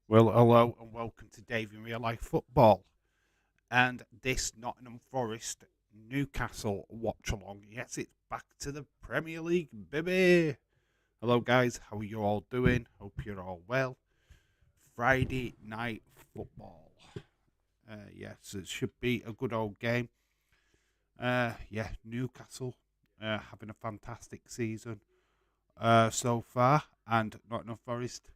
Well, hello and welcome to Dave in Real Life Football. And this Nottingham Forest Newcastle watch along. Yes, it's back to the Premier League, baby. Hello, guys. How are you all doing? Hope you're all well. Friday night football. Yes, it should be a good old game. Newcastle having a fantastic season so far, and Nottingham Forest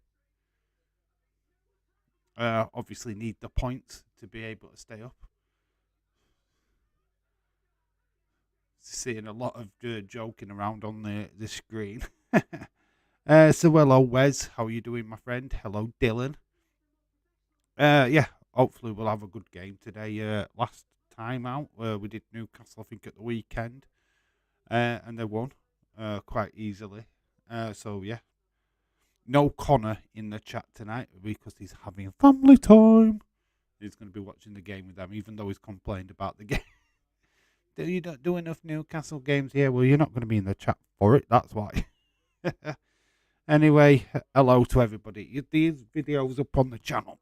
obviously need the points to be able to stay up. Seeing a lot of joking around on the screen. So hello Wes, how are you doing, my friend? Hello Dylan. Hopefully we'll have a good game today. Last time out, we did Newcastle, I think, at the weekend, and they won quite easily. So yeah, no Connor in the chat tonight because he's having family time. He's going to be watching the game with them, even though he's complained about the game. You don't do enough Newcastle games here. Well, you're not going to be in the chat for it. That's why. Anyway, hello to everybody. These videos up on the channel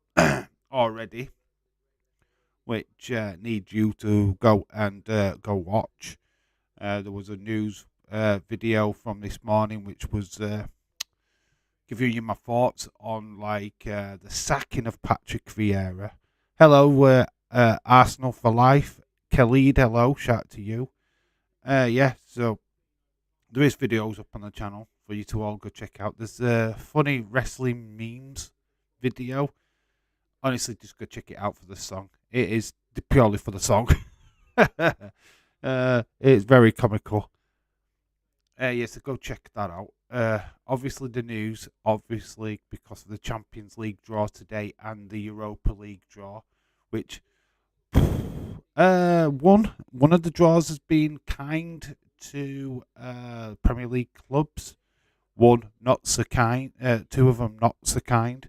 already, which need you to go and go watch. There was a news video from this morning, which was giving you my thoughts on the sacking of Patrick Vieira. Hello, Arsenal for life. Khalid, hello, shout out to you. So there is videos up on the channel for you to all go check out. There's a funny wrestling memes video. Honestly, just go check it out for the song. It is purely for the song. It's very comical. So go check that out. Obviously the news, obviously because of the Champions League draw today and the Europa League draw, which one of the draws has been kind to Premier League clubs. One not so kind. Two of them not so kind.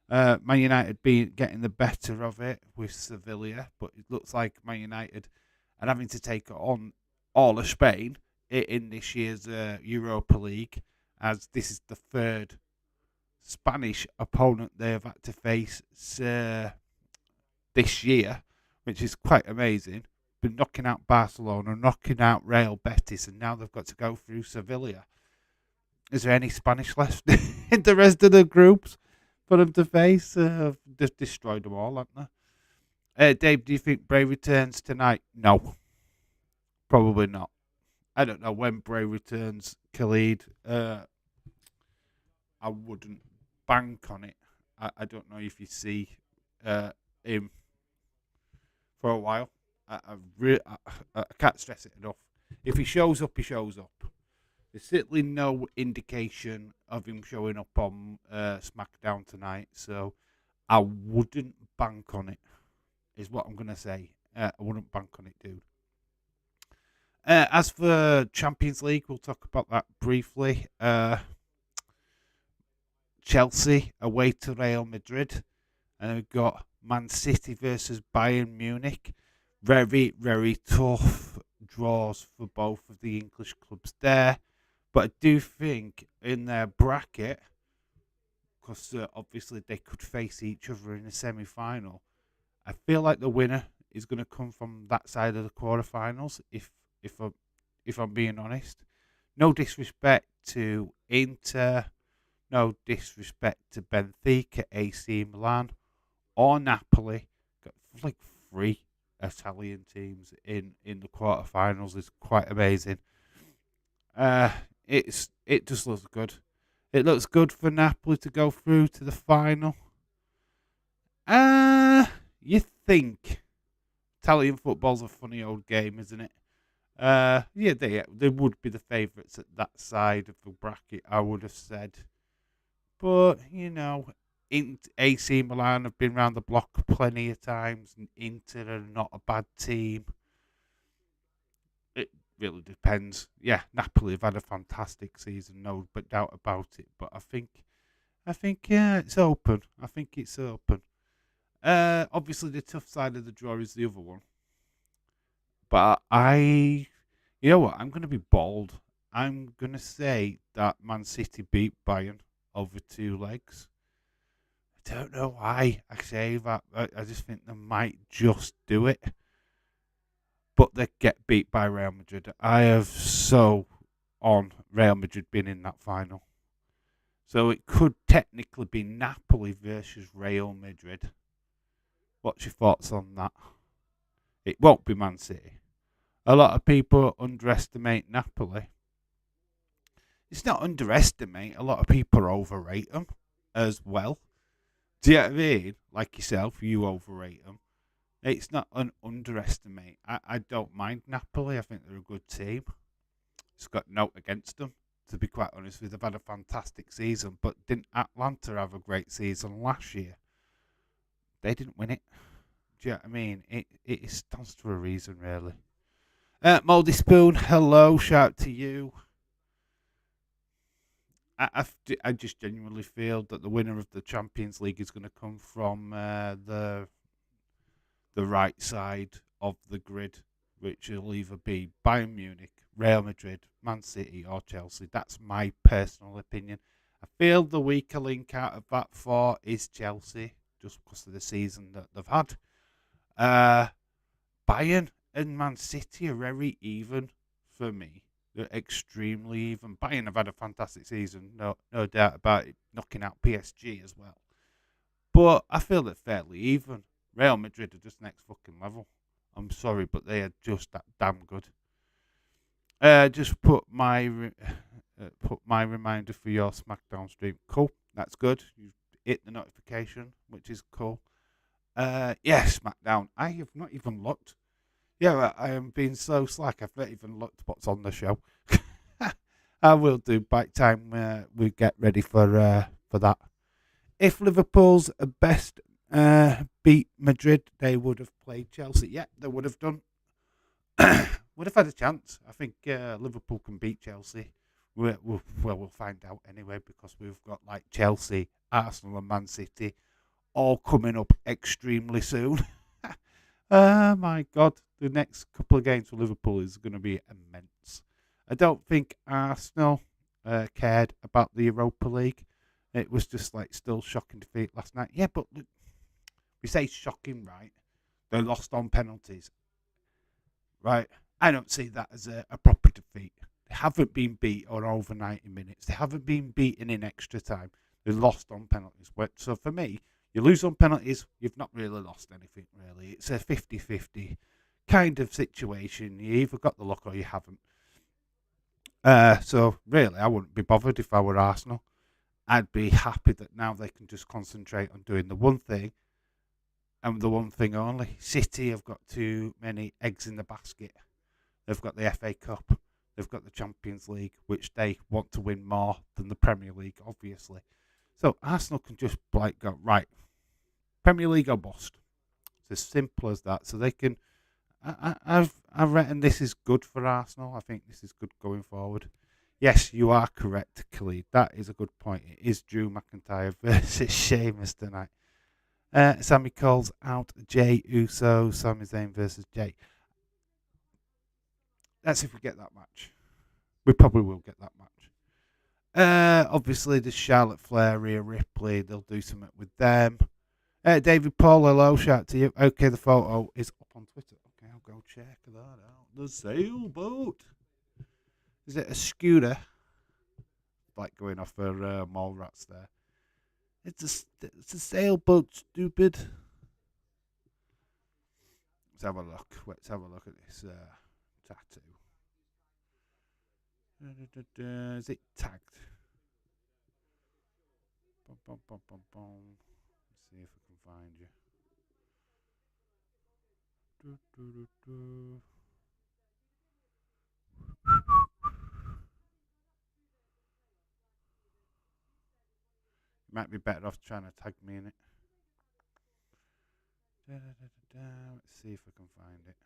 Man United getting the better of it with Sevilla, but it looks like Man United are having to take on all of Spain in this year's Europa League, as this is the third Spanish opponent they have had to face this year, which is quite amazing. Been knocking out Barcelona, knocking out Real Betis, and now they've got to go through Sevilla. Is there any Spanish left in the rest of the groups for them to face? They've destroyed them all, haven't they? Dave, do you think Bray returns tonight? No, probably not. I don't know when Bray returns, Khalid. I wouldn't bank on it. I don't know if you see him for a while. I can't stress it enough. If he shows up, he shows up. There's certainly no indication of him showing up on SmackDown tonight, so I wouldn't bank on it, is what I'm going to say. I wouldn't bank on it, dude. As for Champions League, we'll talk about that briefly. Chelsea away to Real Madrid, and we've got Man City versus Bayern Munich. Very, very tough draws for both of the English clubs there. But I do think in their bracket, because obviously they could face each other in a semi-final, I feel like the winner is going to come from that side of the quarterfinals. If I'm being honest, no disrespect to Inter, no disrespect to Benfica, AC Milan, or Napoli. Got like three Italian teams in the quarterfinals is quite amazing. It just looks good. It looks good for Napoli to go through to the final. You think Italian football's a funny old game, isn't it? They would be the favourites at that side of the bracket, I would have said. But AC Milan have been round the block plenty of times, and Inter are not a bad team. It really depends. Yeah, Napoli have had a fantastic season, no doubt about it. But I think, it's open. I think it's open. Obviously, the tough side of the draw is the other one. But you know what? I'm going to be bold. I'm going to say that Man City beat Bayern over two legs. I don't know why I say that. I just think they might just do it. But they get beat by Real Madrid. I have so on Real Madrid being in that final. So it could technically be Napoli versus Real Madrid. What's your thoughts on that? It won't be Man City. A lot of people underestimate Napoli. It's not underestimate. A lot of people overrate them as well. Do you know what I mean? Like yourself, you overrate them. It's not an underestimate. I don't mind Napoli. I think they're a good team. It's got note against them, to be quite honest with you. They've had a fantastic season, but didn't Atlanta have a great season last year? They didn't win it. Do you know what I mean? It stands to a reason, really. Moldy Spoon, hello, shout to you. I just genuinely feel that the winner of the Champions League is going to come from the right side of the grid, which will either be Bayern Munich, Real Madrid, Man City, or Chelsea. That's my personal opinion. I feel the weaker link out of that four is Chelsea, just because of the season that they've had. Bayern and Man City are very even for me. They're extremely even. Bayern have had a fantastic season, no doubt about it, knocking out PSG as well. But I feel they're fairly even. Real Madrid are just next fucking level. I'm sorry, but they are just that damn good. Just put my reminder for your SmackDown stream. Cool, that's good. You hit the notification, which is cool. Yeah, SmackDown. I have not even looked. Yeah, I am being so slack. I've not even looked what's on the show. I will do by the time we get ready for that. If Liverpool's best beat Madrid, they would have played Chelsea. Yeah, they would have done. Would have had a chance. I think Liverpool can beat Chelsea. We'll find out anyway because we've got like Chelsea, Arsenal, and Man City all coming up extremely soon. Oh my God, the next couple of games for Liverpool is going to be immense. I don't think Arsenal cared about the Europa League. It was just like still shocking defeat last night. Yeah, but look, we say shocking, right? They lost on penalties, right? I don't see that as a proper defeat. They haven't been beat on over 90 minutes. They haven't been beaten in extra time. They lost on penalties. So for me, you lose on penalties, you've not really lost anything, really. It's a 50-50 kind of situation. You either got the luck or you haven't. So really, I wouldn't be bothered if I were Arsenal. I'd be happy that now they can just concentrate on doing the one thing and the one thing only. City have got too many eggs in the basket. They've got the FA Cup. They've got the Champions League, which they want to win more than the Premier League, obviously. So Arsenal can just like go, right, Premier League or bust. It's as simple as that. So they can. I reckon this is good for Arsenal. I think this is good going forward. Yes, you are correct, Khalid. That is a good point. It is Drew McIntyre versus Sheamus tonight. Sammy calls out Jey Uso. Sami Zayn versus Jey. That's if we get that match. We probably will get that match. Obviously, the Charlotte Flair, Rhea Ripley. They'll do something with them. David Paul, hello. Shout to you. Okay, the photo is up on Twitter. Okay, I'll go check that out. The sailboat. Is it a scooter? Like going off for mall rats there. It's a sailboat, stupid. Let's have a look. Let's have a look at this tattoo. Is it tagged? Let's see if I can find you. You might be better off trying to tag me in it. Let's see if I can find it.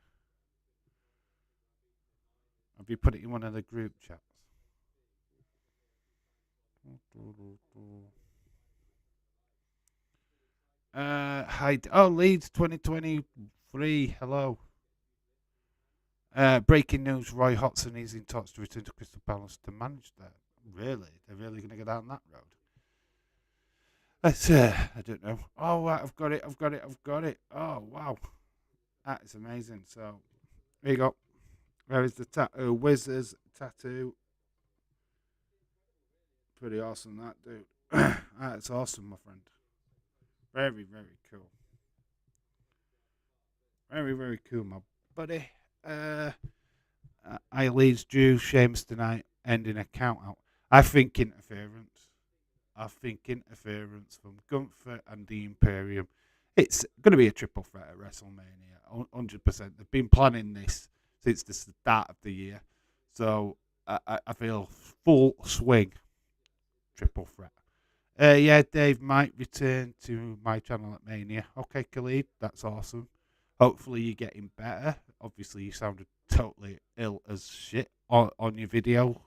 Have you put it in one of the group chats? Hi. Oh, Leeds 2023. Hello. Breaking news: Roy Hodgson is in talks to return to Crystal Palace to manage that. Really? They're really going to go down that road? Let's, I don't know. Oh, right, I've got it, I've got it, I've got it. Oh, wow. That is amazing. So, there you go. There is the tattoo. Wizards tattoo. Pretty awesome, that, dude. That's awesome, my friend. Very, very cool. Very, very cool, my buddy. Uh, Eileen's due. Seamus tonight. Ending a count out. I think interference. I think interference from Gunther and the Imperium. It's going to be a triple threat at WrestleMania. 100%. They've been planning this since the start of the year. So I feel full swing triple threat. Yeah, Dave might return to my channel at Mania. Okay, Khalid, that's awesome. Hopefully you're getting better. Obviously you sounded totally ill as shit on your video.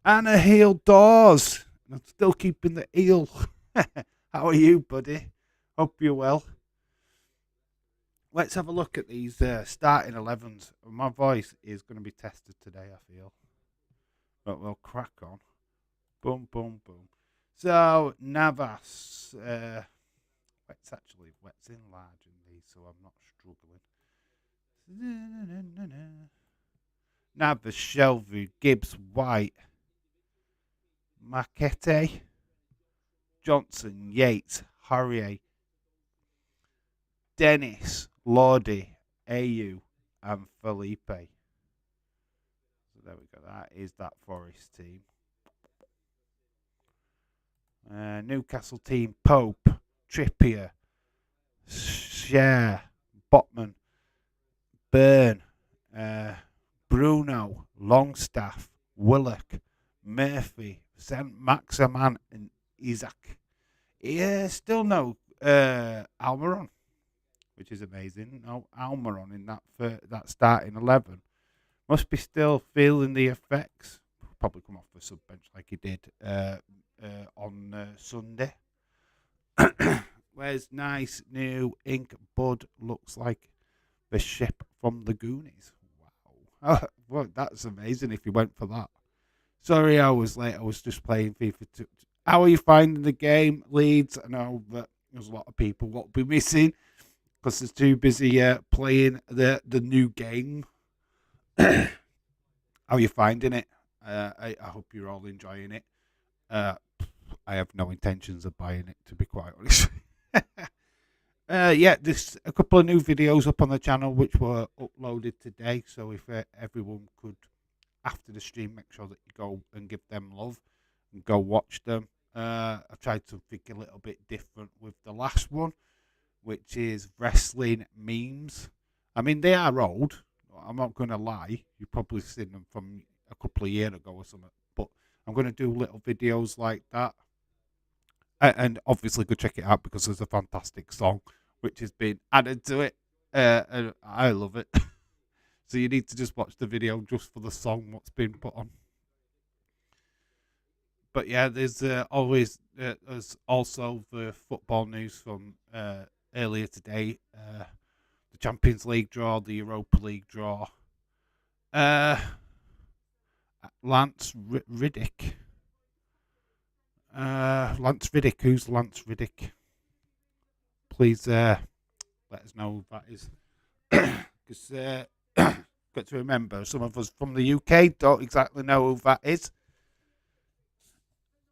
And a heel doors. I'm still keeping the heel. How are you, buddy? Hope you're well. Let's have a look at these starting 11s. My voice is going to be tested today, I feel. But we'll crack on. Boom, boom, boom. So, Navas. Let's enlarge these so I'm not struggling. Navas, Shelby, Gibbs, White, Marquette, Johnson, Yates, Harrier, Dennis, Lordy, AU, and Felipe. So there we go. That is that Forest team. Newcastle team: Pope, Trippier, Cher, Botman, Byrne, Bruno, Longstaff, Willock, Murphy, St. Maximan, and Isaac. Still no Almiron, which is amazing. No Almiron in that starting 11. Must be still feeling the effects. Probably come off the sub bench like he did on Sunday. Where's nice new ink bud? Looks like the ship from the Goonies. Wow. Oh, well, that's amazing if you went for that. Sorry I was late. I was just playing FIFA 2. How are you finding the game, Leeds? I know that there's a lot of people what will be missing because they're too busy playing the new game. How are you finding it? I hope you're all enjoying it. I have no intentions of buying it, to be quite honest. Yeah, there's a couple of new videos up on the channel which were uploaded today. So if everyone could, after the stream, make sure that you go and give them love and go watch them. I've tried something a little bit different with the last one, which is wrestling memes. I mean, they are old. I'm not going to lie. You've probably seen them from a couple of years ago or something. But I'm going to do little videos like that. And obviously go check it out because there's a fantastic song which has been added to it. And I love it. So you need to just watch the video just for the song what's been put on. But yeah, there's there's also the football news from earlier today. The Champions League draw, the Europa League draw. Lance Riddick. Lance Riddick. Who's Lance Riddick? Please let us know who that is. Because got to remember, some of us from the UK don't exactly know who that is.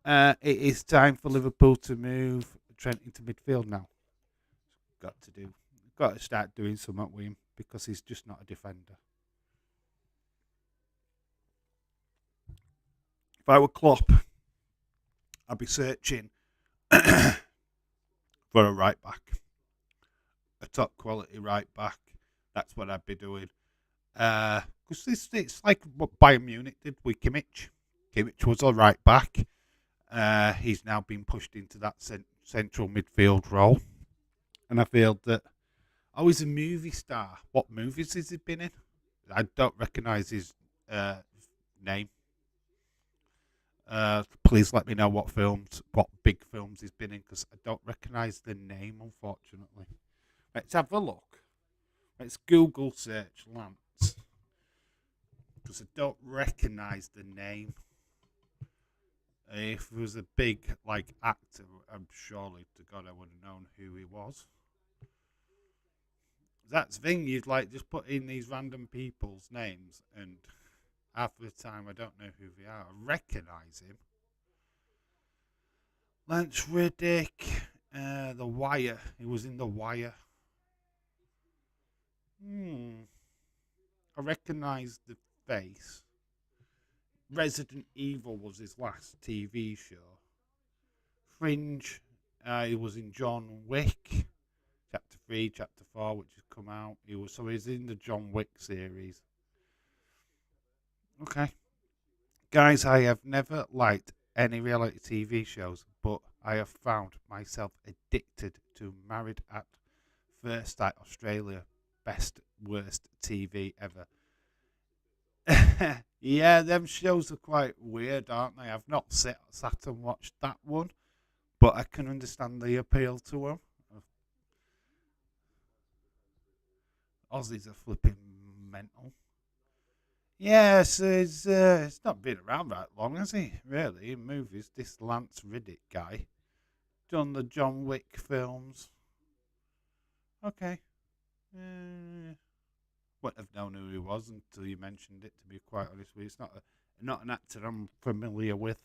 It is time for Liverpool to move Trent into midfield now. Got to start doing something with him because he's just not a defender. If I were Klopp, I'd be searching for a right back, a top quality right back. That's what I'd be doing. Because it's like what Bayern Munich did with Kimmich. Kimmich was a right back. He's now been pushed into that central midfield role. And I feel that, he's a movie star. What movies has he been in? I don't recognise his name. Please let me know what big films he's been in, because I don't recognise the name, unfortunately. Let's have a look. Let's Google search Lance, because I don't recognise the name. If he was a big like actor, I'm surely to God I would have known who he was. That's the thing. You'd like just put in these random people's names, and half the time I don't know who they are. I recognise him. Lance Riddick, The Wire. He was in The Wire. Hmm. I recognise the face. Resident Evil was his last TV show. Fringe. He was in John Wick, Chapter 3, Chapter 4, which has come out. He's in the John Wick series. Okay. Guys, I have never liked any reality TV shows, but I have found myself addicted to Married at First Sight Australia. Best, worst TV ever. Yeah, them shows are quite weird, aren't they? I've not sat and watched that one, but I can understand the appeal to them. Aussies are flipping mental. Yes, it's not been around that long, has he? Really, in movies, this Lance Riddick guy done the John Wick films. Okay, wouldn't have known who he was until you mentioned it. To be quite honest with you, it's not an actor I'm familiar with.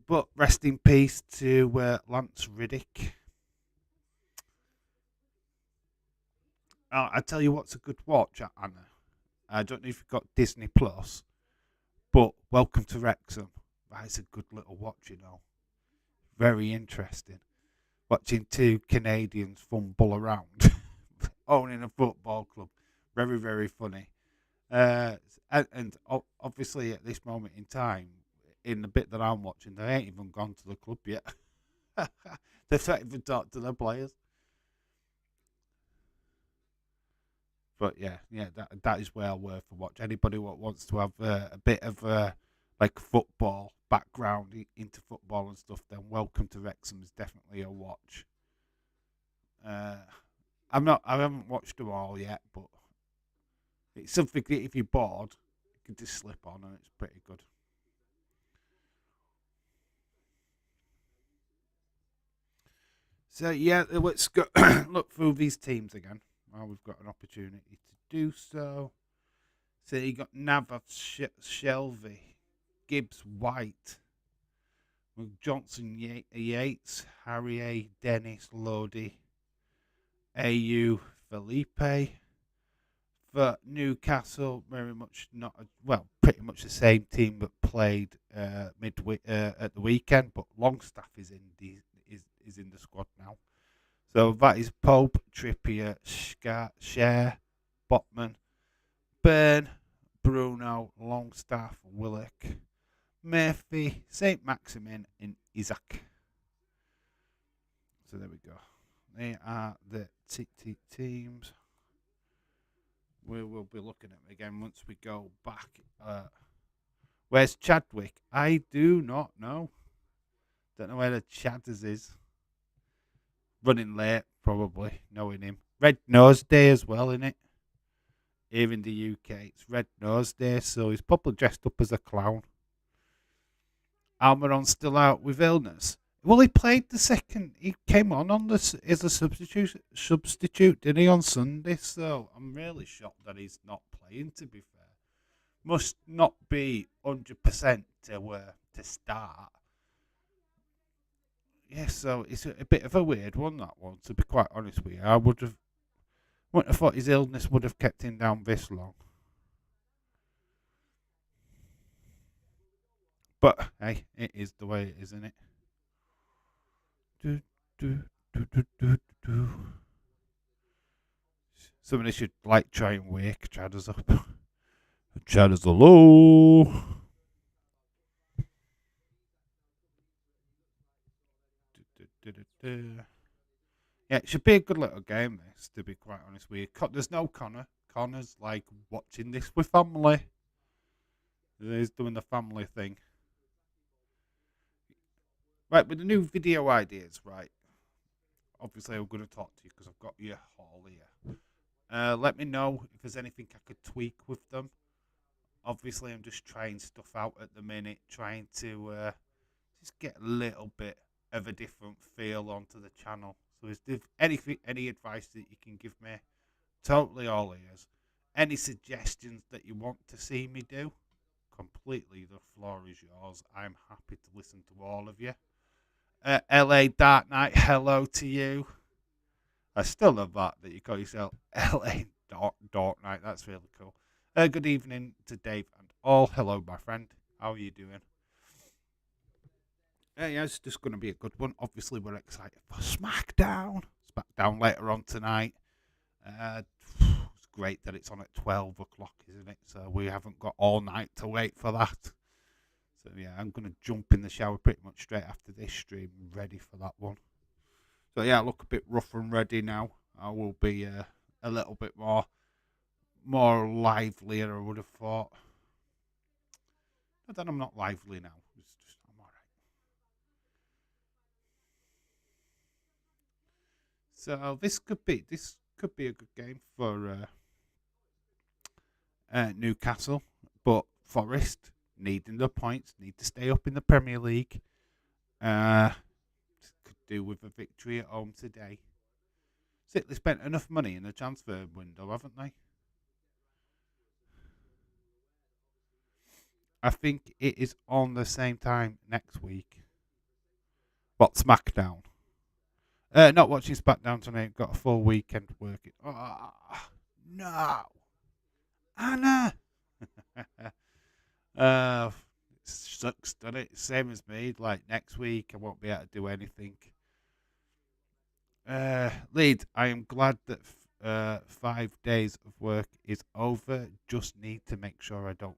But rest in peace to Lance Riddick. I tell you what's a good watch, Anna. I don't know if you've got Disney Plus, but Welcome to Wrexham. That is a good little watch, you know. Very interesting. Watching two Canadians fumble around, owning a football club. Very, very funny. And obviously at this moment in time, in the bit that I'm watching, they ain't even gone to the club yet. They've not even talked to the players. But yeah, that is well worth a watch. Anybody what wants to have a bit of like football background into football and stuff, then Welcome to Wrexham is definitely a watch. Uh, I haven't watched them all yet, but it's something that if you're bored, you can just slip on and it's pretty good. So yeah, let's go look through these teams again. Well, we've got an opportunity to do so. So you got Navath, Shelby, Gibbs, White, Johnson, Yates, Harrier, Dennis, Lodi, AU, Felipe. For Newcastle, very much not pretty much the same team that played midweek at the weekend, but Longstaff is in the squad now. So that is Pope, Trippier, Share, Botman, Byrne, Bruno, Longstaff, Willock, Murphy, St. Maximin, and Isaac. So there we go. They are the teams. We will be looking at them again once we go back. Where's Chadwick? I do not know. Don't know where the Chadders is. Running late, probably, knowing him. Red Nose Day as well, isn't it? Here in the UK, it's Red Nose Day, so he's probably dressed up as a clown. Almiron's still out with illness. Well, he played the second. He came on this as a substitute, didn't he, on Sunday? So I'm really shocked that he's not playing. To be fair, must not be 100% to start. Yeah, so it's a bit of a weird one, that one. To be quite honest with you, I wouldn't have thought his illness would have kept him down this long. But hey, it is the way it is, isn't it? Do, do, do, do, do, do. Somebody should like try and wake Chadders up. Chadders, hello. Yeah, it should be a good little game, this, to be quite honest with you. There's no Connor. Connor's like watching this with family. He's doing the family thing. Right, with the new video ideas, right. Obviously, I'm going to talk to you because I've got you all here. Let me know if there's anything I could tweak with them. Obviously, I'm just trying stuff out at the minute, trying to just get a little bit of a different feel onto the channel. So, is there any advice that you can give me? Totally all ears. Any suggestions that you want to see me do? Completely, the floor is yours. I'm happy to listen to all of you. LA Dark Knight, hello to you. I still love that you call yourself LA Dark Knight. That's really cool. Good evening to Dave and all. Hello, my friend. How are you doing? Yeah, it's just going to be a good one. Obviously, we're excited for SmackDown. SmackDown later on tonight. It's great that it's on at 12 o'clock, isn't it? So we haven't got all night to wait for that. So yeah, I'm going to jump in the shower pretty much straight after this stream, ready for that one. So yeah, I look a bit rough and ready now. I will be a little bit more livelier, I would have thought. But then I'm not lively now. It's just, I'm alright. So this could be a good game for Newcastle, but Forest needing the points, need to stay up in the Premier League. Could do with a victory at home today. They spent enough money in the transfer window, haven't they? I think it is on the same time next week. What, SmackDown? Not watching SmackDown tonight. Got a full weekend working. Oh, no. Anna. It sucks, doesn't it? Same as me. Like next week, I won't be able to do anything. Lead, I am glad that 5 days of work is over. Just need to make sure I don't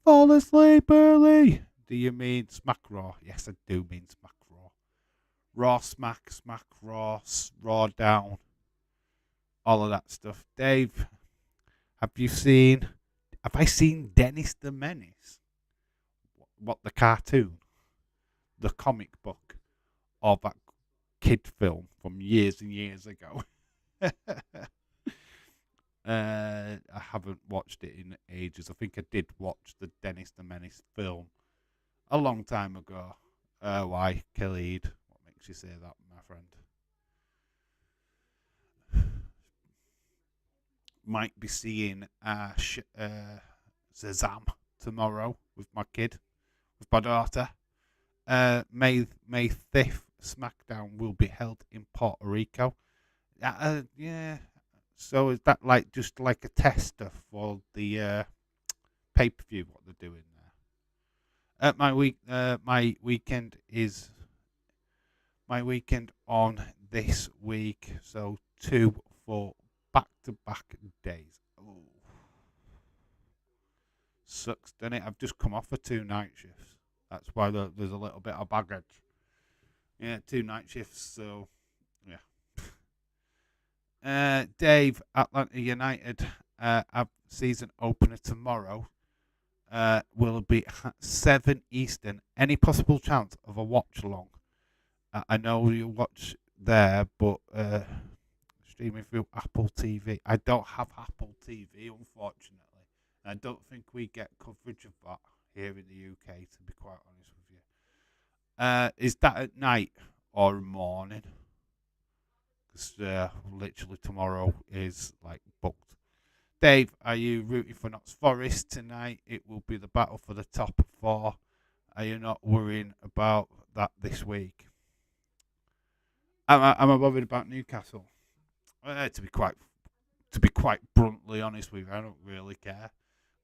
fall asleep early. Do you mean Smack Raw? Yes, I do mean Smack Raw. Raw Smack, Smack Raw, Raw Down, all of that stuff. Dave, have I seen Dennis the Menace? What, the cartoon? The comic book? Or that kid film from years and years ago? I haven't watched it in ages. I think I did watch the Dennis the Menace film a long time ago. Why, Khalid? What makes you say that, my friend? Might be seeing Zazam tomorrow with my kid, with my daughter. May 5th, SmackDown will be held in Puerto Rico. Yeah. So is that just like a tester for the pay-per-view? What they're doing there? My weekend on this week. So 2 for back-to-back days. Ooh. Sucks, doesn't it? I've just come off of 2 night shifts. That's why there's a little bit of baggage. Yeah, 2 night shifts. So yeah. Dave, Atlanta United have season opener tomorrow. Will be 7 Eastern. Any possible chance of a watch along? I know you watch there, but streaming through Apple TV. I don't have Apple TV, unfortunately. I don't think we get coverage of that here in the UK, to be quite honest with you. Is that at night or morning? Because literally tomorrow is booked. Dave, are you rooting for Notts Forest tonight? It will be the battle for the top 4. Are you not worrying about that this week? Am I worried about Newcastle? To be quite bluntly honest with you, I don't really care.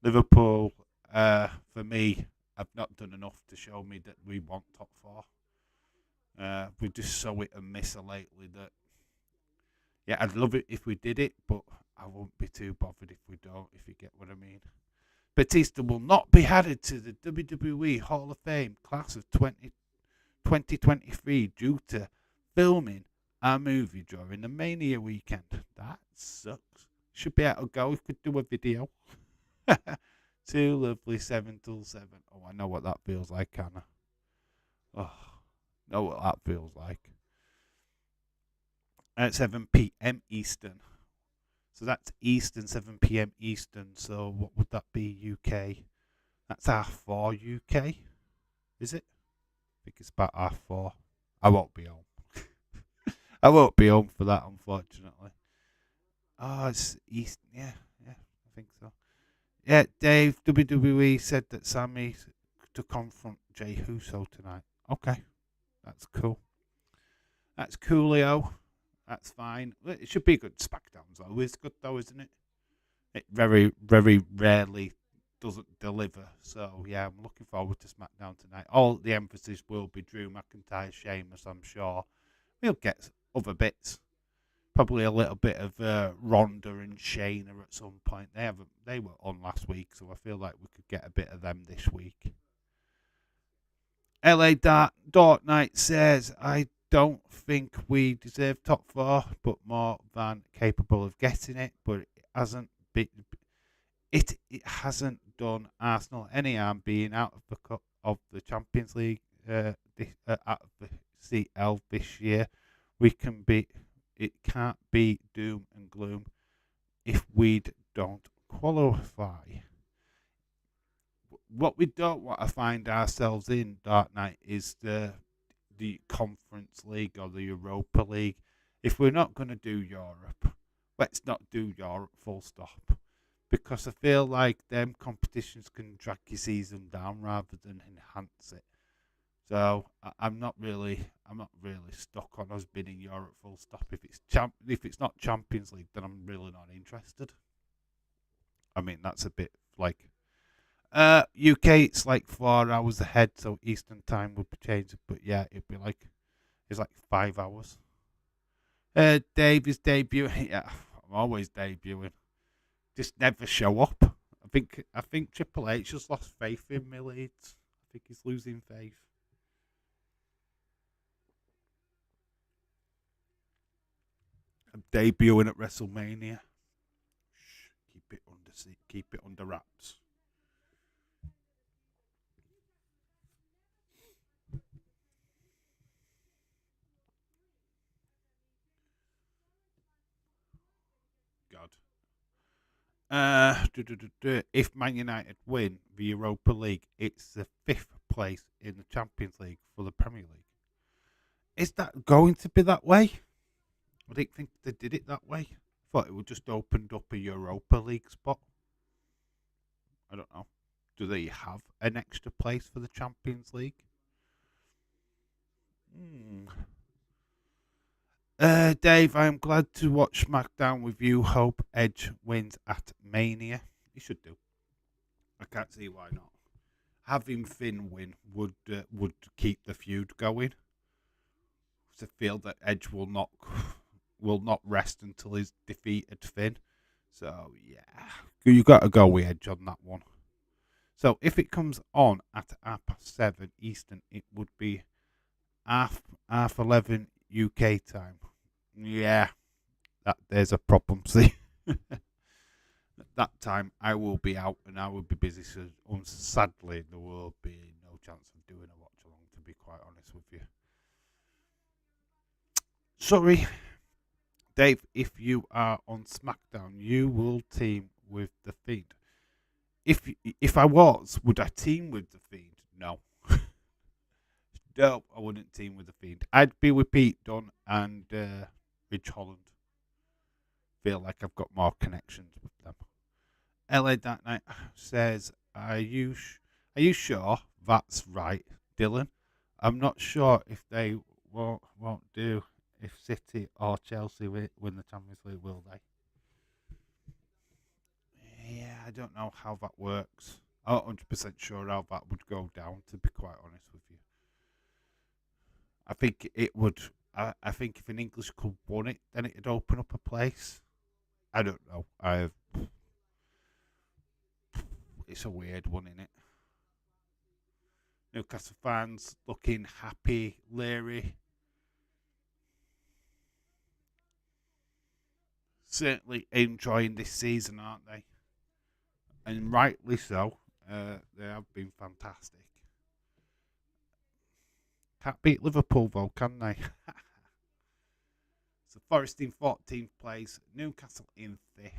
Liverpool, for me, have not done enough to show me that we want top 4. We just so hit and miss lately that. Yeah, I'd love it if we did it, but I won't be too bothered if we don't, if you get what I mean. Batista will not be added to the WWE Hall of Fame class of 2023 due to filming a movie during the Mania weekend. That sucks. Should be able to go. We could do a video. Too lovely, 7 till 7. Oh, I know what that feels like, Anna. Oh, know what that feels like. At 7 p.m. Eastern. So that's Eastern, 7 p.m. Eastern. So what would that be, UK? That's half 4 UK, is it? I think it's about half 4. I won't be home. I won't be home for that, unfortunately. Oh, it's East. Yeah, yeah, I think so. Yeah, Dave, WWE said that Sammy to confront Jey Uso tonight. Okay, that's cool. That's coolio. That's fine. It should be good. SmackDown's always good, though, isn't it? It very, very rarely doesn't deliver. So, yeah, I'm looking forward to SmackDown tonight. All the emphasis will be Drew McIntyre, Sheamus, I'm sure. We'll get other bits. Probably a little bit of Ronda and Shayna at some point. They were on last week, so I feel like we could get a bit of them this week. LA Dark Knight says, I don't think we deserve top 4, but more than capable of getting it. But it hasn't done Arsenal any harm being out of the cup of the Champions League out of the CL this year. It can't be doom and gloom if we don't qualify. What we don't want to find ourselves in, Dark Knight, is the Conference League or the Europa League. If we're not going to do Europe, let's not do Europe full stop. Because I feel like them competitions can drag your season down rather than enhance it. So I'm not really stuck on us being in Europe full stop. If it's not Champions League, then I'm really not interested. I mean, that's a bit like UK. It's like 4 hours ahead, so Eastern time would be changed. But yeah, it's like 5 hours. Dave is debuting. Yeah, I'm always debuting. Just never show up. I think Triple H just lost faith in me, Leeds. I think he's losing faith. I'm debuting at WrestleMania. Shh, keep it under wraps. God. If Man United win the Europa League, it's the 5th place in the Champions League for the Premier League. Is that going to be that way? I didn't think they did it that way. I thought it would just opened up a Europa League spot. I don't know. Do they have an extra place for the Champions League? Hmm. Dave, I am glad to watch SmackDown with you. Hope Edge wins at Mania. He should do. I can't see why not. Having Finn win would keep the feud going. To feel that Edge will not rest until he's defeated Finn. So yeah, you got to go with Edge on that one. So if it comes on at 7 Eastern, it would be half 11 UK time. Yeah, there's a problem. See, at that time I will be out and I will be busy. So sadly, there will be no chance of doing a watch along. To be quite honest with you, sorry, Dave. If you are on SmackDown, you will team with the Fiend. If I was, would I team with the Fiend? No. No, I wouldn't team with the Fiend. I'd be with Pete Dunne and Ridge Holland. Feel like I've got more connections with them. LA Dark Knight says, are you sure that's right, Dylan? I'm not sure if they won't do if City or Chelsea win the Champions League, will they? Yeah, I don't know how that works. I'm not 100% sure how that would go down, to be quite honest with you. I think it would. I think if an English club won it, then it'd open up a place. I don't know. It's a weird one, isn't it? Newcastle fans looking happy, leery. Certainly enjoying this season, aren't they? And rightly so. They have been fantastic. Can't beat Liverpool though, can they? So Forest in 14th place, Newcastle in 5th.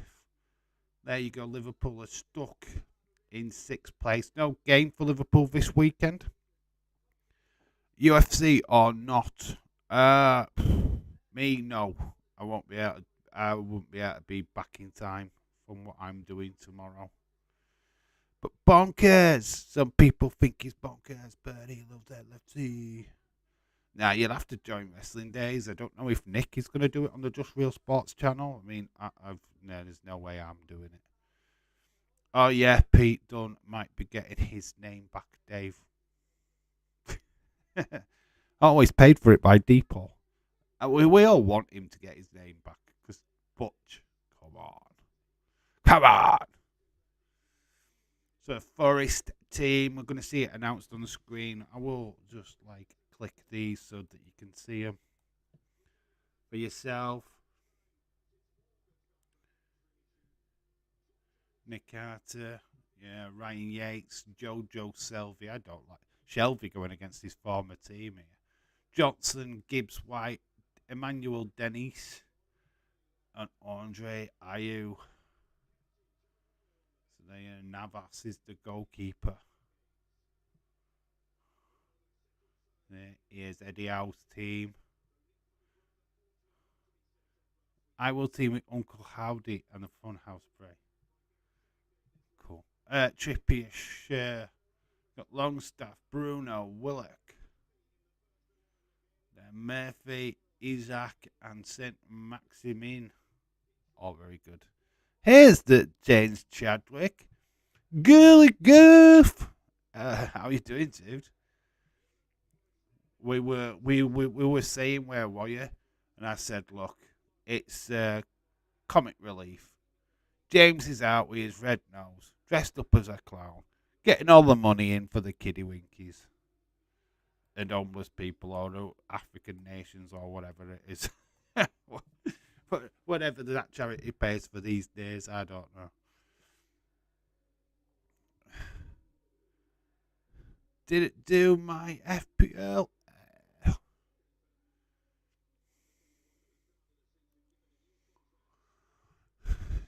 There you go. Liverpool are stuck in 6th place. No game for Liverpool this weekend. UFC or not? Me, no. I won't be able to be back in time from what I'm doing tomorrow. But bonkers. Some people think he's bonkers, but he loves that lefty. Now you'll have to join Wrestling Days. I don't know if Nick is going to do it on the Just Real Sports channel. I mean, there's no way I'm doing it. Oh yeah, Pete Dunne might be getting his name back, Dave. Always paid for it by Deepaul. We all want him to get his name back because Butch, come on. So Forest team, we're going to see it announced on the screen. I will just click these so that you can see them for yourself. Nick Carter, yeah, Ryan Yates, Jojo Shelby. I don't like Shelby going against his former team here. Johnson, Gibbs White, Emmanuel Dennis, and Andre Ayew. So there, Navas is the goalkeeper. Here's Eddie Howe's team. I will team with Uncle Howdy and the Funhouse Bray. Cool. Trippier, Cher, got Longstaff, Bruno, Willock, then Murphy, Isaac, and St. Maximin. All very good. Here's the James Chadwick. Girly Goof. How are you doing, dude? We were saying, where were you? And I said, look, it's comic relief. James is out with his red nose, dressed up as a clown, getting all the money in for the kiddie winkies and homeless people or African nations or whatever it is. Whatever that charity pays for these days, I don't know. Did it do my FPL?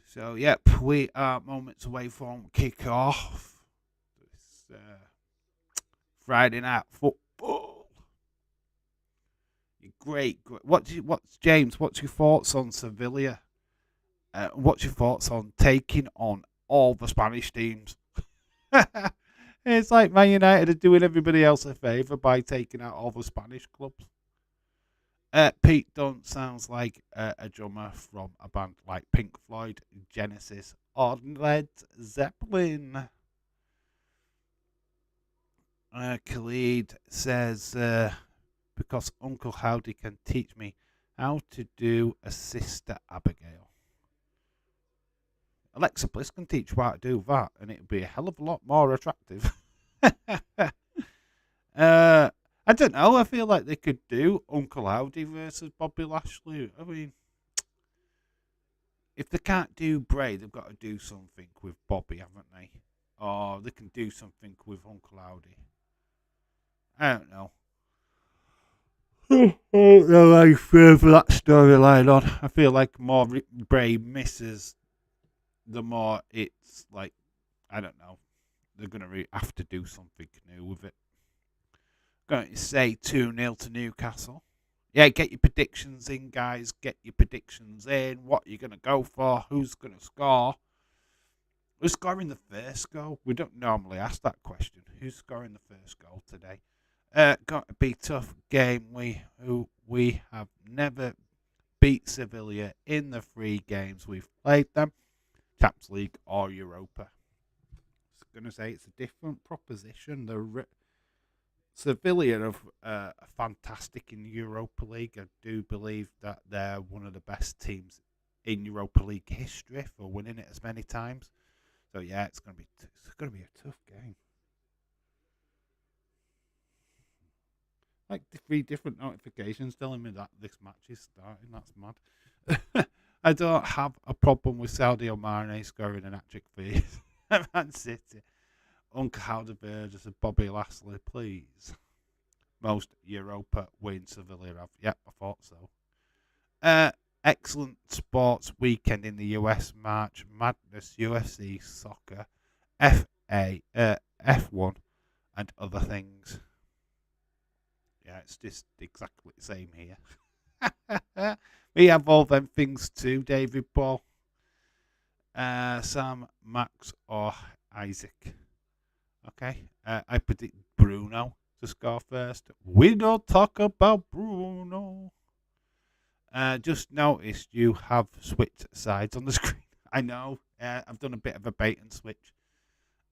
So, yep, we are moments away from kick-off. This Friday night football. Great. James? What's your thoughts on Sevilla? What's your thoughts on taking on all the Spanish teams? It's like Man United are doing everybody else a favour by taking out all the Spanish clubs. Pete Dunne sounds like a drummer from a band like Pink Floyd, Genesis, or Led Zeppelin. Khalid says, because Uncle Howdy can teach me how to do a Sister Abigail. Alexa Bliss can teach you how to do that, and it'll be a hell of a lot more attractive. I don't know. I feel like they could do Uncle Howdy versus Bobby Lashley. I mean, if they can't do Bray, they've got to do something with Bobby, haven't they? Or they can do something with Uncle Howdy. I don't know. I don't know how you feel for that storyline on. I feel like more Bray misses, the more it's like, I don't know. They're going to have to do something new with it. Going to say 2-0 to Newcastle. Yeah, get your predictions in, guys. Get your predictions in. What you're going to go for. Who's going to score. Who's scoring the first goal? We don't normally ask that question. Who's scoring the first goal today? Going to be a tough game. We have never beat Sevilla in the 3 games we've played them. Champions League or Europa. I was going to say it's a different proposition. Sevilla are fantastic in Europa League. I do believe that they're one of the best teams in Europa League history for winning it as many times. So yeah, it's going to be a tough game. Like 3 different notifications telling me that this match is starting. That's mad. I don't have a problem with Sadio Mane scoring an hat-trick for Man City. Uncle Howdy versus Bobby Lashley, please. Most Europa wins Sevilla have. Yep, I thought so. Uh, Excellent sports weekend in the US. March Madness, UFC, soccer, F1, and other things. Yeah, it's just exactly the same here. We have all them things too, David Paul, Sam, Max, or Isaac. Okay. I predict Bruno to score first. We don't talk about Bruno. Just noticed you have switched sides on the screen. I know. I've done a bit of a bait and switch.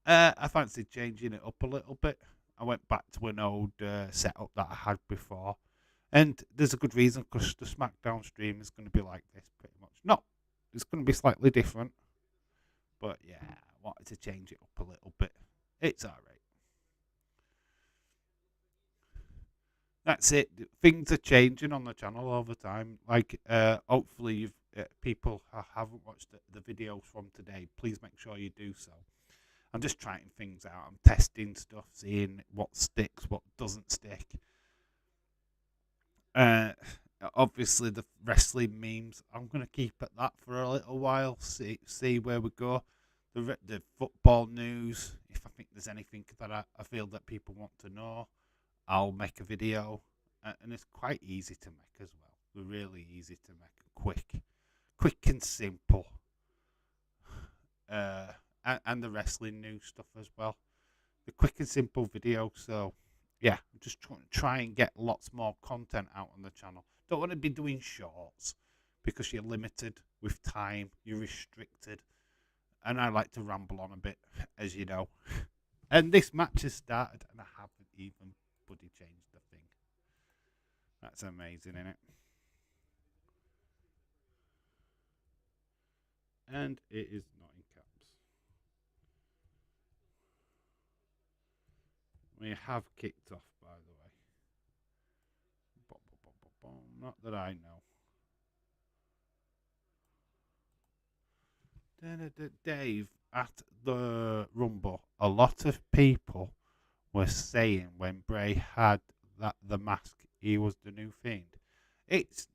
I fancied changing it up a little bit. I went back to an old setup that I had before. And there's a good reason because the SmackDown stream is going to be like this pretty much. No, it's going to be slightly different. But yeah, I wanted to change it up a little bit. It's alright. That's it. Things are changing on the channel all the time. Like, hopefully, you've people haven't watched the videos from today. Please make sure you do so. I'm just trying things out. I'm testing stuff, seeing what sticks, what doesn't stick. Uh, Obviously, the wrestling memes. I'm gonna keep at that for a little while. See where we go. The football news. If I think there's anything that I feel that people want to know, I'll make a video, and it's quite easy to make as well. They're really easy to make, quick and simple. Uh, and the wrestling news stuff as well. The quick and simple video. So yeah, I'm just try and get lots more content out on the channel. Don't want to be doing shorts because you're limited with time. You're restricted, and I like to ramble on a bit, as you know. And this match has started, and I haven't even bloody changed the thing. That's amazing, isn't it? And it is not in caps. We have kicked off, by the way. Not that I know. Dave, at the Rumble, a lot of people were saying when Bray had the mask, he was the new Fiend. It's.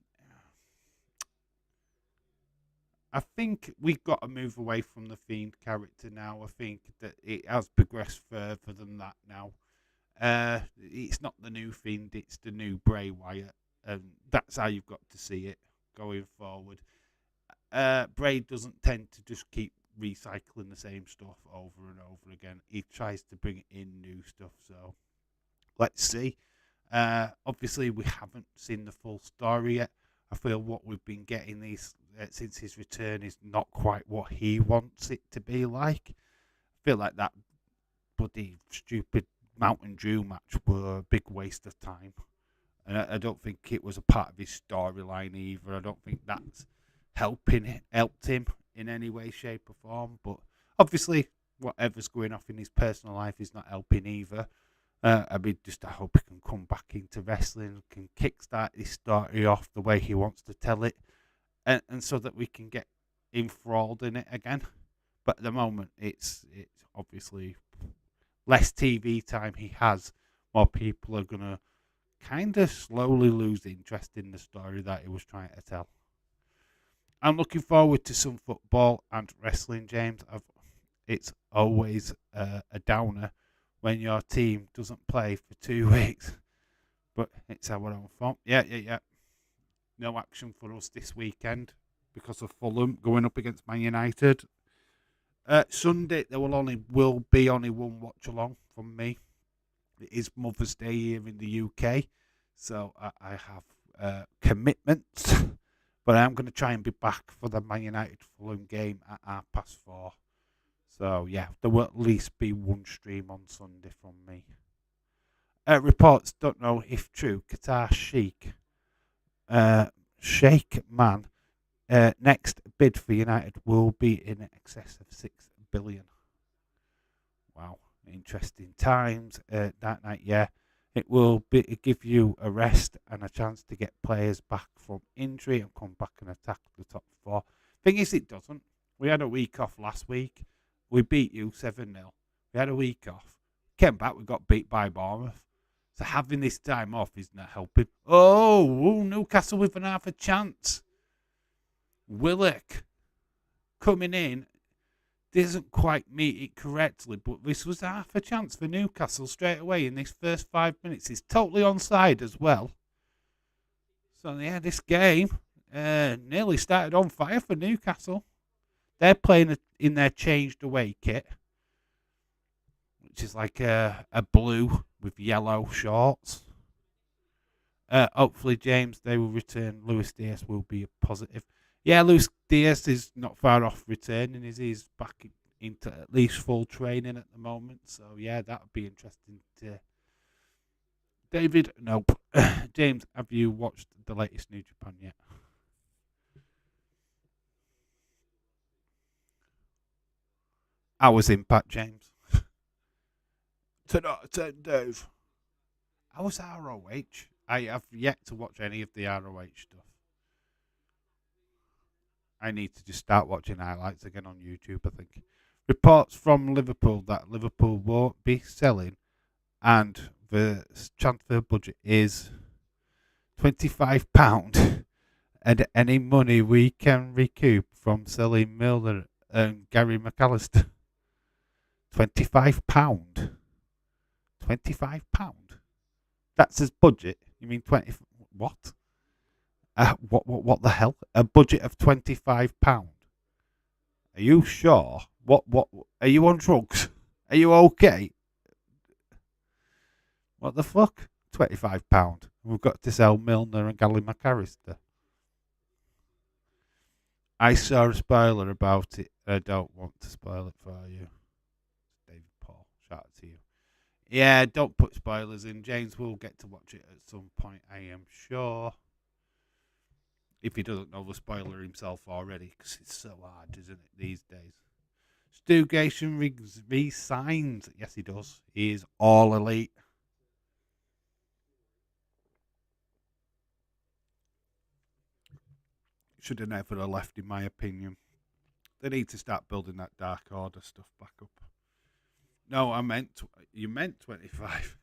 I think we've got to move away from the Fiend character now. I think that it has progressed further than that now. It's not the new Fiend, it's the new Bray Wyatt. And that's how you've got to see it going forward. Bray doesn't tend to just keep recycling the same stuff over and over again. He tries to bring in new stuff. So let's see. Obviously, we haven't seen the full story yet. I feel what we've been getting these since his return is not quite what he wants it to be like. I feel like that bloody stupid Mountain Dew match were a big waste of time. And I don't think it was a part of his storyline either. I don't think that's helped him in any way, shape, or form. But obviously, whatever's going off in his personal life is not helping either. I hope he can come back into wrestling, can kickstart his story off the way he wants to tell it, and so that we can get enthralled in it again. But at the moment, it's obviously less TV time he has, more people are gonna kind of slowly lose interest in the story that he was trying to tell. I'm looking forward to some football and wrestling, James. It's always a downer when your team doesn't play for 2 weeks, but it's our own fault. Yeah. No action for us this weekend because of Fulham going up against Man United. Sunday there will be only one watch along from me. It is Mother's Day here in the UK, so I have commitments. But I'm going to try and be back for the Man United Fulham game at 4:30. So yeah, there will at least be one stream on Sunday from me. Reports don't know if true. Qatar Sheikh Man, next bid for United will be in excess of 6 billion. Wow, interesting times. That night, yeah, it will give you a rest and a chance to get players back from injury and come back and attack the top four. Thing is, it doesn't. We had a week off last week. We beat you 7-0. We had a week off. Came back, we got beat by Bournemouth. So having this time off is not helping. Oh, Newcastle with an half a chance. Willock coming in doesn't quite meet it correctly, but this was half a chance for Newcastle straight away in these first 5 minutes. He's totally onside as well. So yeah, this game nearly started on fire for Newcastle. They're playing in their changed away kit, which is like a blue with yellow shorts. Hopefully, James, they will return. Luis Diaz will be a positive. Yeah, Luis Diaz is not far off returning. He's back into at least full training at the moment. So, yeah, that would be interesting to... David, nope. James, have you watched the latest New Japan yet? How was Impact, James? 10 out of 10, Dave. How was ROH? I have yet to watch any of the ROH stuff. I need to just start watching highlights again on YouTube, I think. Reports from Liverpool that Liverpool won't be selling and the transfer budget is £25 and any money we can recoup from selling Milner and Gary McAllister. £25. £25. That's his budget. You mean 20? What? What the hell? A budget of £25. Are you sure? What? Are you on drugs? Are you okay? What the fuck? £25. We've got to sell Milner and Gary McAllister. I saw a spoiler about it. I don't want to spoil it for you. David Paul, shout out to you. Yeah, don't put spoilers in. James will get to watch it at some point, I am sure. If he doesn't know the spoiler himself already, because it's so hard, isn't it, these days? Stu Gation re-signs. Yes, he does. He is all elite. Should have never have left, in my opinion. They need to start building that Dark Order stuff back up. No, you meant 25.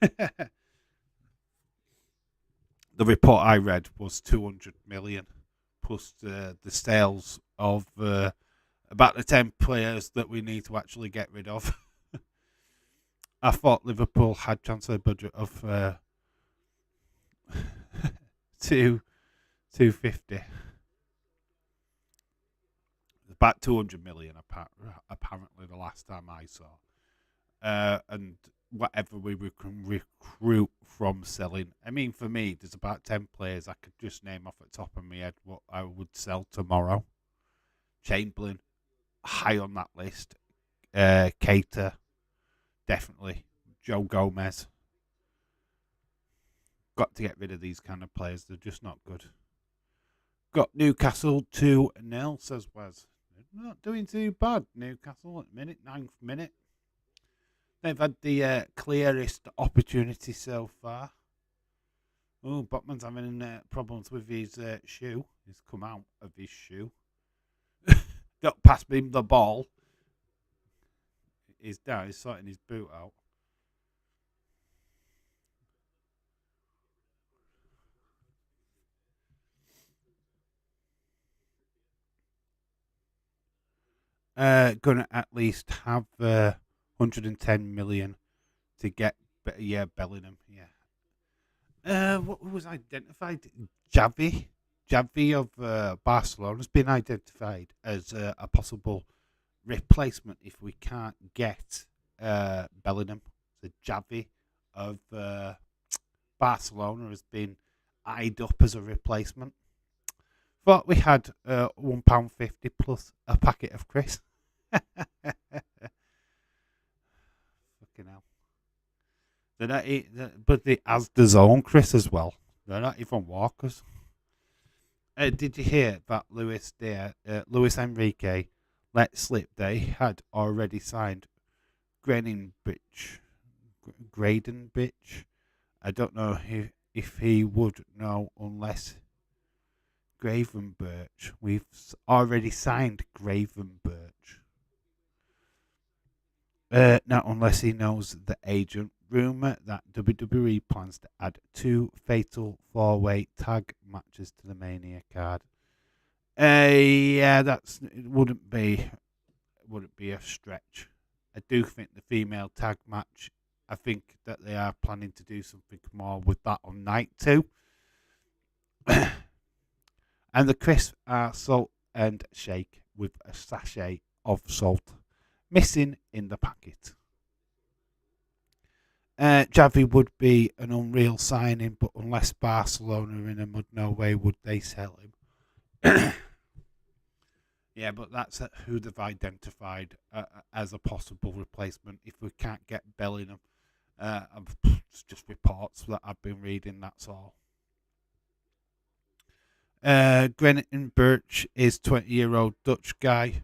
The report I read was 200 million plus the sales of about the 10 players that we need to actually get rid of. I thought Liverpool had transfer budget of 250. About 200 million apparently the last time I saw. And whatever we can recruit from selling. I mean, for me, there's about 10 players I could just name off the top of my head what I would sell tomorrow. Chamberlain, high on that list. Keita, definitely. Joe Gomez. Got to get rid of these kind of players. They're just not good. Got Newcastle 2-0, says Wes. Not doing too bad, Newcastle, at the minute, 9th minute. They've had the clearest opportunity so far. Oh, Botman's having problems with his shoe. He's come out of his shoe. Don't pass him the ball. He's down. He's sorting his boot out. Gonna at least have 110 million to get Bellingham. Yeah. What was identified? Javi of Barcelona has been identified as a possible replacement if we can't get Bellingham. So Javi of Barcelona has been eyed up as a replacement. Thought we had £1.50 plus a packet of Chris. Fucking hell. They're not but the Asda's own Chris as well. They're not even walkers. Did you hear that Luis Enrique let slip they had already signed Gradenbich? I don't know if he would know unless Gravenberch. We've already signed Gravenberch. Not unless he knows the agent, rumour that WWE plans to add 2 fatal 4-way tag matches to the Mania card. Yeah, it wouldn't be a stretch. I do think the female tag match, I think that they are planning to do something more with that on night 2. And the crisps are salt and shake with a sachet of salt missing in the packet. Javi would be an unreal signing, but unless Barcelona are in a mud, no way would they sell him. Yeah, but that's who they've identified as a possible replacement if we can't get Bellingham. It's just reports that I've been reading, that's all. Grenton Birch is 20-year-old Dutch guy.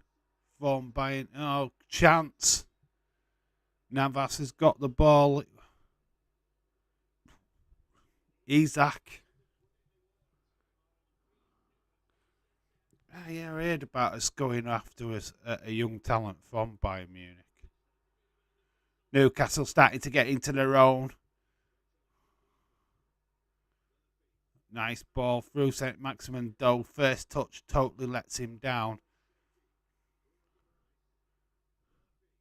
Formed by chance. Navas has got the ball. Isaac. Yeah, I heard about us going after us a young talent from Bayern Munich. Newcastle starting to get into their own. Nice ball through St. Maximin Doe. First touch totally lets him down.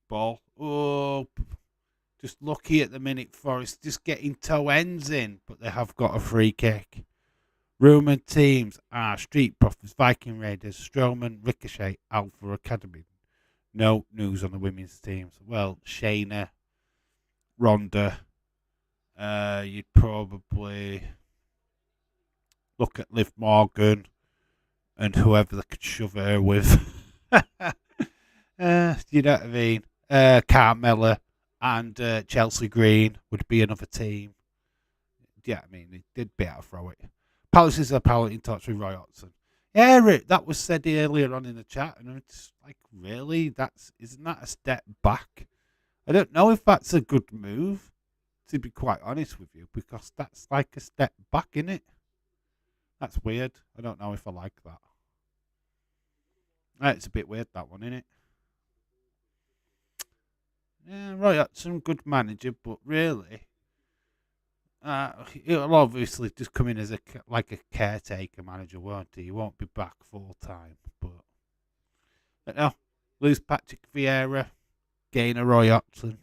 Ball. Oh, just lucky at the minute. Forest just getting toe ends in, but they have got a free kick. Rumoured teams are Street Profits, Viking Raiders, Strowman, Ricochet, Alpha Academy. No news on the women's teams. Well, Shayna, Ronda. You'd probably look at Liv Morgan and whoever they could shove her with. You know what I mean? Carmella and Chelsea Green would be another team. Yeah, I mean, they'd be able to throw it. Palaces are piloting talks with Roy Hodgson. Yeah, Rick, that was said earlier on in the chat, and it's like, really? Isn't that a step back? I don't know if that's a good move, to be quite honest with you, because that's like a step back, innit? That's weird. I don't know if I like that. It's a bit weird, that one, innit? Yeah, Roy Hodgson, good manager, but really, he'll obviously just come in as a caretaker manager, won't he? He won't be back full time, but no, lose Patrick Vieira, gain a Roy Hodgson.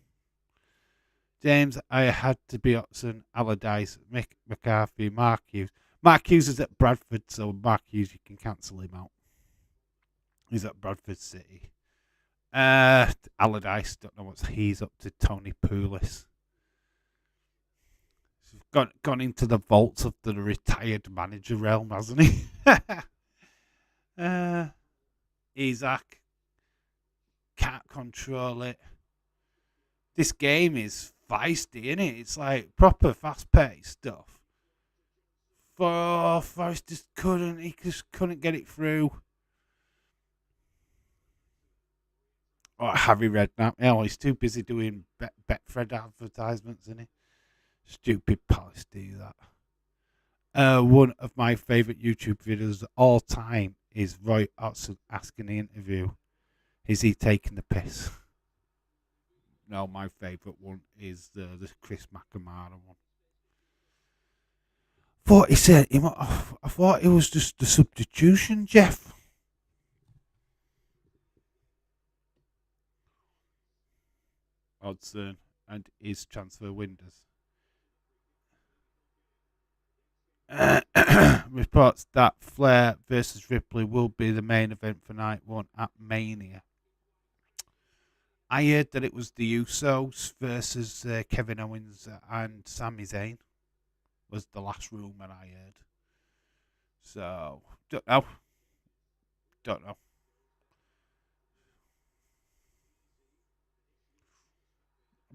James, I had to be Hodgson, Allardyce, Mick McCarthy, Mark Hughes. Mark Hughes is at Bradford, so Mark Hughes, you can cancel him out. He's at Bradford City. Allardyce, don't know what he's up to. Tony Pulis. He's gone into the vaults of the retired manager realm, hasn't he? Isaac can't control it. This game is feisty, isn't it? It's like proper fast-paced stuff. Forrest just couldn't get it through. Oh, Harry Redknapp. Yeah, he's too busy doing Betfred advertisements, isn't he? Stupid Palace do that. One of my favourite YouTube videos of all time is Roy Hodgson asking the interview, is he taking the piss? No, my favourite one is the Chris McNamara one. I thought it was just the substitution, Jeff. Hodgson and his transfer windows. Reports that Flair versus Ripley will be the main event for night 1 at Mania. I heard that it was the Usos versus Kevin Owens and Sami Zayn was the last rumour I heard. So, don't know.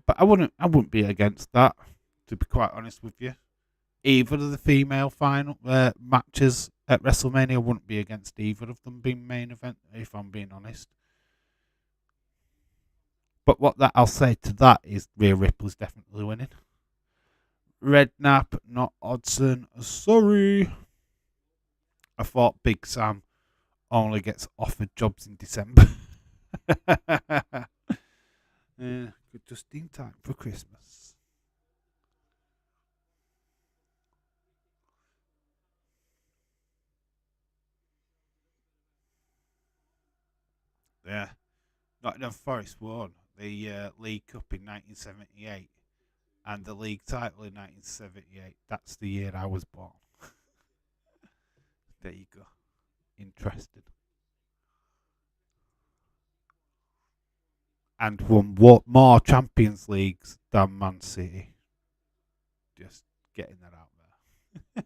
But I wouldn't be against that, to be quite honest with you. Either of the female final matches at WrestleMania, wouldn't be against either of them being main event, if I'm being honest. But I'll say to that is Rhea Ripley's definitely winning. Redknapp, not Hodgson. Sorry. I thought Big Sam only gets offered jobs in December. Just in time for Christmas. Yeah. Nottingham Forest won the League Cup in 1978 and the league title in 1978. That's the year I was born. There you go. Interesting. And won what more Champions Leagues than Man City. Just getting that out there.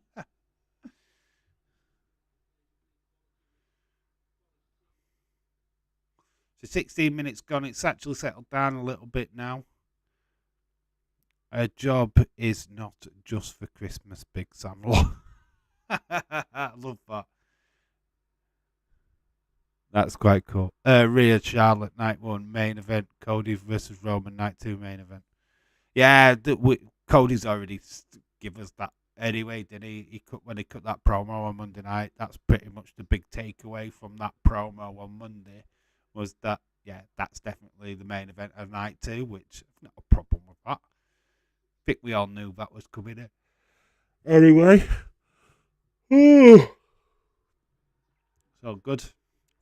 So 16 minutes gone. It's actually settled down a little bit now. A job is not just for Christmas, Big Sam. I love that. That's quite cool. Rhea Charlotte night one main event. Cody versus Roman night two main event. Yeah, Cody's already give us that anyway, didn't he? When he cut that promo on Monday night. That's pretty much the big takeaway from that promo on Monday. Was that that's definitely the main event of night two, which not a problem with that. I think we all knew that was coming in. Anyway. So good.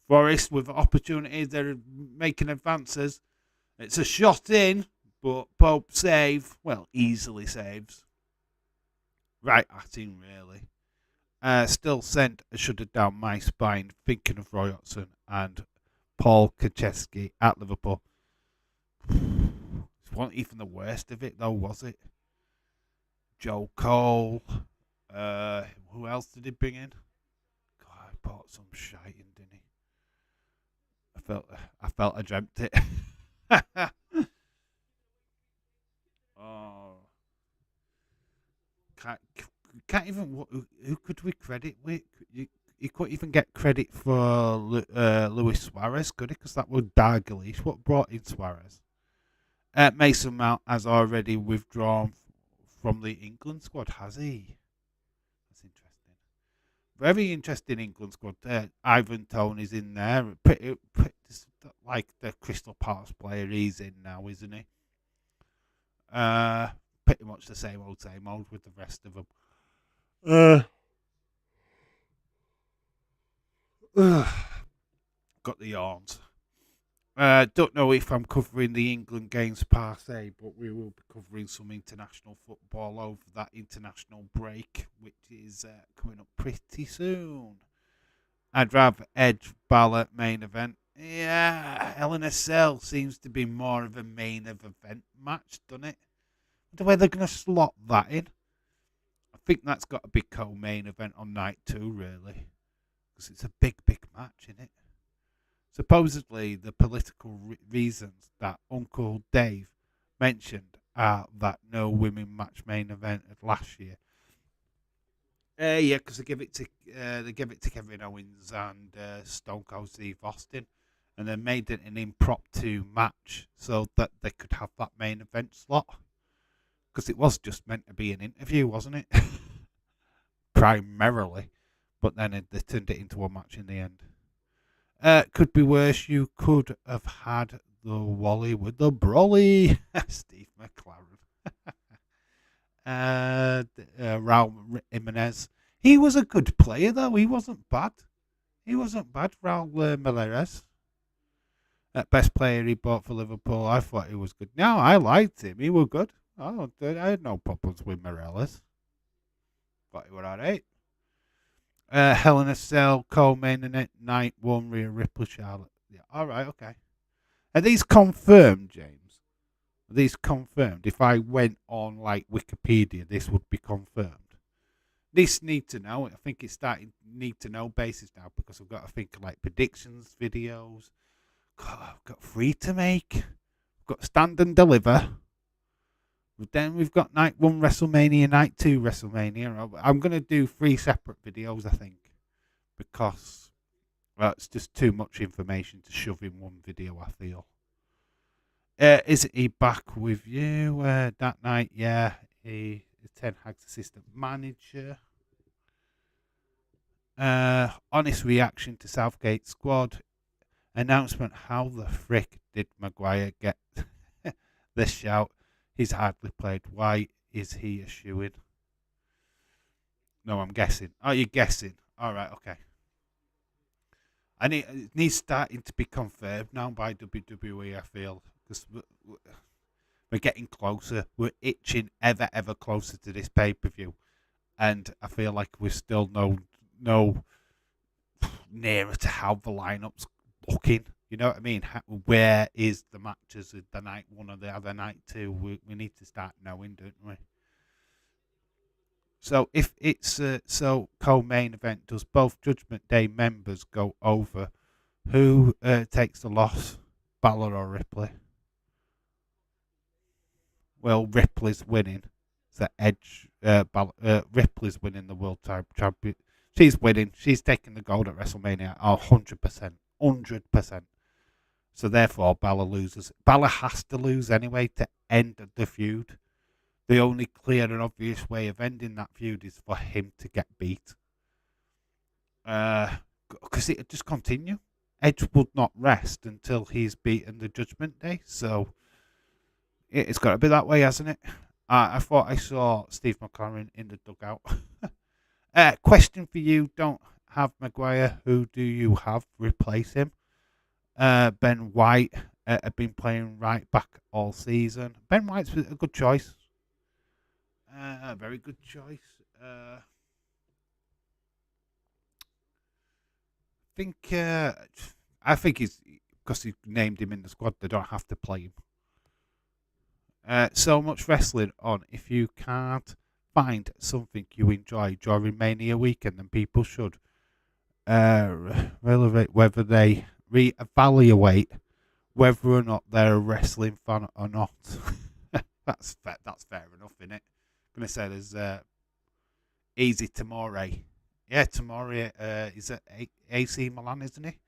Forest with opportunities, they're making advances. It's a shot in, but Pope easily saves. Right at him, really. Still sent a shudder down my spine thinking of Roy Hodgson and Paul Kaczewski at Liverpool. It wasn't even the worst of it, though, was it? Joe Cole. Who else did he bring in? God, I bought some shite in, didn't he? I felt I dreamt it. Oh, can't even. Who could we credit with? You couldn't even get credit for Luis Suarez, could he? Because that was Dalglish. What brought in Suarez? Mason Mount has already withdrawn from the England squad, has he? That's interesting. Very interesting England squad. Ivan Toney's in there. Pretty like the Crystal Palace player he's in now, isn't he? Pretty much the same old with the rest of them. Got the yawns. Don't know if I'm covering the England games per se, but we will be covering some international football over that international break, which is coming up pretty soon. I'd rather Edge Balor main event. Yeah, Hell in a Cell seems to be more of a main event match, doesn't it? The way they're going to slot that in. I think that's got to be co-main event on night two, really, because it's a big match, isn't it? Supposedly, the political reasons that Uncle Dave mentioned are that no women match main event of last year. Yeah, because they give it to Kevin Owens and Stone Cold Steve Austin, and they made it an impromptu match so that they could have that main event slot. Because it was just meant to be an interview, wasn't it? Primarily, but then they turned it into a match in the end. Could be worse. You could have had the Wally with the Brolly, Steve McLaren. Raul Jimenez. He was a good player, though. He wasn't bad. Raul Jimenez. Best player he bought for Liverpool. I thought he was good. No, I liked him. He was good. I had no problems with Morales. Thought he was alright. Hell in a Cell, co-main in it, night one, Rhea Ripley, Charlotte. Yeah, alright, okay. Are these confirmed, James? Are these confirmed? If I went on like Wikipedia, this would be confirmed. This need to know. I think it's starting need to know basis now because I've got to think of like predictions, videos. God, I've got 3 to make. I've got stand and deliver. But then we've got night 1 WrestleMania, night 2 WrestleMania. I'm going to do 3 separate videos, I think, because it's just too much information to shove in one video, I feel. Is he back with you that night? Yeah, he is Ten Hag's assistant manager. Honest reaction to Southgate squad. Announcement, how the frick did Maguire get the shout? He's hardly played. Why is he a shoo-in? No, I'm guessing. Oh, you're guessing. All right, okay. And it needs starting to be confirmed now by WWE, I feel. Because we're getting closer. We're itching ever closer to this pay-per-view. And I feel like we're still no nearer to how the lineup's looking. You know what I mean? Where is the matches of the night one or the other night two? We need to start knowing, don't we? So if it's co-main event, does both Judgment Day members go over? Who takes the loss, Balor or Ripley? Well, Ripley's winning. So Edge, Ripley's winning the world champion. She's winning. She's taking the gold at WrestleMania. 100%. 100%. So therefore, Balor loses. Balor has to lose anyway to end the feud. The only clear and obvious way of ending that feud is for him to get beat. Because it'll just continue. Edge would not rest until he's beaten the Judgment Day. So it's got to be that way, hasn't it? I thought I saw Steve McLaren in the dugout. Question for you. Don't have Maguire. Who do you have replace him? Ben White have been playing right back all season. Ben White's a good choice. A very good choice. I think he's because he named him in the squad. They don't have to play him. So much wrestling on. If you can't find something you enjoy during Mania weekend, then people should relevate whether they reevaluate whether or not they're a wrestling fan or not. That's fair enough, isn't it? I'm gonna say there's Easy Tamore. Yeah, Tamore is at AC Milan, isn't he?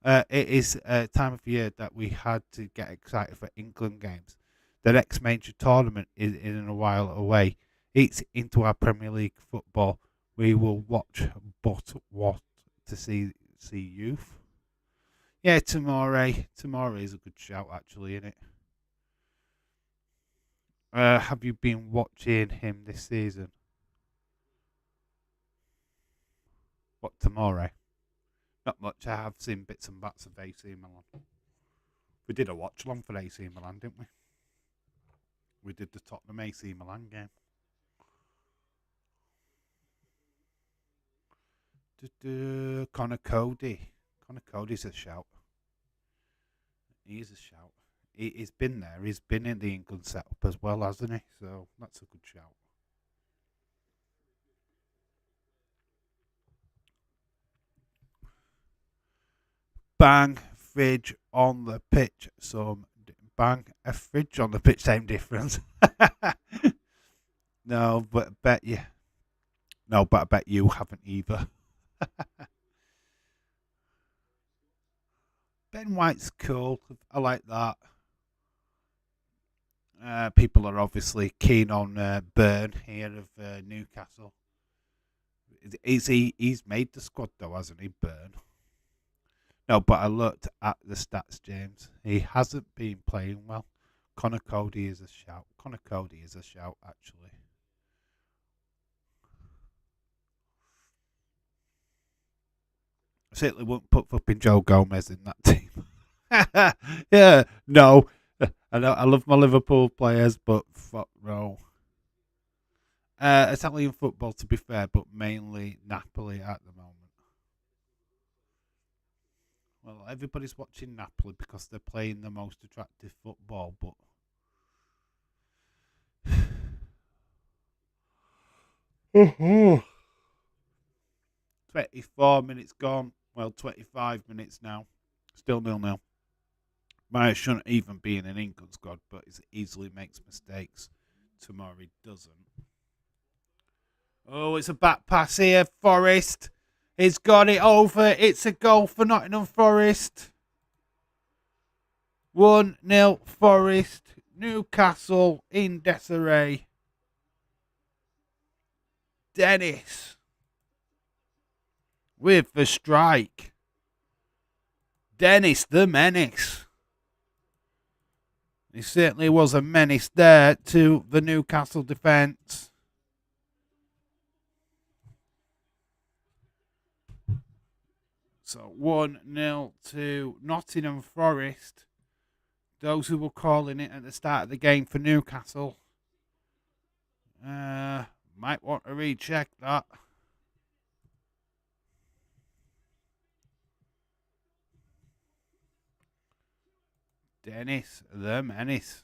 It is a time of year that we had to get excited for England games. The next major tournament is in a while away. It's into our Premier League football. We will watch, but what to see youth? Yeah, Tamore. Tamore is a good shout, actually, isn't it? Have you been watching him this season? What, Tamore? Not much. I have seen bits and bats of AC Milan. We did a watch along for AC Milan, didn't we? We did the Tottenham AC Milan game. Connor Cody. Connor Cody's a shout. He's a shout. He's been there. He's been in the England setup as well, hasn't he? So that's a good shout. Bang fridge on the pitch. Bang a fridge on the pitch. Same difference. No, but I bet you. No, but I bet you haven't either. Ben White's cool. I like that. People are obviously keen on Byrne here of Newcastle. He's made the squad though, hasn't he, Byrne? No, but I looked at the stats, James. He hasn't been playing well. Connor Cody is a shout. Connor Cody is a shout, actually. I certainly wouldn't put flipping Joe Gomez in that team. Yeah, no. I love my Liverpool players, but fuck no. Italian football, to be fair, but mainly Napoli at the moment. Well, everybody's watching Napoli because they're playing the most attractive football, but 24 minutes gone. Well, 25 minutes now. Still 0-0. Maya shouldn't even be in an England squad, but he easily makes mistakes. Tomori doesn't. Oh, it's a back pass here. Forest. He's got it over. It's a goal for Nottingham Forest. 1-0 Forest. Newcastle in disarray. Dennis with the strike. Dennis the menace. He certainly was a menace there to the Newcastle defence. So 1-0 to Nottingham Forest. Those who were calling it at the start of the game for Newcastle might want to recheck that. Dennis the Menace.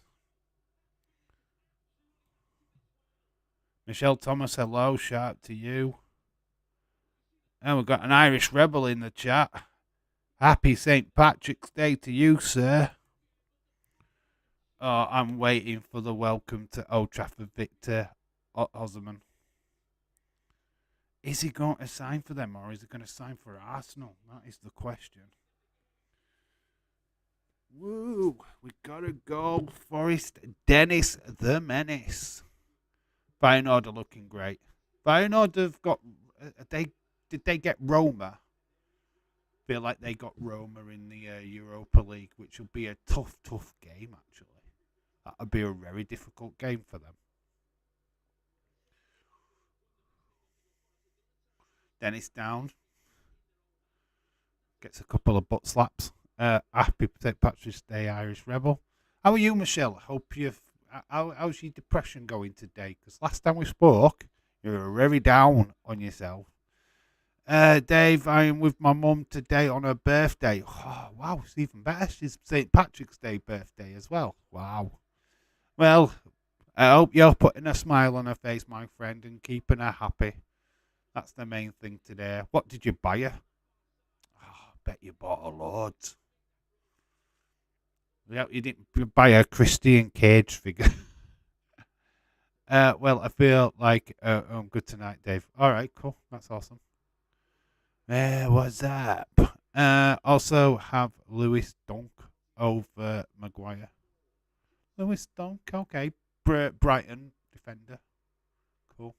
Michelle Thomas, hello, shout to you. And we've got an Irish Rebel in the chat. Happy St. Patrick's Day to you, sir. Oh, I'm waiting for the welcome to Old Trafford Victor Osimhen. Is he going to sign for them or is he going to sign for Arsenal? That is the question. Woo, we got a goal. Forest, Dennis the Menace. Feyenoord are looking great. Feyenoord have got, did they get Roma? Feel like they got Roma in the Europa League, which will be a tough game, actually. That would be a very difficult game for them. Dennis down. Gets a couple of butt slaps. Happy St. Patrick's Day, Irish Rebel. How are you, Michelle? Hope you've. How's your depression going today? Because last time we spoke, you were very down on yourself. Dave, I am with my mum today on her birthday. Oh, wow, it's even better. She's St. Patrick's Day birthday as well. Wow. Well, I hope you're putting a smile on her face, my friend, and keeping her happy. That's the main thing today. What did you buy her? Oh, I bet you bought a load. Yeah, you didn't buy a Christian Cage figure. Well, I feel like I'm good tonight, Dave. All right, cool. That's awesome. What's up? Also have Lewis Dunk over Maguire. Lewis Dunk, okay. Brighton defender. Cool.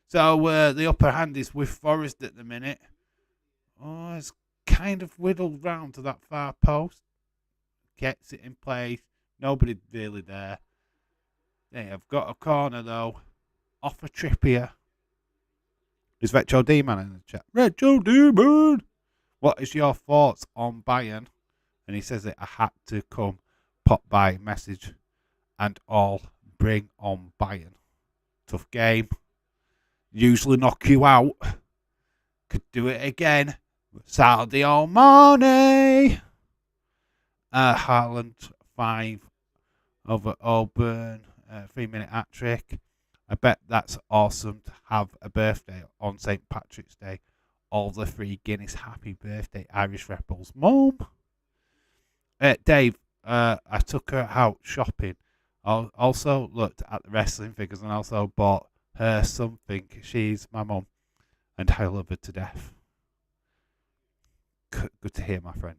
So the upper hand is with Forest at the minute. Oh, it's kind of whittled round to that far post. Gets it in place. Nobody really there. They have got a corner though. Off a Trippier. Is Retro D-Man in the chat? Retro D-Man! What is your thoughts on Bayern? And he says it, I had to come. Pop by message. And all. Bring on Bayern. Tough game. Usually knock you out. Could do it again. Sadio Mane. Haaland 5 over Auburn. 3-minute hat trick. I bet that's awesome to have a birthday on St. Patrick's Day. All the free Guinness. Happy birthday, Irish Rebels. Mum. Dave, I took her out shopping. I also looked at the wrestling figures and also bought her something. She's my mum and I love her to death. Good to hear, my friend.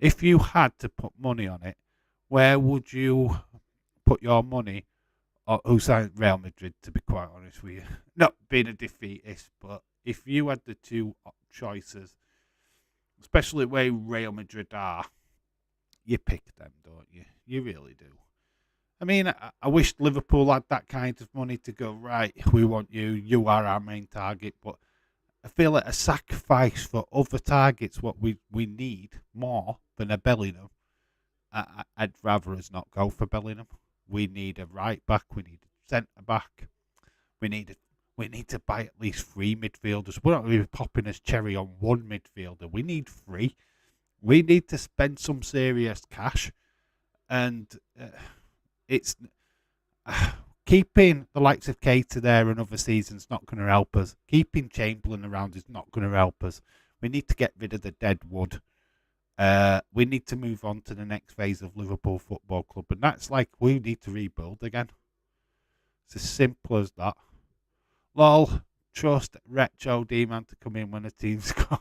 If you had to put money on it, where would you put your money? Or who signed Real Madrid, to be quite honest with you? Not being a defeatist, but if you had the two choices, especially where Real Madrid are, you pick them, don't you? You really do. I mean, I wish Liverpool had that kind of money to go, right, we want you, you are our main target, but I feel like a sacrifice for other targets, what we need more than a Bellingham. I'd rather us not go for Bellingham. We need a right back. We need a centre back. We need to buy at least 3 midfielders. We're not going to be popping as cherry on 1 midfielder. We need 3. We need to spend some serious cash, and it's keeping the likes of Keita there another season's not going to help us. Keeping Chamberlain around is not going to help us. We need to get rid of the dead wood. We need to move on to the next phase of Liverpool Football Club, and that's like we need to rebuild again. It's as simple as that. Lol, trust Retro D-Man to come in when the team scores.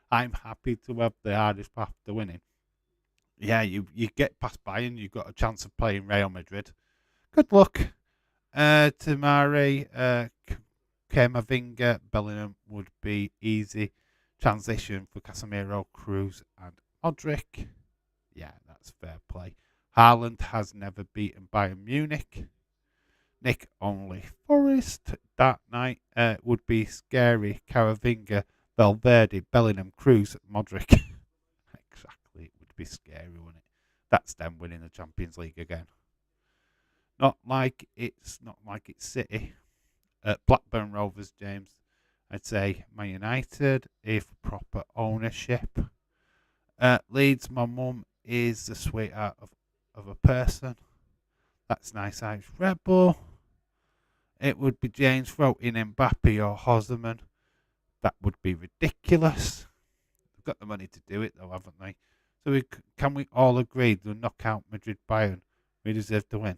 I'm happy to have the hardest path to winning. Yeah, you get past Bayern, you've got a chance of playing Real Madrid. Good luck. Tamari, Kemavinga, Bellingham would be easy. Transition for Casemiro, Cruz, and Modric. Yeah, that's fair play. Haaland has never beaten Bayern Munich. Nick only Forest. That night would be scary. Caravinga Valverde, Bellingham, Cruz, Modric. Exactly, it would be scary, wouldn't it? That's them winning the Champions League again. Not like it's City. Blackburn Rovers, James. I'd say Man United, if proper ownership. Leeds, my mum is the sweetheart of a person. That's nice Irish rebel. It would be James voting Mbappe or Hosman. That would be ridiculous. They've got the money to do it, though, haven't they? So can we all agree the knockout Madrid Bayern, we deserve to win?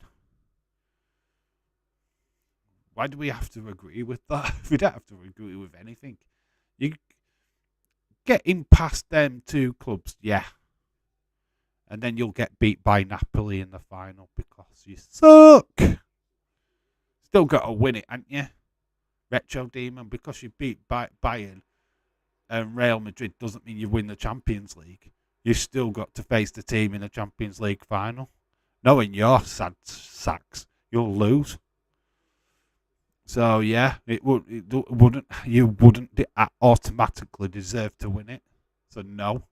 Why do we have to agree with that? We don't have to agree with anything. You getting past them two clubs, yeah. And then you'll get beat by Napoli in the final because you suck. Still got to win it, haven't you? Retro Demon, because you beat Bayern and Real Madrid doesn't mean you win the Champions League. You've still got to face the team in the Champions League final. Knowing your sad sacks, you'll lose. So yeah, you wouldn't automatically deserve to win it. So no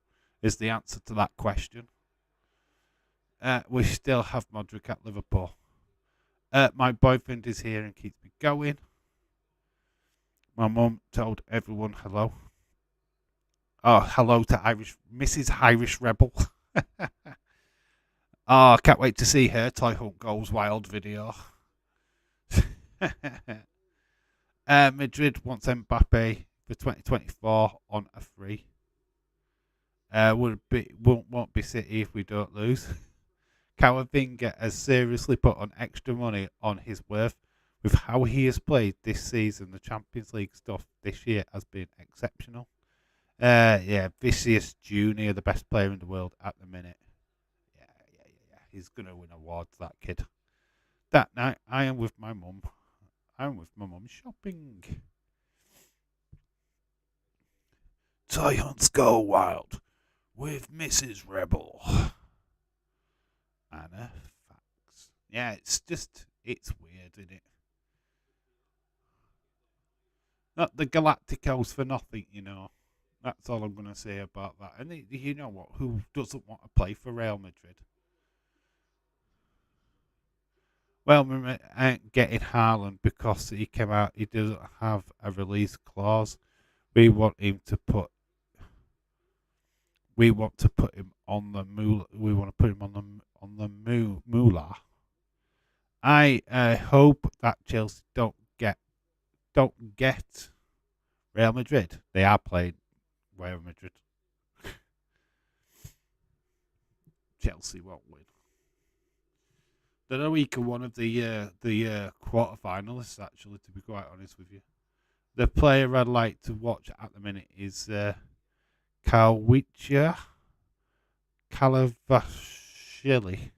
is the answer to that question. We still have Modric at Liverpool. My boyfriend is here and keeps me going. My mum told everyone hello. Oh, hello to Mrs. Irish Rebel. Oh, I can't wait to see her Toy Hunt Goes Wild video. Madrid wants Mbappe for 2024 on a free. Won't be City if we don't lose. Camavinga has seriously put on extra money on his worth. With how he has played this season, the Champions League stuff this year has been exceptional. Vinicius Junior, the best player in the world at the minute. Yeah. He's going to win awards, that kid. That night, I am with my mum. I'm with my mum shopping. Toy Hunts Go Wild with Mrs. Rebel. Anna Facts. Yeah, it's weird, isn't it? Not the Galacticos for nothing, you know. That's all I'm going to say about that. And you know what? Who doesn't want to play for Real Madrid? Well, we ain't getting Haaland because he came out. He doesn't have a release clause. We want him to put. We want to put him on the moolah. We want to put him on the moolah. I hope that Chelsea don't get Real Madrid. They are playing Real Madrid. Chelsea won't win. They're a weaker one of the quarterfinalists, actually, to be quite honest with you. The player I'd like to watch at the minute is Kalwicha Kalavashvili.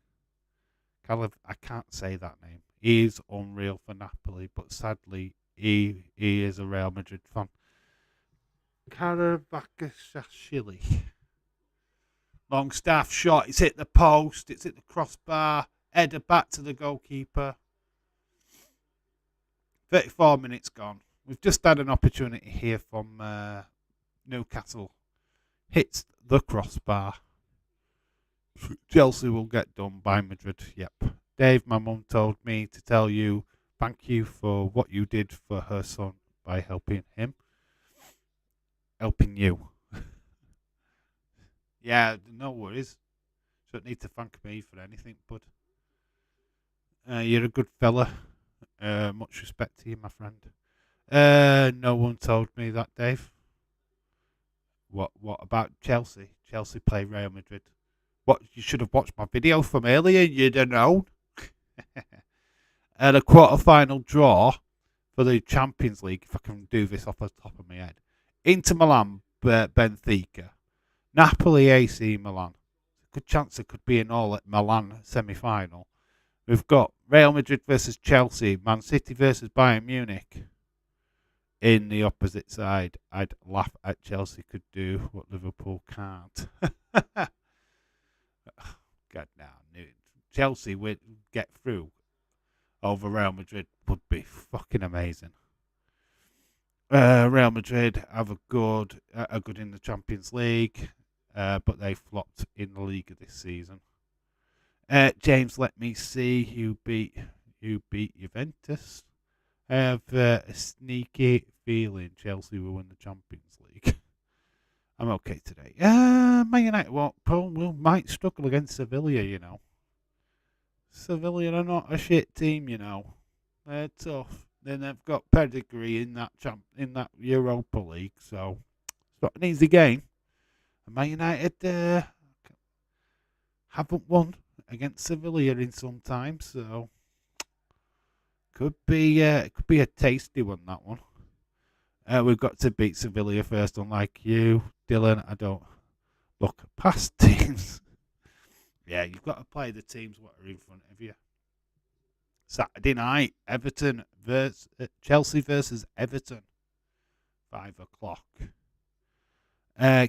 I can't say that name. He is unreal for Napoli, but sadly, he is a Real Madrid fan. Karavakashvili. Long staff shot. It's hit the post. It's hit the crossbar. Header back to the goalkeeper. 34 minutes gone. We've just had an opportunity here from Newcastle. Hits the crossbar. Chelsea will get done by Madrid. Yep. Dave, my mum told me to tell you thank you for what you did for her son by helping him. Helping you. Yeah, no worries. Don't need to thank me for anything, bud. You're a good fella. Much respect to you, my friend. No one told me that, Dave. What about Chelsea? Chelsea play Real Madrid. What, you should have watched my video from earlier. You'd have known. And a quarter-final draw for the Champions League, if I can do this off the top of my head. Inter Milan, Benfica. Napoli, AC Milan. Good chance it could be an all at Milan semi-final. We've got Real Madrid versus Chelsea, Man City versus Bayern Munich. In the opposite side, I'd laugh at Chelsea could do what Liverpool can't. God, now Chelsea would get through over Real Madrid would be fucking amazing. Real Madrid have a good in the Champions League, but they flopped in the Liga this season. James, let me see who beat Juventus. I have a sneaky feeling Chelsea will win the Champions League. I'm okay today. Man United might struggle against Sevilla, you know. Sevilla are not a shit team, you know. They're tough. Then they've got pedigree in that Europa League, so it's not an easy game. And Man United haven't won against Sevilla in some time, so could be a tasty one, that one. We've got to beat Sevilla first, unlike you, Dylan. I don't look past teams. Yeah, you've got to play the teams what are in front of you. Saturday night, Chelsea versus Everton, 5 o'clock.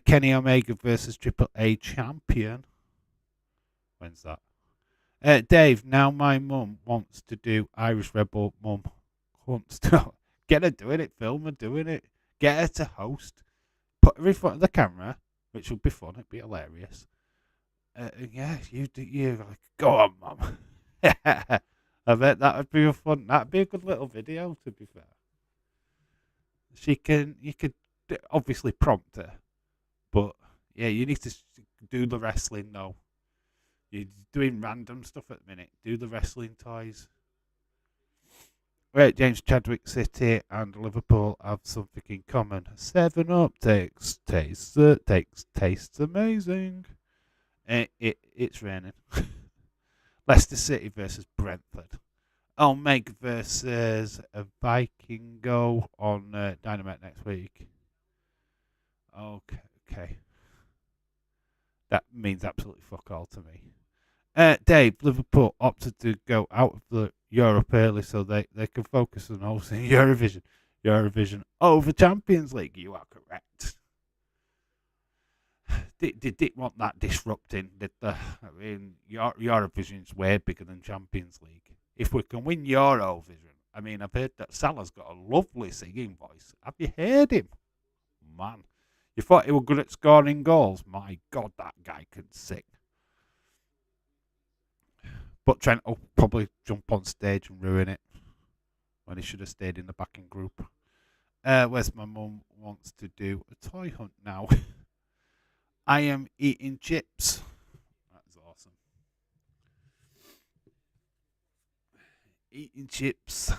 Kenny Omega versus Triple A champion. When's that? Dave, now my mum wants to do Irish Rebel. Mum wants to get her doing it, film her doing it, get her to host, put her in front of the camera, which will be fun. It'd be hilarious. Yeah, you like, go on, mum. I bet that would be a fun. That'd be a good little video. To be fair, you could obviously prompt her, but yeah, you need to do the wrestling though. You're doing random stuff at the minute. Do the wrestling toys. Right, James Chadwick City and Liverpool have something in common. 7-Up tastes amazing. It's raining. Leicester City versus Brentford. Omega versus a Vikingo on Dynamite next week. Okay. That means absolutely fuck all to me. Dave, Liverpool opted to go out of the Europe early so they can focus on hosting Eurovision. Eurovision over Champions League. You are correct. Did want that disrupting, did they? I mean, Eurovision's way bigger than Champions League. If we can win Eurovision, I mean, I've heard that Salah's got a lovely singing voice. Have you heard him? Man, you thought he was good at scoring goals? My God, that guy can sing. But Trent will probably jump on stage and ruin it when he should have stayed in the backing group. Where's my mum wants to do a toy hunt now? I am eating chips. That's awesome. Eating chips.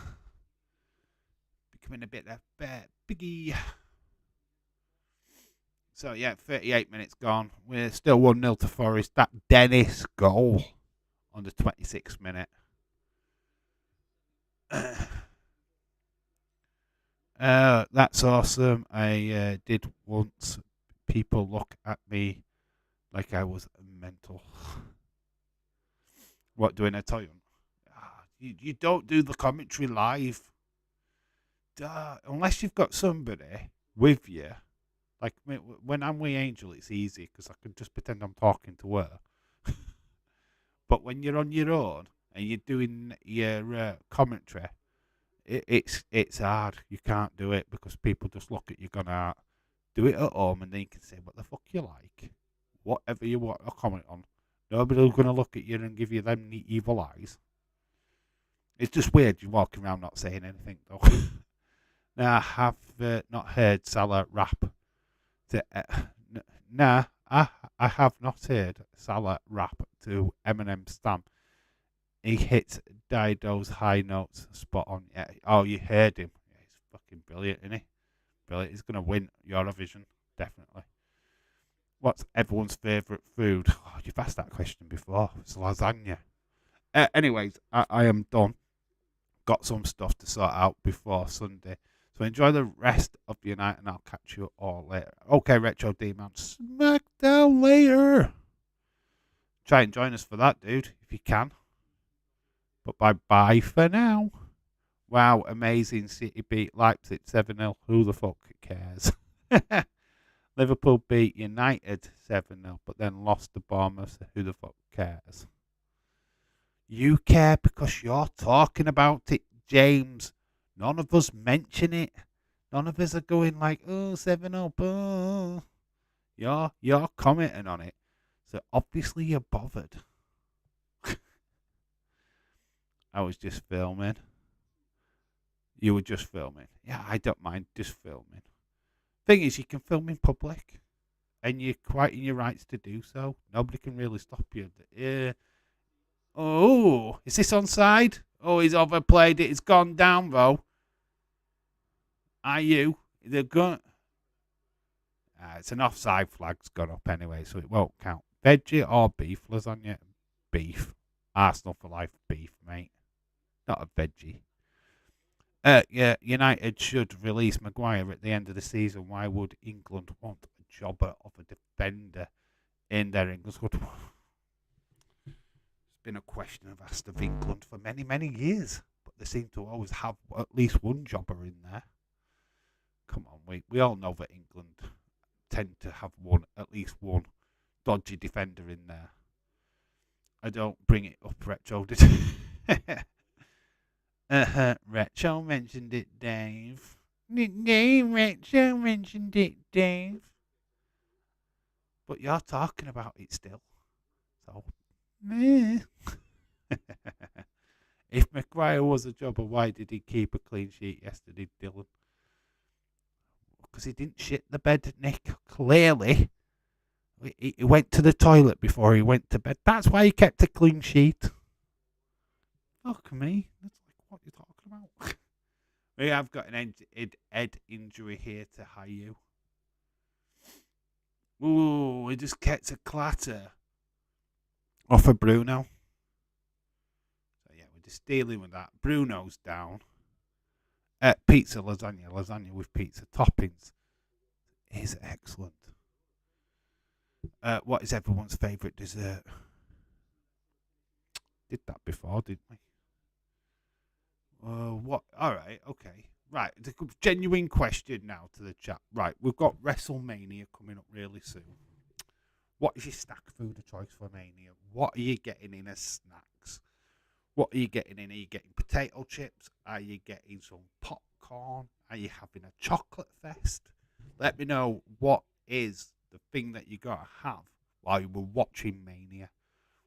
Becoming a bit of a biggie. So, yeah, 38 minutes gone. We're still 1-0 to Forest. That Dennis goal on the 26th minute. That's awesome. I did once people look at me like I was mental. What, doing a toy hunt? You don't do the commentary live. Unless you've got somebody with you. Like when I'm with Angel, it's easy because I can just pretend I'm talking to her. But when you're on your own and you're doing your commentary, it's hard. You can't do it because people just look at you going, do it at home and then you can say what the fuck you like. Whatever you want to comment on. Nobody's going to look at you and give you them evil eyes. It's just weird you walking around not saying anything though. Now, I have not heard Salah rap. I have not heard Salah rap to Eminem's Stamp. He hits Dido's high notes spot on. Yeah. Oh, you heard him. Yeah, he's fucking brilliant, isn't he? Brilliant. He's going to win Eurovision, definitely. What's everyone's favourite food? Oh, you've asked that question before. It's lasagna. Anyways, I am done. Got some stuff to sort out before Sunday. So enjoy the rest of your night and I'll catch you all later. Okay, Retro D-Man. Smackdown later. Try and join us for that, dude, if you can. But bye-bye for now. Wow, amazing. City beat Leipzig 7-0. Who the fuck cares? Liverpool beat United 7-0, but then lost to Bournemouth. Who the fuck cares? You care because you're talking about it, James. None of us mention it. None of us are going like, oh, 7-up. Oh. You're commenting on it. So obviously you're bothered. I was just filming. You were just filming. Yeah, I don't mind just filming. Thing is, you can film in public, and you're quite in your rights to do so. Nobody can really stop you. Oh, is this onside? Oh, he's overplayed it. It's gone down, though. Are you? They're going. It's an offside flag's gone up anyway, so it won't count. Veggie or beef lasagna? Beef. Arsenal for life beef, mate. Not a veggie. Yeah, United should release Maguire at the end of the season. Why would England want a jobber of a defender in their England squad? It's been a question I've asked of England for many, many years, but they seem to always have at least one jobber in there. Come on, we all know that England tend to have at least one dodgy defender in there. I don't bring it up, Retro did. Retro mentioned it, Dave. Retro mentioned it, Dave. But you're talking about it still. So, if Maguire was a jobber, why did he keep a clean sheet yesterday, Dylan? Because he didn't shit the bed, Nick. Clearly. He went to the toilet before he went to bed. That's why he kept a clean sheet. Fuck me. That's like what you're talking about. We have got an head injury here to Hayu. Ooh, he just gets a clatter off of Bruno. So yeah, we're just dealing with that. Bruno's down. Pizza lasagna with pizza toppings is excellent. What is everyone's favourite dessert? Did that before, didn't we? What? All right, okay. Right, it's a genuine question now to the chat. Right, we've got WrestleMania coming up really soon. What is your snack food of choice for Mania? What are you getting in as snacks? What are you getting in? Are you getting potato chips? Are you getting some popcorn? Are you having a chocolate fest? Let me know what is the thing that you got to have while you were watching Mania.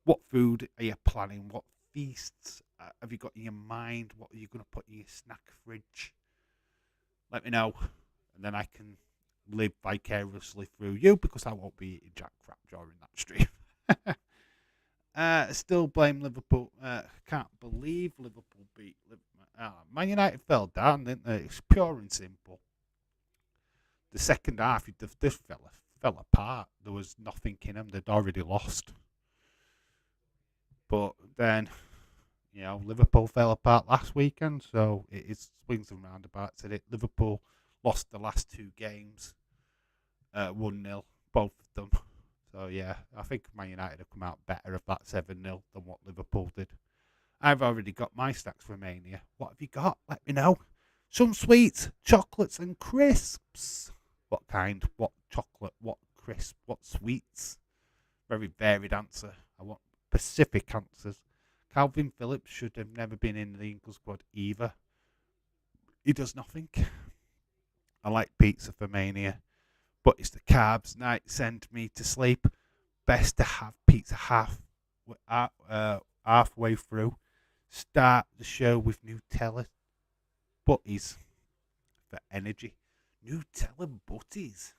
What food are you planning? What feasts have you got in your mind? What are you going to put in your snack fridge? Let me know, and then I can live vicariously through you because I won't be eating jack crap during that stream. Still blame Liverpool. Can't believe Liverpool beat Liverpool. Man United fell down, didn't they? It's pure and simple. The second half, this fell apart. There was nothing in them. They'd already lost. But then, Liverpool fell apart last weekend, so it is swings and roundabouts at it. Liverpool lost the last two games, 1-0, both of them. So, yeah, I think Man United have come out better of that 7-0 than what Liverpool did. I've already got my stacks for Mania. What have you got? Let me know. Some sweets, chocolates and crisps. What kind? What chocolate? What crisp? What sweets? Very varied answer. I want specific answers. Calvin Phillips should have never been in the England squad either. He does nothing. I like pizza for Mania, but it's the carbs night send me to sleep. Best to have pizza halfway through. Start the show with Nutella butties for energy. Nutella butties.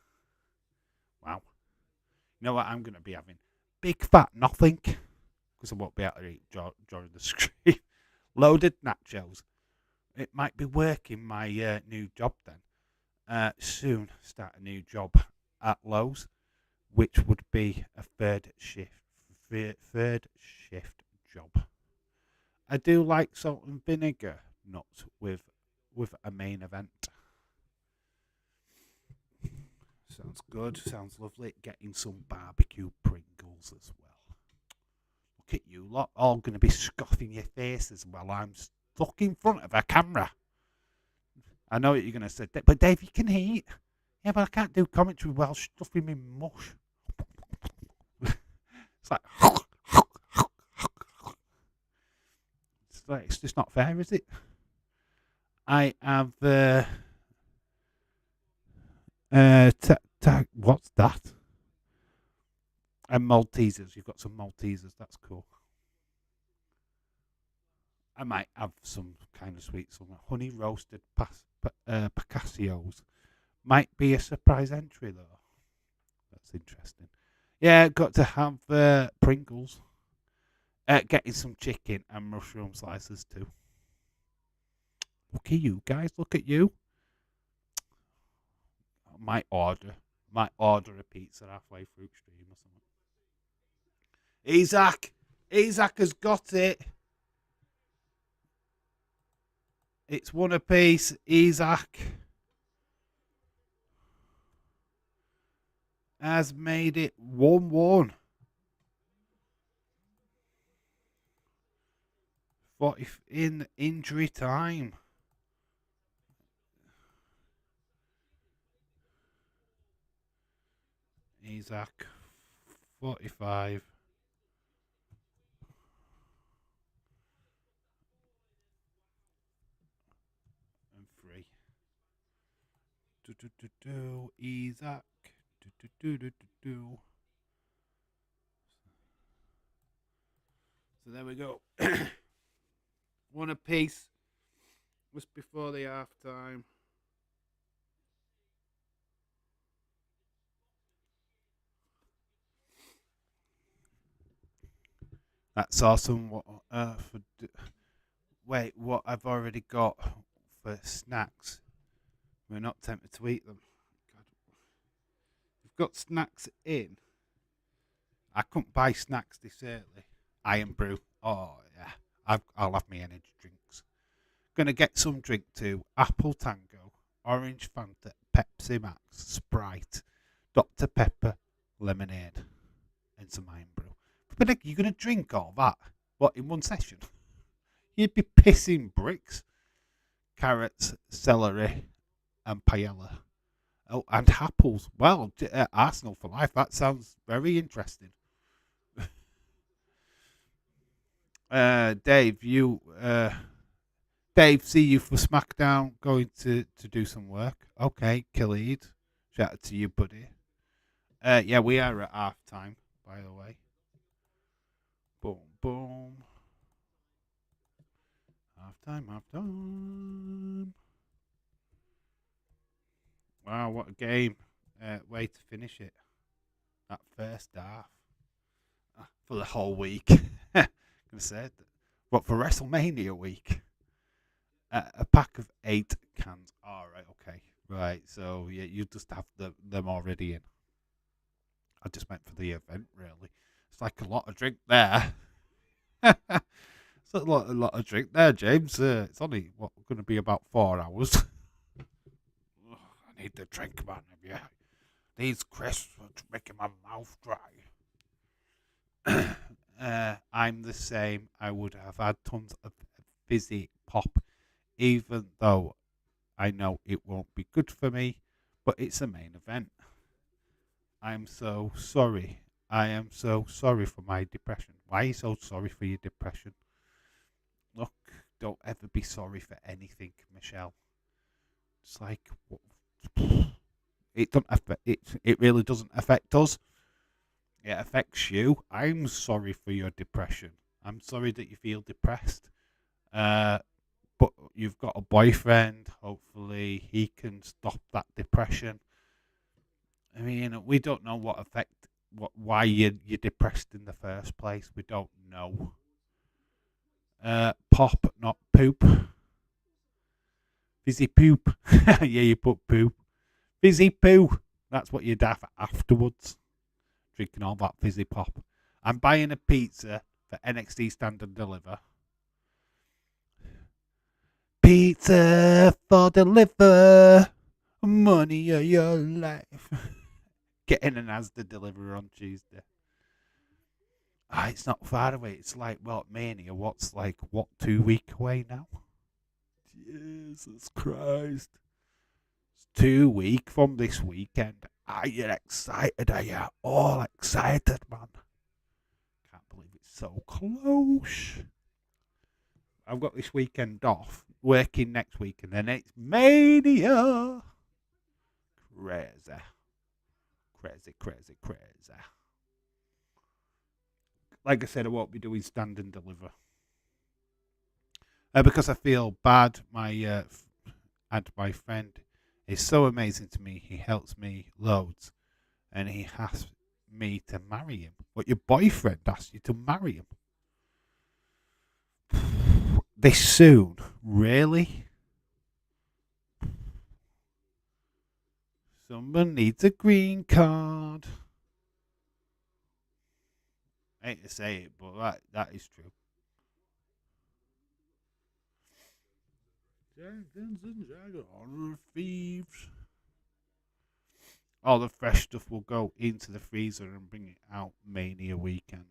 Wow. You know what I'm going to be having? Big fat nothing. Because I won't be able to eat during the stream. Loaded nachos. It might be working my new job then. Soon start a new job at Lowe's, which would be a third shift job. I do like salt and vinegar nuts with a main event. Sounds good. Sounds lovely. Getting some barbecue Pringles as well. Look at you lot, all going to be scoffing your faces while I'm stuck in front of a camera. I know what you're going to say, but Dave, you can eat. Yeah, but I can't do commentary while stuffing me mush. It's just not fair, is it? I have What's that? And Maltesers. You've got some Maltesers. That's cool. I might have some kind of sweet somewhere. Honey roasted pistachios. Might be a surprise entry, though. That's interesting. Yeah, got to have Pringles. Getting some chicken and mushroom slices, too. Look at you guys. Look at you. Might order. Might order a pizza halfway through stream or something. Isaac! Isaac has got it. It's one apiece. Isaac has made it 1-1. 40 in injury time. Isaac, 45. And 3. Isaac. So there we go. One apiece. Just before the half time. That's awesome. Wait, what I've already got for snacks. We're not tempted to eat them. God. We've got snacks in. I couldn't buy snacks this early. Iron Brew. Oh, yeah. I'll have my energy drinks. Gonna get some drink too. Apple Tango, Orange Fanta, Pepsi Max, Sprite, Dr. Pepper, Lemonade, and some Iron Brew. But you're gonna drink all that? What, in one session? You'd be pissing bricks. Carrots, celery, and paella. Oh, and apples. Well, Arsenal for life. That sounds very interesting. Dave, Dave, see you for SmackDown. Going to do some work. Okay, Khalid. Shout out to you, buddy. Yeah, we are at half time, by the way. Boom, boom. Half time, half time. Wow, what a game. Way to finish it. That first half. For the whole week. Gonna say it. What, for WrestleMania week? A pack of 8 cans. All right, okay. Right, so yeah, you just have them already in. I just meant for the event, really. It's like a lot of drink there. It's a lot of drink there, James. It's only going to be about 4 hours. I need the drink, man. Yeah, these crisps are making my mouth dry. I'm the same. I would have had tons of fizzy pop, even though I know it won't be good for me. But it's a main event. I'm so sorry. I am so sorry for my depression. Why are you so sorry for your depression? Look, don't ever be sorry for anything, Michelle. It's like it don't affect it. It really doesn't affect us. It affects you. I'm sorry for your depression. I'm sorry that you feel depressed. But you've got a boyfriend. Hopefully, he can stop that depression. I mean, we don't know why you're depressed in the first place. We don't know. Pop, not poop. Fizzy poop. Yeah, you put poop. Fizzy poo. That's what you'd have afterwards. Drinking all that fizzy pop. I'm buying a pizza for NXT Stand and Deliver. Pizza for deliver. Money of your life. Getting an Asda delivery on Tuesday. It's not far away. It's like, Mania. What's 2 weeks away now? Jesus Christ. It's 2 weeks from this weekend. Are you excited? Are you all excited, man? Can't believe it's so close. I've got this weekend off, working next week, and then it's Mania. Crazy. Crazy, crazy, crazy. Like I said, I won't be doing stand and deliver. Because I feel bad. And my friend is so amazing to me. He helps me loads. And he asked me to marry him. What, your boyfriend asked you to marry him? This soon? Really? Someone needs a green card. I hate to say it, but that is true. Jenkins and Jagger, honor of thieves. All the fresh stuff will go into the freezer and bring it out Mania weekend.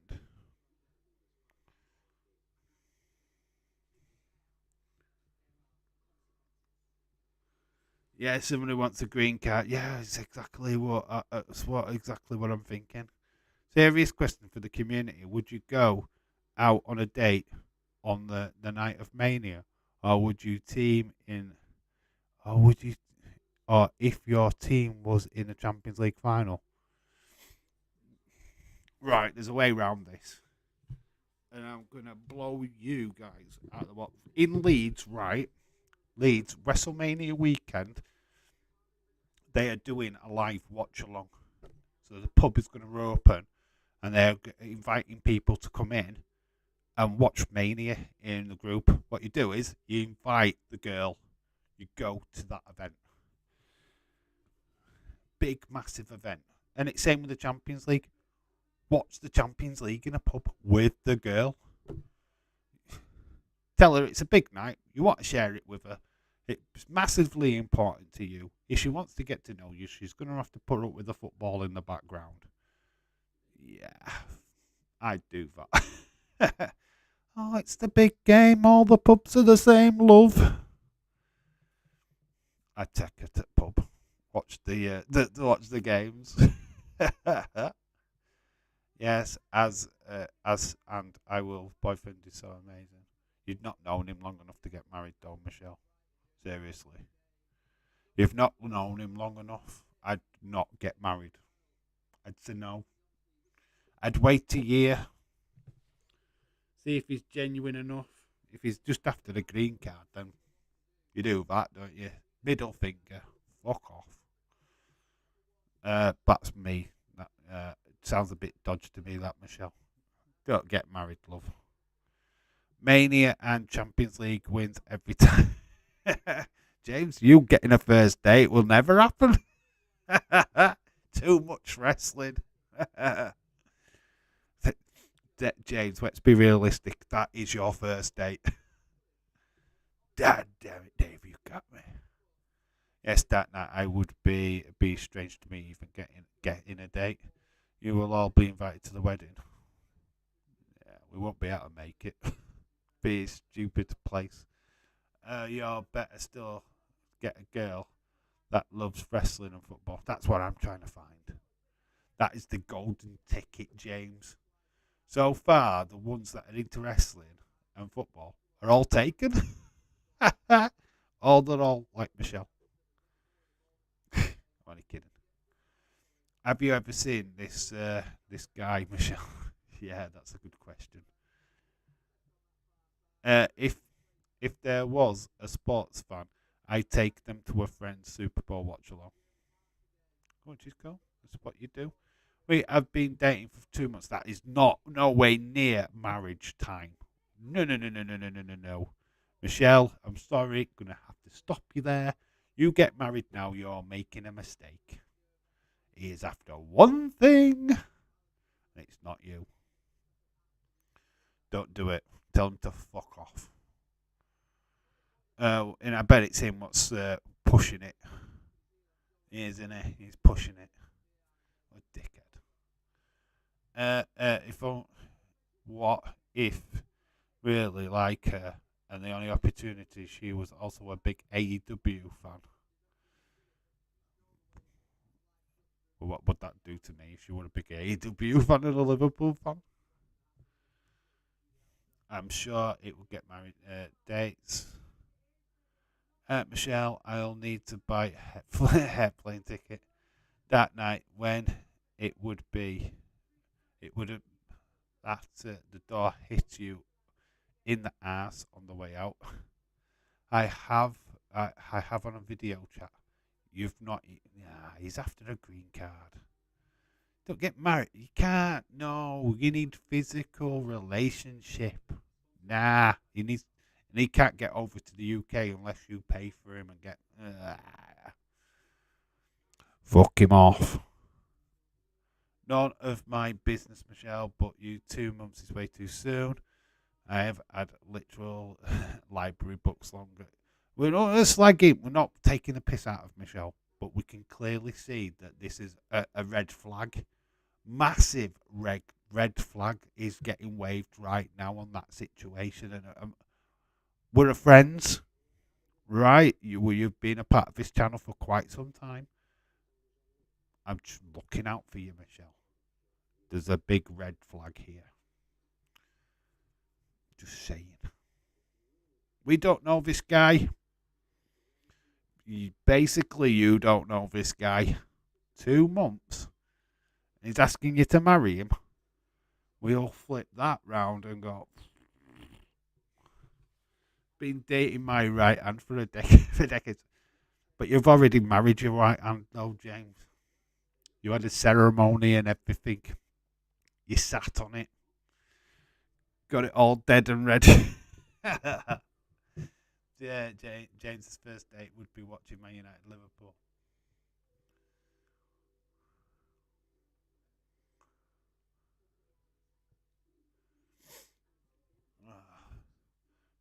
Yeah, somebody wants a green card. Yeah, it's exactly what I'm thinking. Serious question for the community: would you go out on a date on the night of Mania, or would you team in, or would you, or if your team was in the Champions League final? Right, there's a way around this, and I'm gonna blow you guys out of the water. In Leeds, right? Leeds WrestleMania weekend, they are doing a live watch along. So the pub is going to open, and they're inviting people to come in and watch Mania in the group. What you do is you invite the girl, you go to that event. Big, massive event. And it's same with the Champions League. Watch the Champions League in a pub with the girl. Tell her it's a big night. You want to share it with her. It's massively important to you. If she wants to get to know you, she's going to have to put up with the football in the background. Yeah, I'd do that. Oh, it's the big game. All the pubs are the same, love. I'd take her to the pub. Watch watch the games. Yes, and I will. Boyfriend is so amazing. You've not known him long enough to get married, though, Michelle. Seriously, you've not known him long enough. I'd not get married. I'd say no. I'd wait a year. See if he's genuine enough. If he's just after the green card, then you do that, don't you? Middle finger. Fuck off. That's me. That sounds a bit dodgy to me, that, Michelle. Don't get married, love. Mania and Champions League wins every time. James, you getting a first date will never happen. Too much wrestling. James, let's be realistic. That is your first date. Dad damn it, Dave, you got me. Yes, that night I would be strange to me even getting a date. You will all be invited to the wedding. Yeah, we won't be able to make it. Be a stupid place. You're better still get a girl that loves wrestling and football. That's what I'm trying to find. That is the golden ticket, James. So far, the ones that are into wrestling and football are all taken. They're all like Michelle. I'm only kidding. Have you ever seen this guy, Michelle? Yeah, that's a good question. If there was a sports fan, I'd take them to a friend's Super Bowl watch along. Which is cool. That's what you do. We have been dating for 2 months. That is not no way near marriage time. No, no, no, no, no, no, no, no, no. Michelle, I'm sorry. Gonna have to stop you there. You get married now. You're making a mistake. He is after one thing. And it's not you. Don't do it. Tell him to fuck off. And I bet it's him what's pushing it. He is, isn't he? He's pushing it. What a dickhead. What if really like her and the only opportunity she was also a big AEW fan? Well, what would that do to me if she were a big AEW fan and a Liverpool fan? I'm sure it would get married. Dates. Michelle, I'll need to buy a airplane ticket that night when it would be. It would have that the door hit you in the ass on the way out. I have I have on a video chat. You've not. Yeah, he's after a green card. Don't get married. You can't. No, you need physical relationship. Nah, and he can't get over to the UK unless you pay for him and get. Fuck him off. None of my business, Michelle, but you 2 months is way too soon. I have had literal library books longer. We're not slagging, we're not taking the piss out of Michelle, but we can clearly see that this is a red flag. Massive red flag is getting waved right now on that situation. And we're friends, right? You've been a part of this channel for quite some time. I'm just looking out for you, Michelle. There's a big red flag here. Just saying. We don't know this guy. Basically, you don't know this guy. 2 months. He's asking you to marry him. We'll flip that round and go. Been dating my right hand for decades. But you've already married your right hand, though, James. You had a ceremony and everything. You sat on it. Got it all dead and ready. Yeah, James's first date would be watching Man United Liverpool.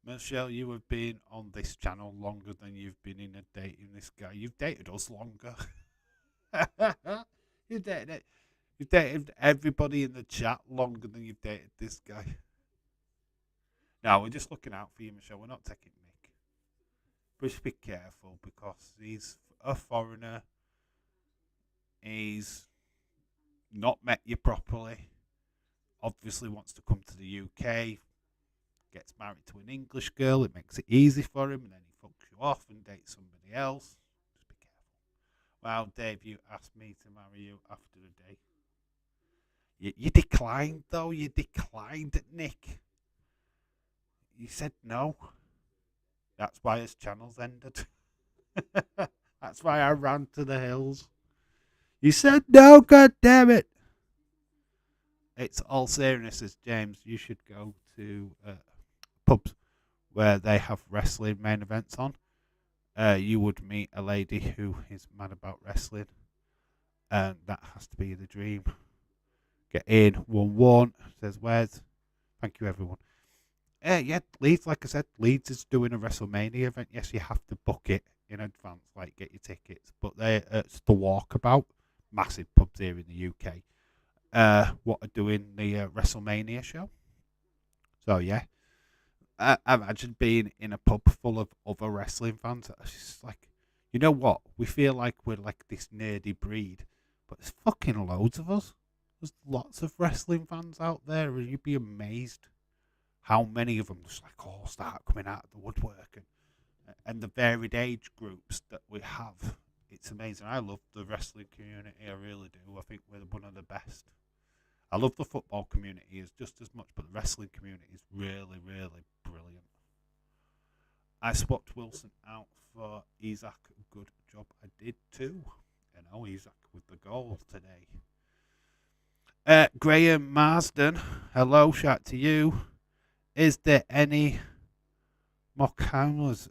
Michelle, you have been on this channel longer than you've been in a dating this guy. You've dated us longer. You've dated everybody in the chat longer than you've dated this guy. No, we're just looking out for you, Michelle. We're not taking Nick. But just be careful because he's a foreigner. He's not met you properly. Obviously wants to come to the UK. Gets married to an English girl. It makes it easy for him. And then he fucks you off and dates somebody else. Just be careful. Well, Dave, you asked me to marry you after the day. You declined, though. You declined, Nick. You said no. That's why his channels ended. That's why I ran to the hills. You said no, god damn it. It's all seriousness, James. You should go to pubs where they have wrestling main events on. You would meet a lady who is mad about wrestling. And that has to be the dream. Get in, 1-1. Says where's. Thank you, everyone. Yeah, Leeds, like I said, Leeds is doing a WrestleMania event. Yes, you have to book it in advance, like get your tickets. But it's the Walkabout, massive pubs here in the UK. What are doing the WrestleMania show. So yeah, I imagine being in a pub full of other wrestling fans. It's just like, you know what? We feel like we're like this nerdy breed, but there's fucking loads of us. There's lots of wrestling fans out there, and you'd be amazed how many of them just like all start coming out of the woodwork, and the varied age groups that we have. It's amazing. I love the wrestling community. I really do. I think we're one of the best. I love the football community just as much, but the wrestling community is really, really brilliant. I swapped Wilson out for Isaac. Good job. I did too. You know, Isaac with the goal today. Graham Marsden, hello, shout to you. Is there any Mockhamlers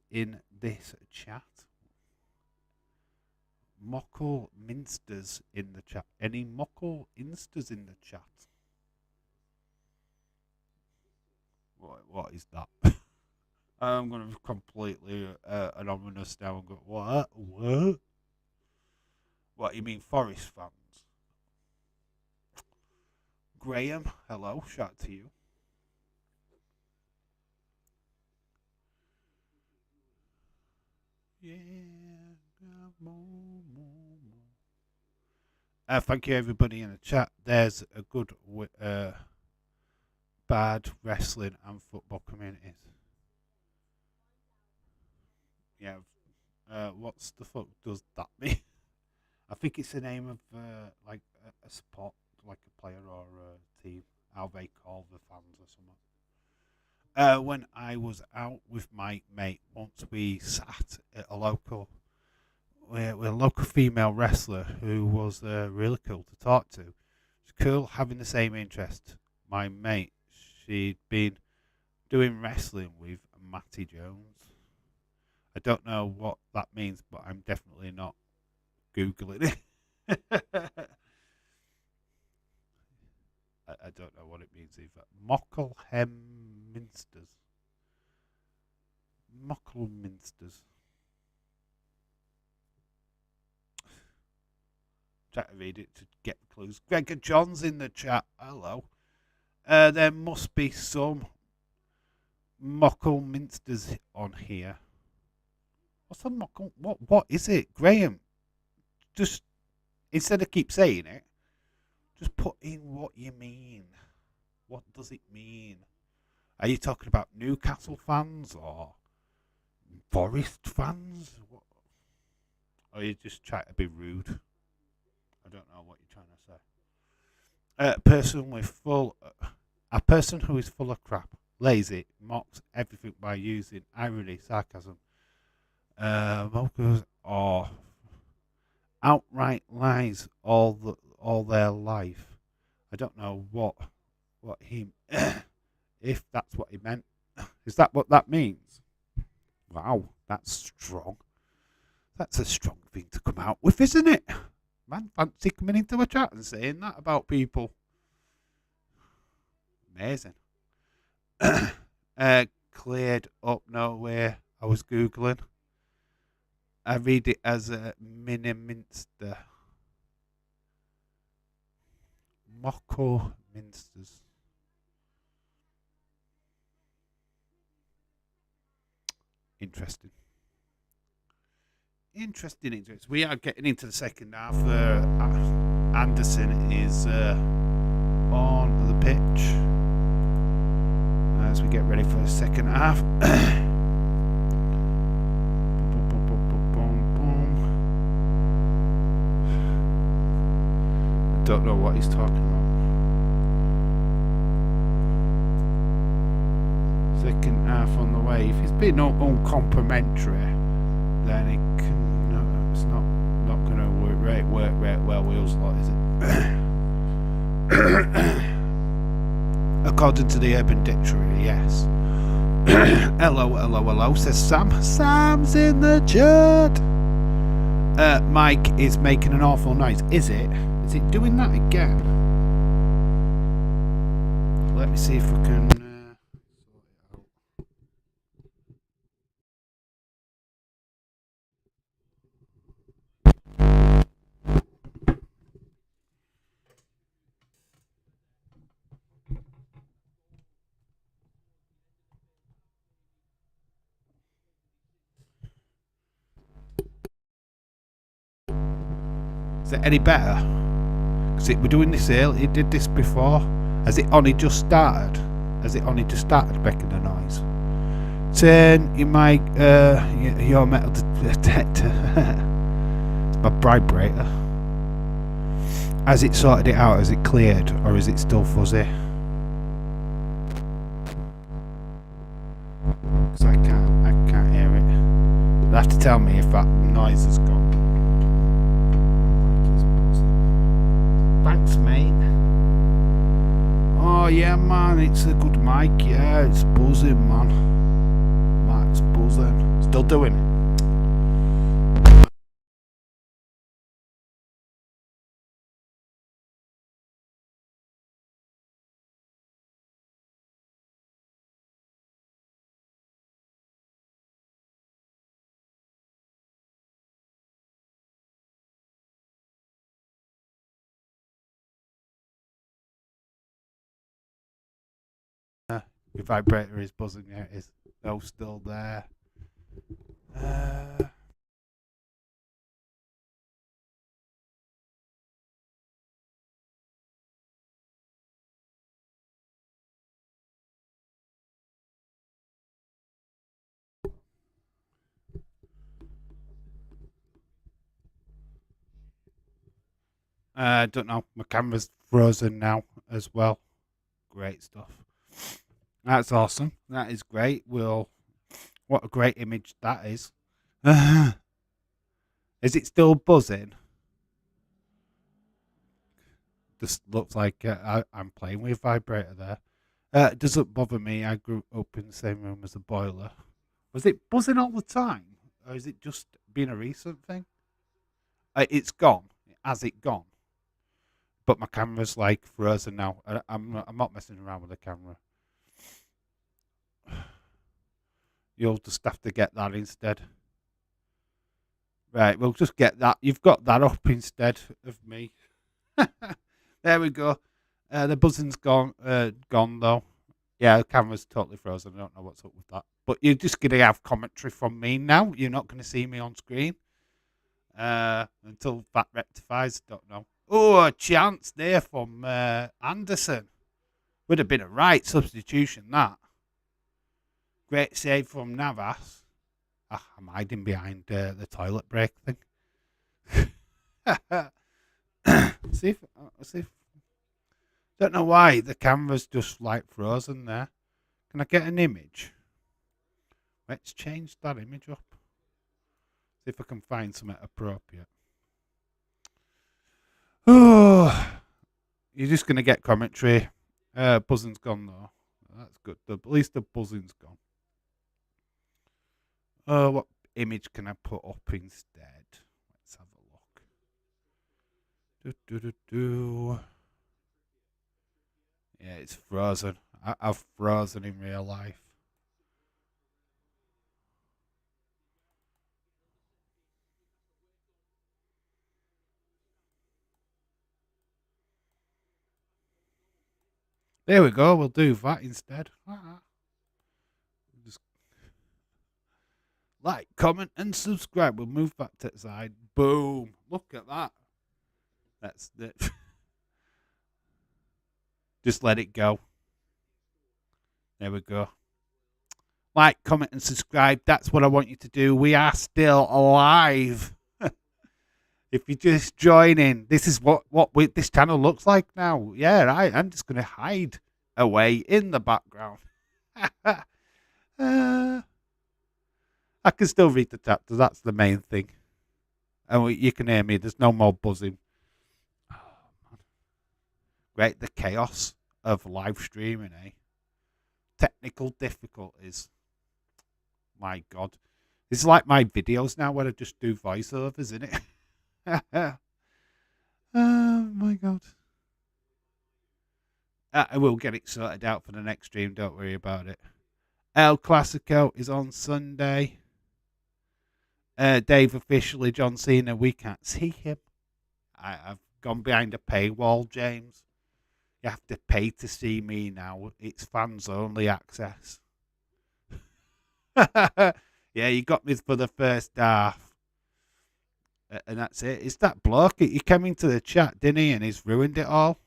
in this chat? Mockle Minsters in the chat. Any Mockle Insters in the chat? What is that? I'm going to be completely anonymous now and go, what? What, you mean Forest fans? Graham, hello, shout to you. Yeah, thank you everybody in the chat. There's a good bad wrestling and football communities. Yeah. What's the fuck does that mean? I think it's the name of like a spot, like a player or a team. How they call the fans or something. When I was out with my mate, once we sat at a local, with a local female wrestler who was really cool to talk to. It's cool having the same interest. My mate, she'd been doing wrestling with Matty Jones. I don't know what that means, but I'm definitely not Googling it. I don't know what it means either. Mockelham Minsters. Try to read it to get the clues. Gregor John's in the chat. Hello. There must be some Minsters on here. What's a Mockle? What is it, Graham? Just instead of keep saying it, just put in what you mean. What does it mean? Are you talking about Newcastle fans or Forest fans? What? Or are you just trying to be rude? I don't know what you're trying to say. A person who is full of crap, lazy, mocks everything by using irony, sarcasm, vocals, or outright lies all their life. I don't know what he if that's what he meant. Is that what that means? Wow, that's strong. That's a strong thing to come out with, isn't it? Man, fancy coming into a chat and saying that about people. Amazing. Cleared up nowhere. I was Googling. I read it as a Miniminster. Mocko Minsters. Interesting. Interesting. We are getting into the second half. Anderson is on the pitch as we get ready for the second half. I don't know what he's talking about. Second half on the way. If it's been uncomplimentary, then it's not going to work right well Wheels lot, is it? According to the Urban Dictionary, yes. Hello, says Sam. Sam's in the chat. Mike is making an awful noise. Is it? Is it doing that again? Let me see if I can sort it out. Is it any better? Because we're doing this here. It did this before. Has it only just started? Making the noise? Turn your mic, your metal detector. It's my vibrator. Has it sorted it out? Has it cleared? Or is it still fuzzy? Because I can't hear it. You'll have to tell me if that noise has gone. Thanks, mate. Oh yeah, man, it's a good mic. Yeah, it's buzzing, man. It's buzzing. Still doing it. Your vibrator is buzzing. Yeah, it is. No, still there. I don't know. My camera's frozen now as well. Great stuff. That's awesome. That is great. What a great image that is. Is it still buzzing? Just looks like I'm playing with a vibrator there. It doesn't bother me. I grew up in the same room as a boiler. Was it buzzing all the time? Or is it just been a recent thing? It's gone. Has it gone? But my camera's like frozen now. I'm not messing around with the camera. You'll just have to get that instead. Right, we'll just get that. You've got that up instead of me. There we go. The buzzing's gone though. Yeah, the camera's totally frozen. I don't know what's up with that. But you're just going to have commentary from me now. You're not going to see me on screen until that rectifies. Don't know. Oh, a chance there from Anderson. Would have been a right substitution, that. Great save from Navas. I'm hiding behind the toilet break thing. see if. Don't know why the camera's just like frozen there. Can I get an image? Let's change that image up. See if I can find something appropriate. Oh, you're just gonna get commentary. Buzzing's gone though. That's good. At least the buzzing's gone. What image can I put up instead? Let's have a look. Yeah, it's frozen. I've frozen in real life. There we go. We'll do that instead. Just like, comment, and subscribe. We'll move back to the side. Boom. Look at that. That's it. Just let it go. There we go. Like, comment, and subscribe. That's what I want you to do. We are still alive. If you just join in, this is what this channel looks like now. Yeah, I'm just going to hide away in the background. I can still read the chat, so that's the main thing. And you can hear me. There's no more buzzing. Oh, great, the chaos of live streaming, eh? Technical difficulties. My God. It's like my videos now where I just do voiceovers, isn't it? Oh my God. I will get it sorted out for the next stream. Don't worry about it. El Clasico is on Sunday. Dave officially, John Cena. We can't see him. I've gone behind a paywall, James. You have to pay to see me now. It's fans only access. Yeah, you got me for the first half. And that's it. It's that bloke. He came into the chat, didn't he? And he's ruined it all.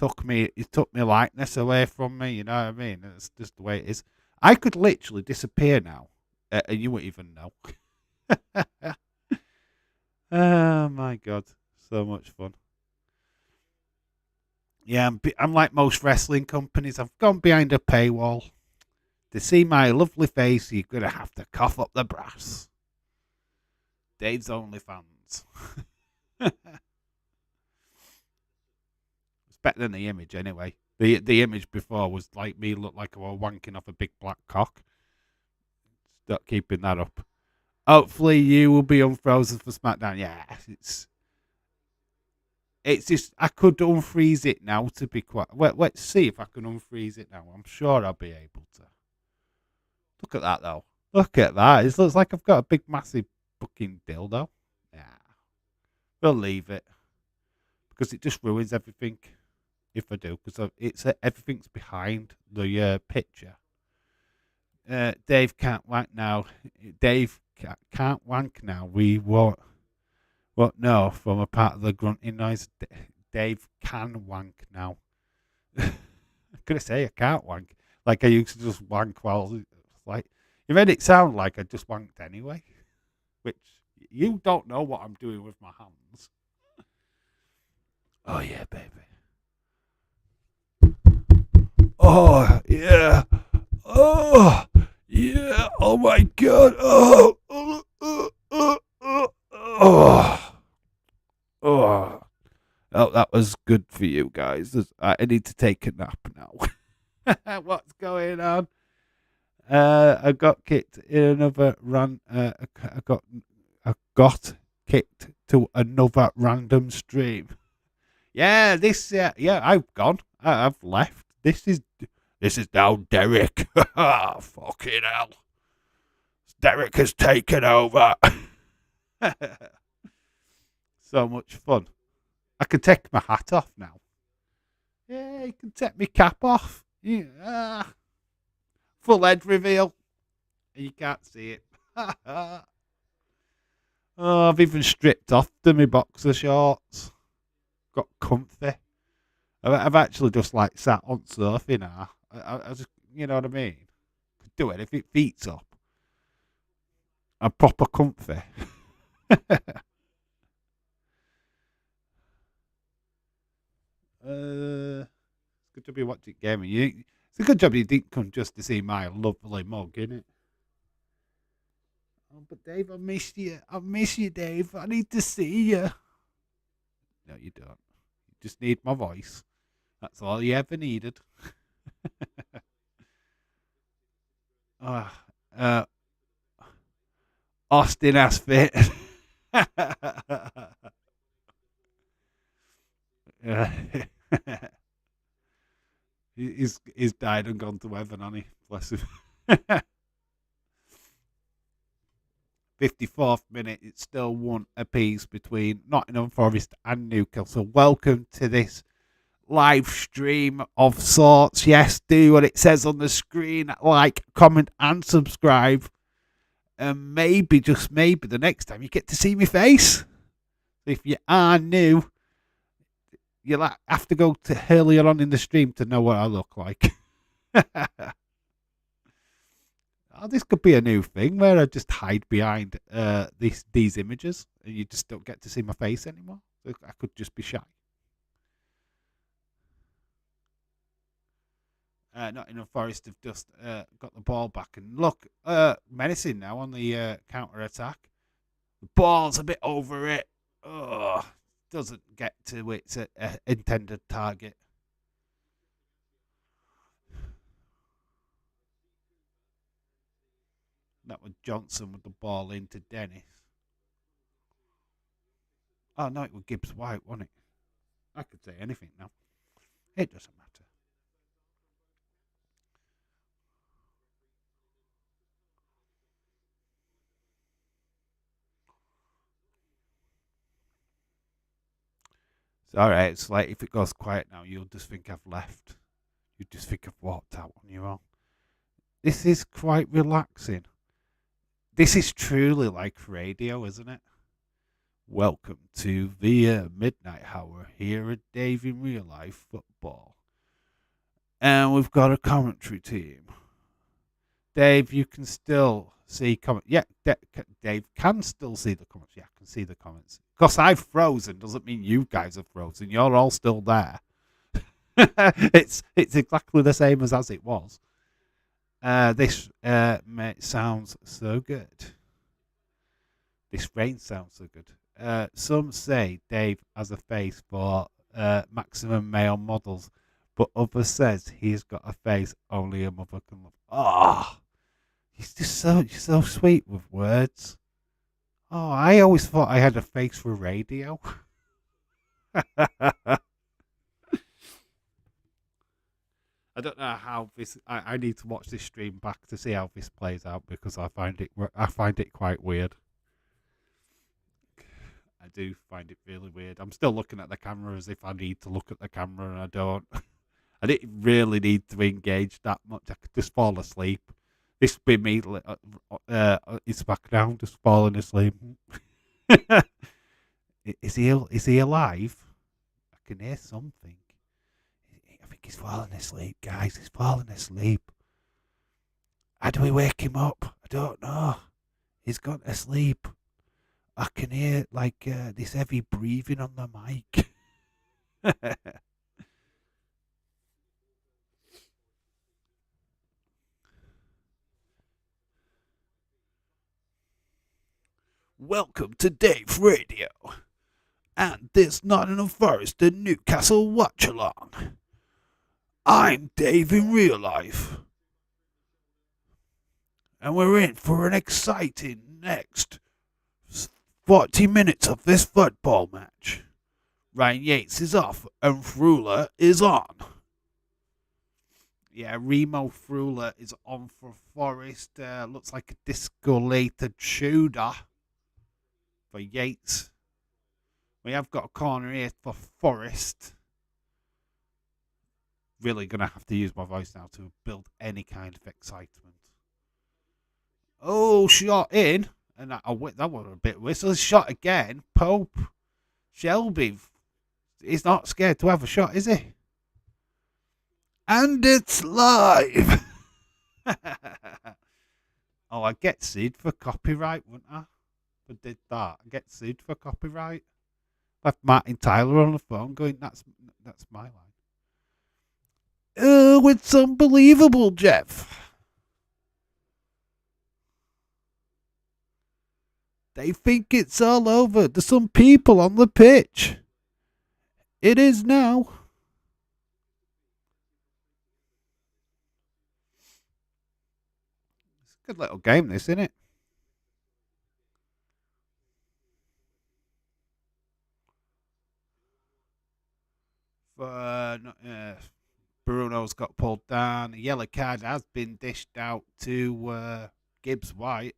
He took my likeness away from me. You know what I mean? It's just the way it is. I could literally disappear now, and you wouldn't even know. Oh my God, so much fun. Yeah, I'm like most wrestling companies. I've gone behind a paywall. To see my lovely face, you're gonna have to cough up the brass. Dave's OnlyFans. It's better than the image anyway. The image before was like me looked like I was wanking off a big black cock. Stop keeping that up. Hopefully you will be unfrozen for SmackDown. Yeah, it's just I could unfreeze it now to be quite. Well, let's see if I can unfreeze it now. I'm sure I'll be able to. Look at that though. Look at that. It looks like I've got a big massive fucking dildo. Yeah. We'll leave it. Because it just ruins everything if I do. Because everything's behind the picture. Dave can't wank now. Dave can't wank now. We won't know from a part of the grunting noise. Dave can wank now. Could I say I can't wank? Like I used to just wank while like you made it sound like I just wanked anyway. Which you don't know what I'm doing with my hands. Oh yeah, baby. Oh yeah. Oh yeah. Oh my god. Oh. Oh. Oh, that was good for you guys. I need to take a nap now. What's going on? I got kicked in another I got kicked to another random stream. Yeah, yeah, I've gone. I've left. This is now Derek. Fucking hell. Derek has taken over. So much fun. I can take my hat off now. Yeah, you can take my cap off. Yeah. Full head reveal. You can't see it. Oh, I've even stripped off to my boxer shorts. Got comfy. I've actually just like sat on surfing now. I just, you know what I mean? Could do it if it feets up. I'm proper comfy. It's good to be watching gaming. It's a good job you didn't come just to see my lovely mug, innit? Oh, but Dave, I miss you. I miss you, Dave. I need to see you. No, you don't. You just need my voice. That's all you ever needed. uh, uh, Austin has fit. He's died and gone to heaven, hasn't he? Bless him. 54th minute, it's still one apiece between Nottingham Forest and Newcastle. Welcome to this live stream of sorts. Yes, do what it says on the screen. Like, comment, and subscribe. And maybe, just maybe, the next time you get to see my face. If you are new, you'll have to go to earlier on in the stream to know what I look like. Oh, this could be a new thing where I just hide behind these images and you just don't get to see my face anymore. I could just be shy. Nottingham Forest have just got the ball back and look menacing now on the counter attack. The ball's a bit over it. Oh, doesn't get to its intended target. That was Johnson with the ball into Dennis. Oh no, it was Gibbs White, wasn't it? I could say anything now. It doesn't matter. It's alright, it's like if it goes quiet now, you'll just think I've left. You just think I've walked out on your own. This is quite relaxing. This is truly like radio, isn't it? Welcome to the midnight hour here at Dave in Real Life Football. And we've got a commentary team. Dave, you can still see comments. Yeah, Dave can still see the comments. Yeah, I can see the comments. Because I've frozen doesn't mean you guys have frozen. You're all still there. It's exactly the same as it was. This sounds so good. This rain sounds so good. Some say Dave has a face for maximum male models, but others says he's got a face only a mother can love. Oh, he's just so sweet with words. Oh, I always thought I had a face for radio. I don't know how this. I need to watch this stream back to see how this plays out because I find it quite weird. I do find it really weird. I'm still looking at the camera as if I need to look at the camera and I don't. I didn't really need to engage that much. I could just fall asleep. This would be me. It's back down, just falling asleep. Is he alive? I can hear something. I think he's falling asleep, guys. He's falling asleep. How do we wake him up? I don't know. He's gone to sleep. I can hear like this heavy breathing on the mic. Welcome to Dave Radio and this Nottingham Forest and Newcastle watch along. I'm Dave in real life, and we're in for an exciting next 40 minutes of this football match. Ryan Yates is off and Frula is on. Yeah, Remo Frula is on for Forest. Looks like a discolated shooter for Yates. We have got a corner here for Forest. Really going to have to use my voice now to build any kind of excitement. Oh, shot in. And that was a bit whistle. Shot again. Pope. Shelby. He's not scared to have a shot, is he? And it's live. Oh, I'd get sued for copyright, wouldn't I? If I did that, I'd get sued for copyright. Left Martin Tyler on the phone going, that's my line. Oh, it's unbelievable, Jeff. They think it's all over. There's some people on the pitch. It is now. It's a good little game, this, isn't it? Bruno's got pulled down. A yellow card has been dished out to Gibbs White.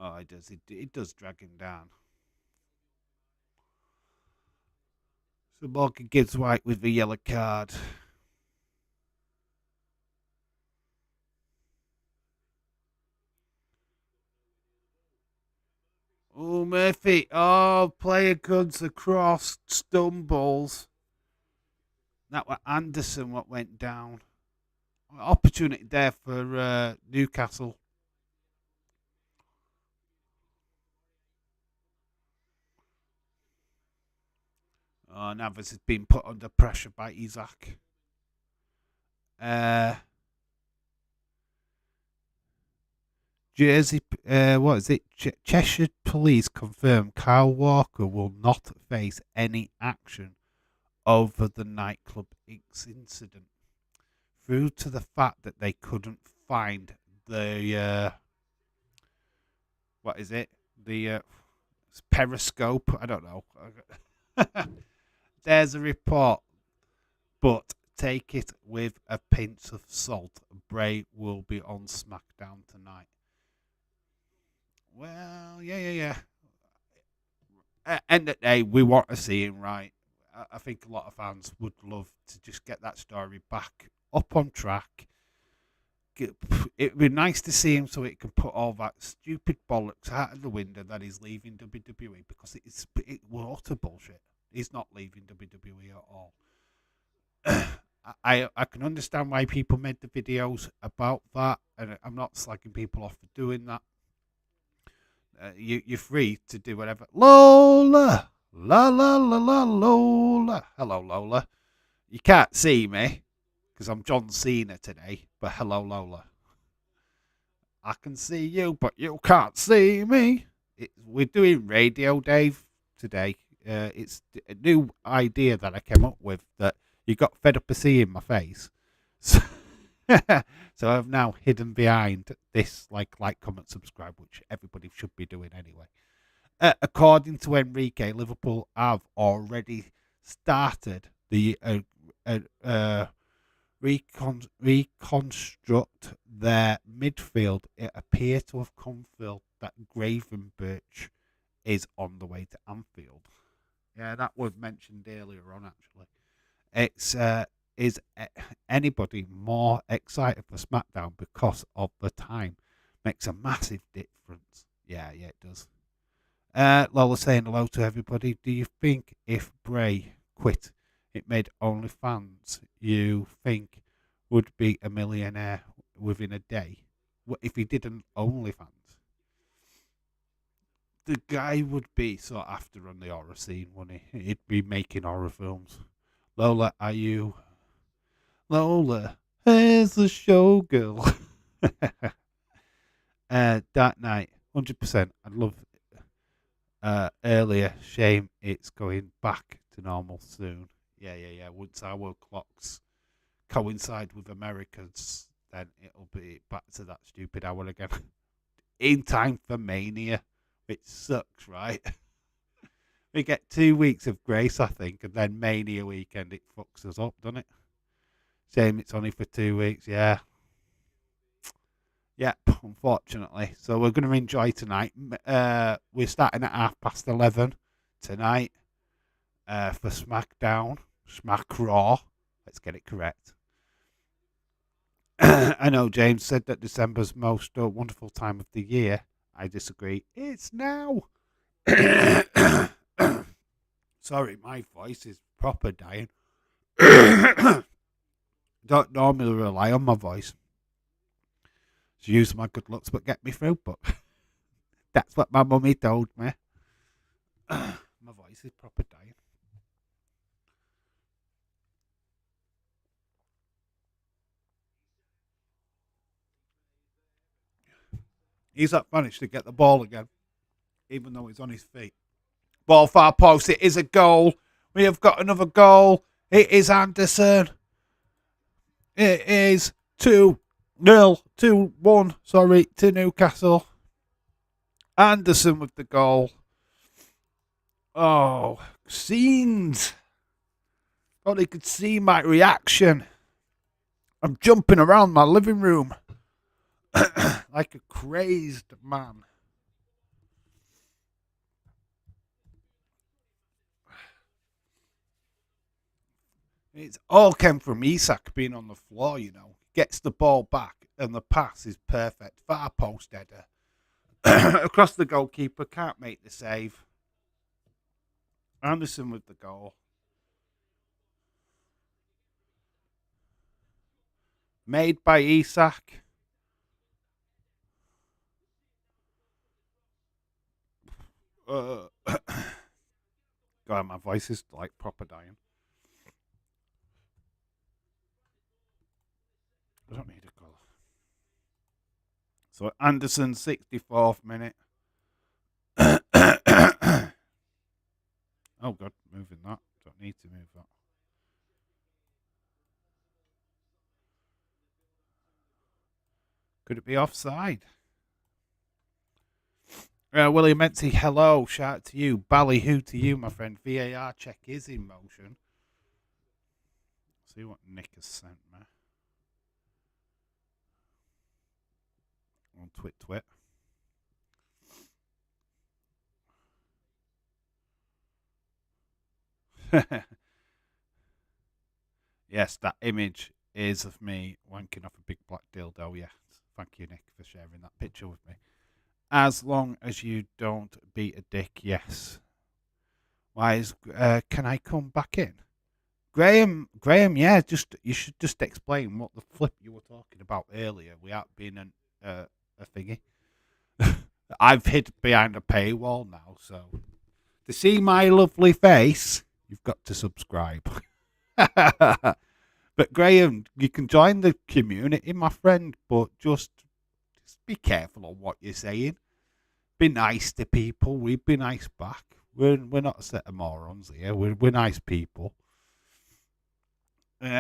Oh, it does. It does drag him down. So Morgan Gibbs White with the yellow card. Oh, Murphy. Oh, player comes across, stumbles. That was Anderson what went down. Opportunity there for Newcastle. Oh, Navas has been put under pressure by Isaac. Jersey, what is it? Cheshire Police confirm Kyle Walker will not face any action over the nightclub incident, through to the fact that they couldn't find the what is it? The periscope. I don't know. There's a report, but take it with a pinch of salt. Bray will be on SmackDown tonight. Well, yeah. End of the day, we want to see him right. I think a lot of fans would love to just get that story back up on track. It'd be nice to see him so it can put all that stupid bollocks out of the window that he's leaving WWE, because it was utter bullshit. He's not leaving WWE at all. I can understand why people made the videos about that, and I'm not slagging people off for doing that. You're free to do whatever. Lola, la la la la Lola. Hello, Lola. You can't see me because I'm John Cena today, but hello, Lola. I can see you, but you can't see me. We're doing radio, Dave, today. It's a new idea that I came up with that you got fed up of seeing my face. So, so I've now hidden behind this like, comment, subscribe, which everybody should be doing anyway. According to Enrique, Liverpool have already started the reconstruct their midfield. It appears to have confirmed that Gravenberch is on the way to Anfield. Yeah, that was mentioned earlier on, actually. It's is anybody more excited for SmackDown because of the time? Makes a massive difference. Yeah, it does. Lola saying hello to everybody. Do you think if Bray quit, it made OnlyFans, you think would be a millionaire within a day? What if he did an OnlyFans? the guy would be sought after on the horror scene, wouldn't he? He'd be making horror films. Lola, are you? Lola, where's the showgirl? Dark Knight, 100%. I'd love earlier. Shame it's going back to normal soon. Yeah. Once our clocks coincide with America's, then it'll be back to that stupid hour again. In time for Mania, which sucks, right? We get 2 weeks of grace, I think, and then Mania weekend, it fucks us up, doesn't it? Shame it's only for 2 weeks, yeah. Yep, unfortunately. So we're going to enjoy tonight. We're starting at 11:30 tonight for SmackDown, Smack Raw. Let's get it correct. I know James said that December's most wonderful time of the year. I disagree. It's now. Sorry, my voice is proper dying. Don't normally rely on my voice to use my good looks but get me through, but that's what my mummy told me. My voice is proper dying. He's not managed to get the ball again, even though he's on his feet. Ball far post. It is a goal. We have got another goal. It is Anderson. It is 2-0, 2-1, sorry, to Newcastle. Anderson with the goal. Oh, scenes. Thought they could see my reaction. I'm jumping around my living room like a crazed man. It's all came from Isak being on the floor, you know. Gets the ball back and the pass is perfect. Far post header. Across the goalkeeper, can't make the save. Anderson with the goal. Made by Isak. God, my voice is like proper dying. I don't need a goal. So Anderson, 64th minute. Oh God, moving that. Don't need to move that. Could it be offside? William Menty, hello. Shout out to you. Ballyhoo to you, my friend. VAR check is in motion. See what Nick has sent me. On Twit. Yes, that image is of me wanking off a big black dildo. Yes. Thank you, Nick, for sharing that picture with me. As long as you don't be a dick, yes. Why is can I come back in? Graham, yeah, you should just explain what the flip you were talking about earlier without being a thingy. I've hid behind a paywall now, so to see my lovely face, you've got to subscribe. But Graham, you can join the community, my friend, but just be careful on what you're saying. Be nice to people. We be nice back. We're not a set of morons here. We're nice people.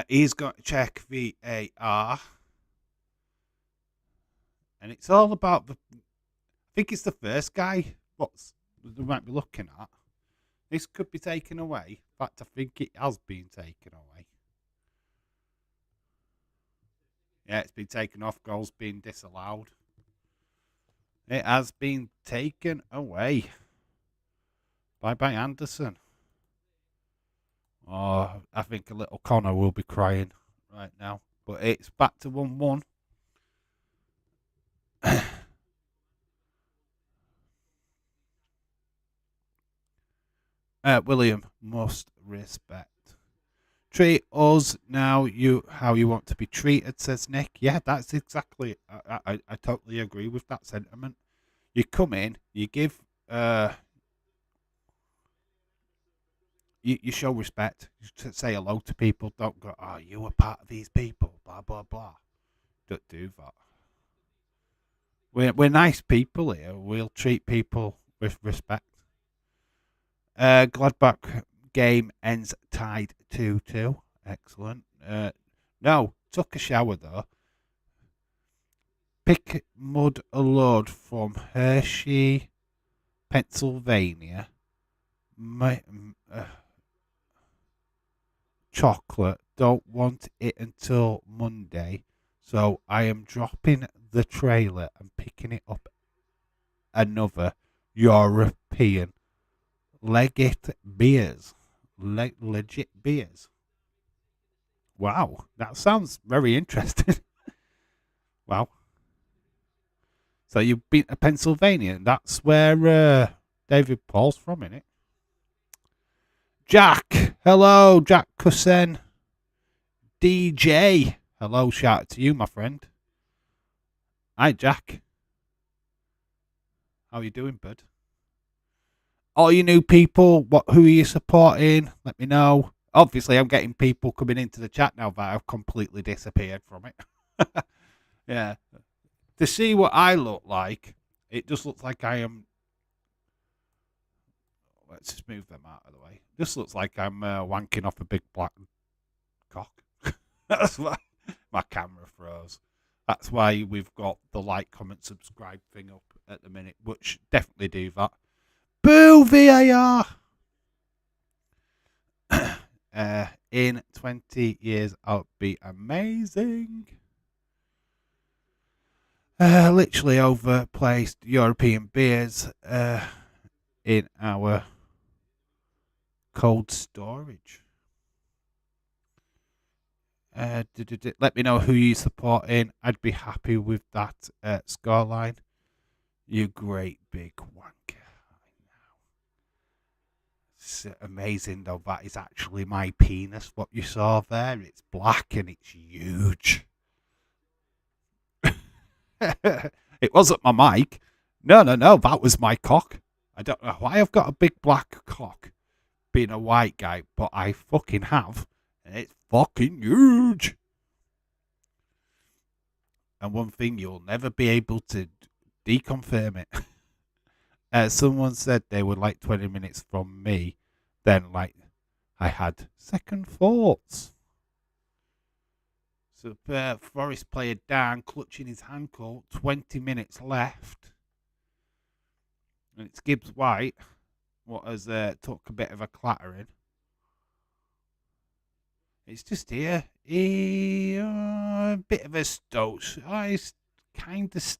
He's got to check VAR. And it's all about I think it's the first guy we might be looking at. This could be taken away. In fact, I think it has been taken away. Yeah, it's been taken off. Goals being disallowed. It has been taken away. Bye-bye, Anderson. Oh, I think a little Connor will be crying right now. But it's back to 1-1. William, must respect. Treat us now how you want to be treated, says Nick. Yeah, that's exactly. I totally agree with that sentiment. You come in, you give uh, you show respect. You say hello to people. Don't go, oh, you were part of these people, blah, blah, blah. Don't do that. We're nice people here. We'll treat people with respect. Gladbach game ends tied 2-2. Excellent. No, took a shower though. Pick mud a load from Hershey, Pennsylvania. Chocolate. Don't want it until Monday. So I am dropping the trailer and picking it up another European legit beers. Legit beers. Wow, that sounds very interesting. Wow. So you've been to Pennsylvania, and that's where David Paul's from, innit? Jack, hello, Jack Cussen. DJ, hello, shout out to you, my friend. Hi, Jack. How are you doing, bud? All you new people, who are you supporting? Let me know. Obviously, I'm getting people coming into the chat now that I've completely disappeared from it. Yeah. To see what I look like, it just looks like I am. Let's just move them out of the way. Just looks like I'm wanking off a big black cock. That's why my camera froze. That's why we've got the like, comment, subscribe thing up at the minute, which definitely do that. Boo VAR! In 20 years, I'll be amazing. Literally overplaced European beers in our cold storage. Let me know who you supporting. I'd be happy with that scoreline. You great big wanker. It's amazing though, that is actually my penis, what you saw there. It's black and it's huge. It wasn't my mic. No, that was my cock. I don't know why I've got a big black cock being a white guy, but I fucking have. And it's fucking huge. And one thing, you'll never be able to deconfirm it. Someone said they were like 20 minutes from me. Then, like, I had second thoughts. So, Forest player down, clutching his ankle. 20 minutes left. And it's Gibbs White, what has took a bit of a clattering. It's just here. A bit of a stoach. He's kind of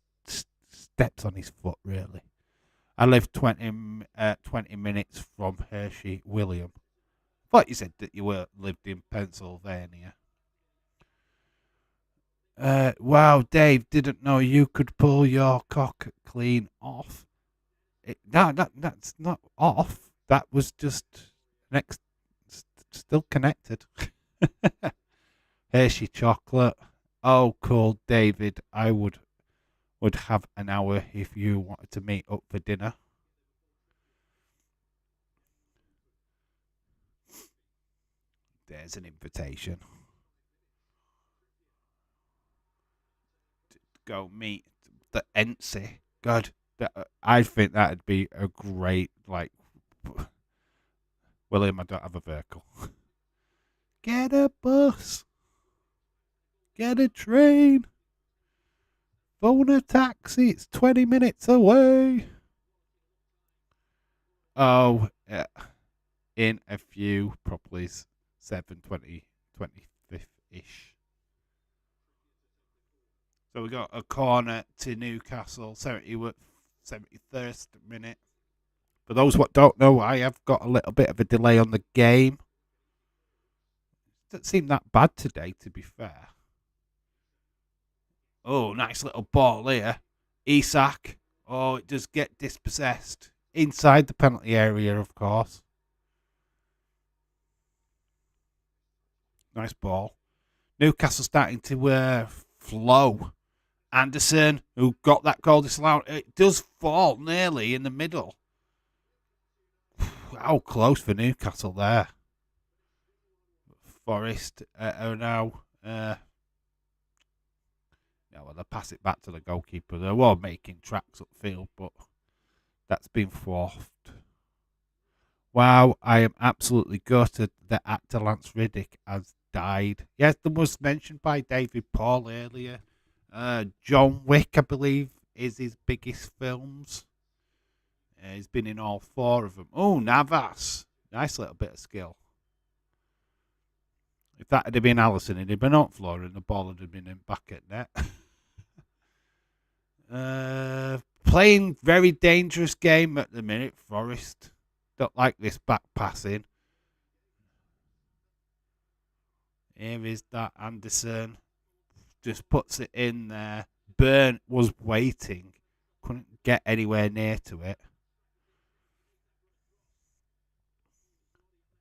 steps on his foot, really. I live 20 minutes from Hershey, William. Thought you said that you lived in Pennsylvania. Wow, Dave, didn't know you could pull your cock clean off. That's not off. That was just still connected. Hershey chocolate. Oh, cool, David. I would have an hour if you wanted to meet up for dinner. There's an invitation. Go meet the Ency. God, I think that'd be a great, like, William, I don't have a vehicle. Get a bus. Get a train. Phone a taxi. It's 20 minutes away. Oh, yeah. In a few, probably 7:20, 25th-ish. So we got a corner to Newcastle, 73rd minute. For those what don't know, I have got a little bit of a delay on the game. Doesn't seem that bad today, to be fair. Oh, nice little ball here. Isak. Oh, it does get dispossessed. Inside the penalty area, of course. Nice ball. Newcastle starting to flow. Anderson, who got that goal disallowed, it does fall nearly in the middle. Wow, close for Newcastle there. Forest are now. Yeah, well, they pass it back to the goalkeeper. They were making tracks upfield, but that's been thwarted. Wow, I am absolutely gutted that actor Lance Riddick has died. Yes, that was mentioned by David Paul earlier. John Wick, I believe, is his biggest films. He's been in all four of them. Oh, Navas. Nice little bit of skill. If that had been Allison, he'd have been on floor and the ball would have been in back at net. Playing very dangerous game at the minute, Forest. Don't like this back passing. Here is that Anderson. Just puts it in there. Burn was waiting. Couldn't get anywhere near to it.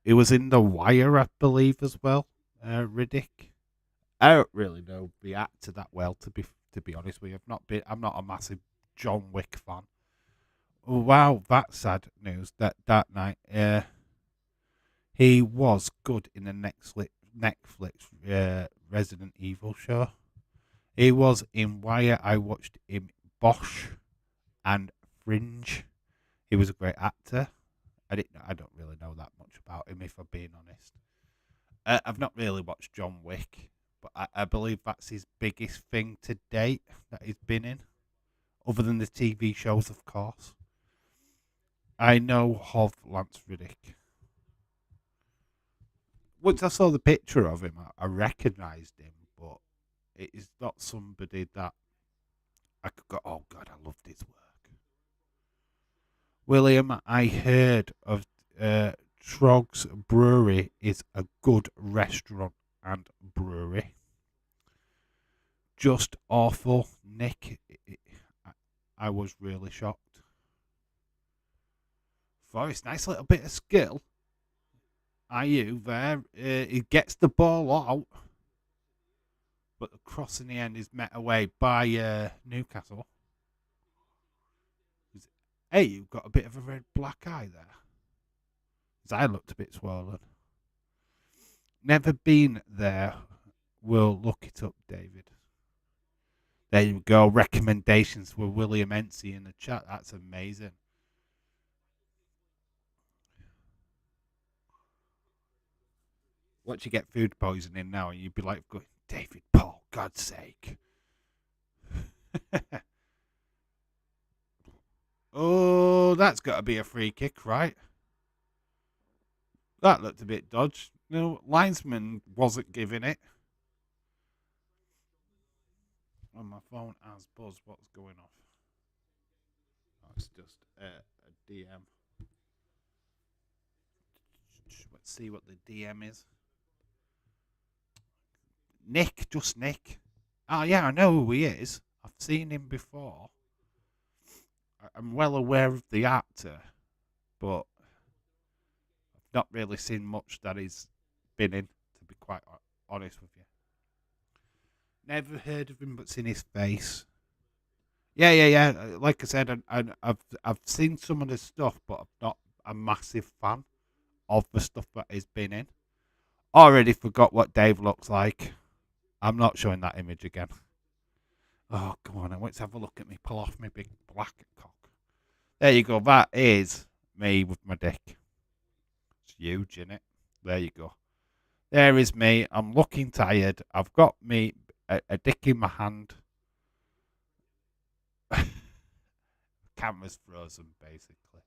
It was in The Wire, I believe, as well. Riddick. I don't really know the actor that well, to be honest with you. I'm not a massive John Wick fan. Oh, wow, that's sad news. That night, he was good in the Netflix Resident Evil show. He was in Wire. I watched him Bosch and Fringe. He was a great actor. I don't really know that much about him, if I'm being honest. I've not really watched John Wick, but I believe that's his biggest thing to date that he's been in, other than the TV shows, of course. I know of Lance Riddick. Once I saw the picture of him, I recognised him, but it is not somebody that I could go, oh God, I loved his work. William, I heard of Trog's Brewery is a good restaurant and brewery. Just awful, Nick. I was really shocked. Forrest, nice little bit of skill. Are you there? He gets the ball out, but the cross in the end is met away by Newcastle. Hey, you've got a bit of a red black eye there. His eye looked a bit swollen. Never been there. We'll look it up, David. There you go. Recommendations for William Ency in the chat. That's amazing. Watch you get food poisoning now, and you'd be like, going, David Paul, God's sake. Oh, that's got to be a free kick, right? That looked a bit dodged. No, linesman wasn't giving it. On my phone has buzz. What's going off? Oh, it's just a DM. Let's see what the DM is. Nick, just Nick. Oh, yeah, I know who he is. I've seen him before. I'm well aware of the actor, but I've not really seen much that he's been in, to be quite honest with you. Never heard of him, but seen his face. Yeah. Like I said, I've seen some of the stuff, but I'm not a massive fan of the stuff that he's been in. Already forgot what Dave looks like. I'm not showing that image again. Oh, come on. Let's have a look at me. Pull off my big black cock. There you go. That is me with my dick. It's huge, isn't it? There you go. There is me. I'm looking tired. I've got me a dick in my hand. Camera's frozen, basically.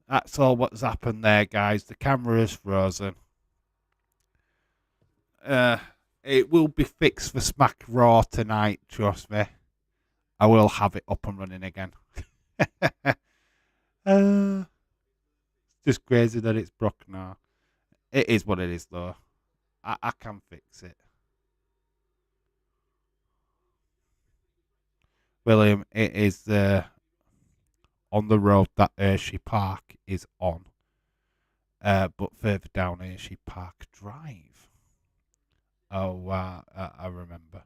That's all what's happened there, guys. The camera is frozen. It will be fixed for Smack Raw tonight, trust me. I will have it up and running again. Just crazy that it's broken now. It is what it is, though. I can fix it. William, it is on the road that Hershey Park is on. But further down Hershey Park Drive. Oh, I remember.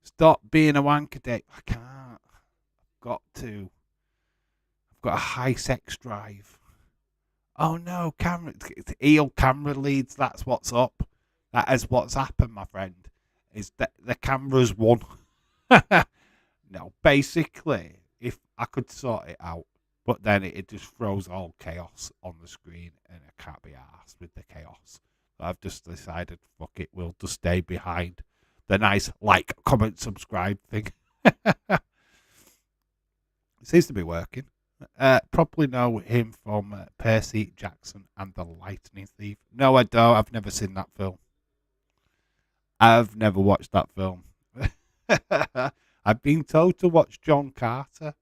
Stop being a wanker, Dave. I can't. I've got to. I've got a high sex drive. Oh no, camera, eel camera leads. That's what's up. That is what's happened, my friend. Is that the camera's won? No, basically, if I could sort it out, but then it just throws all chaos on the screen, and I can't be arsed with the chaos. So I've just decided, fuck it, we'll just stay behind the nice like, comment, subscribe thing. It seems to be working. Probably know him from Percy Jackson and the Lightning Thief. No, I don't. I've never seen that film. I've never watched that film. I've been told to watch John Carter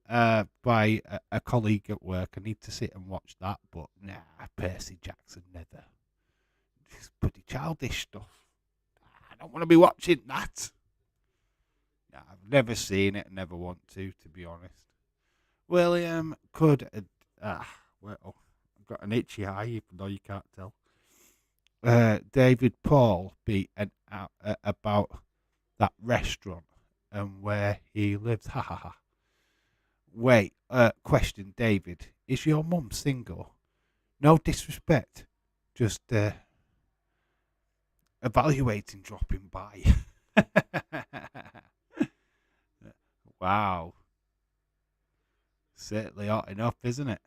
by a colleague at work. I need to sit and watch that, but nah, Percy Jackson never. It's pretty childish stuff. I don't want to be watching that. Nah, I've never seen it and never want to be honest. William could. Well, I've got an itchy eye, even though you can't tell. David Paul be about that restaurant and where he lives. Ha ha ha. Wait, question, David. Is your mum single? No disrespect. Just evaluating dropping by. Wow. Certainly hot enough, isn't it?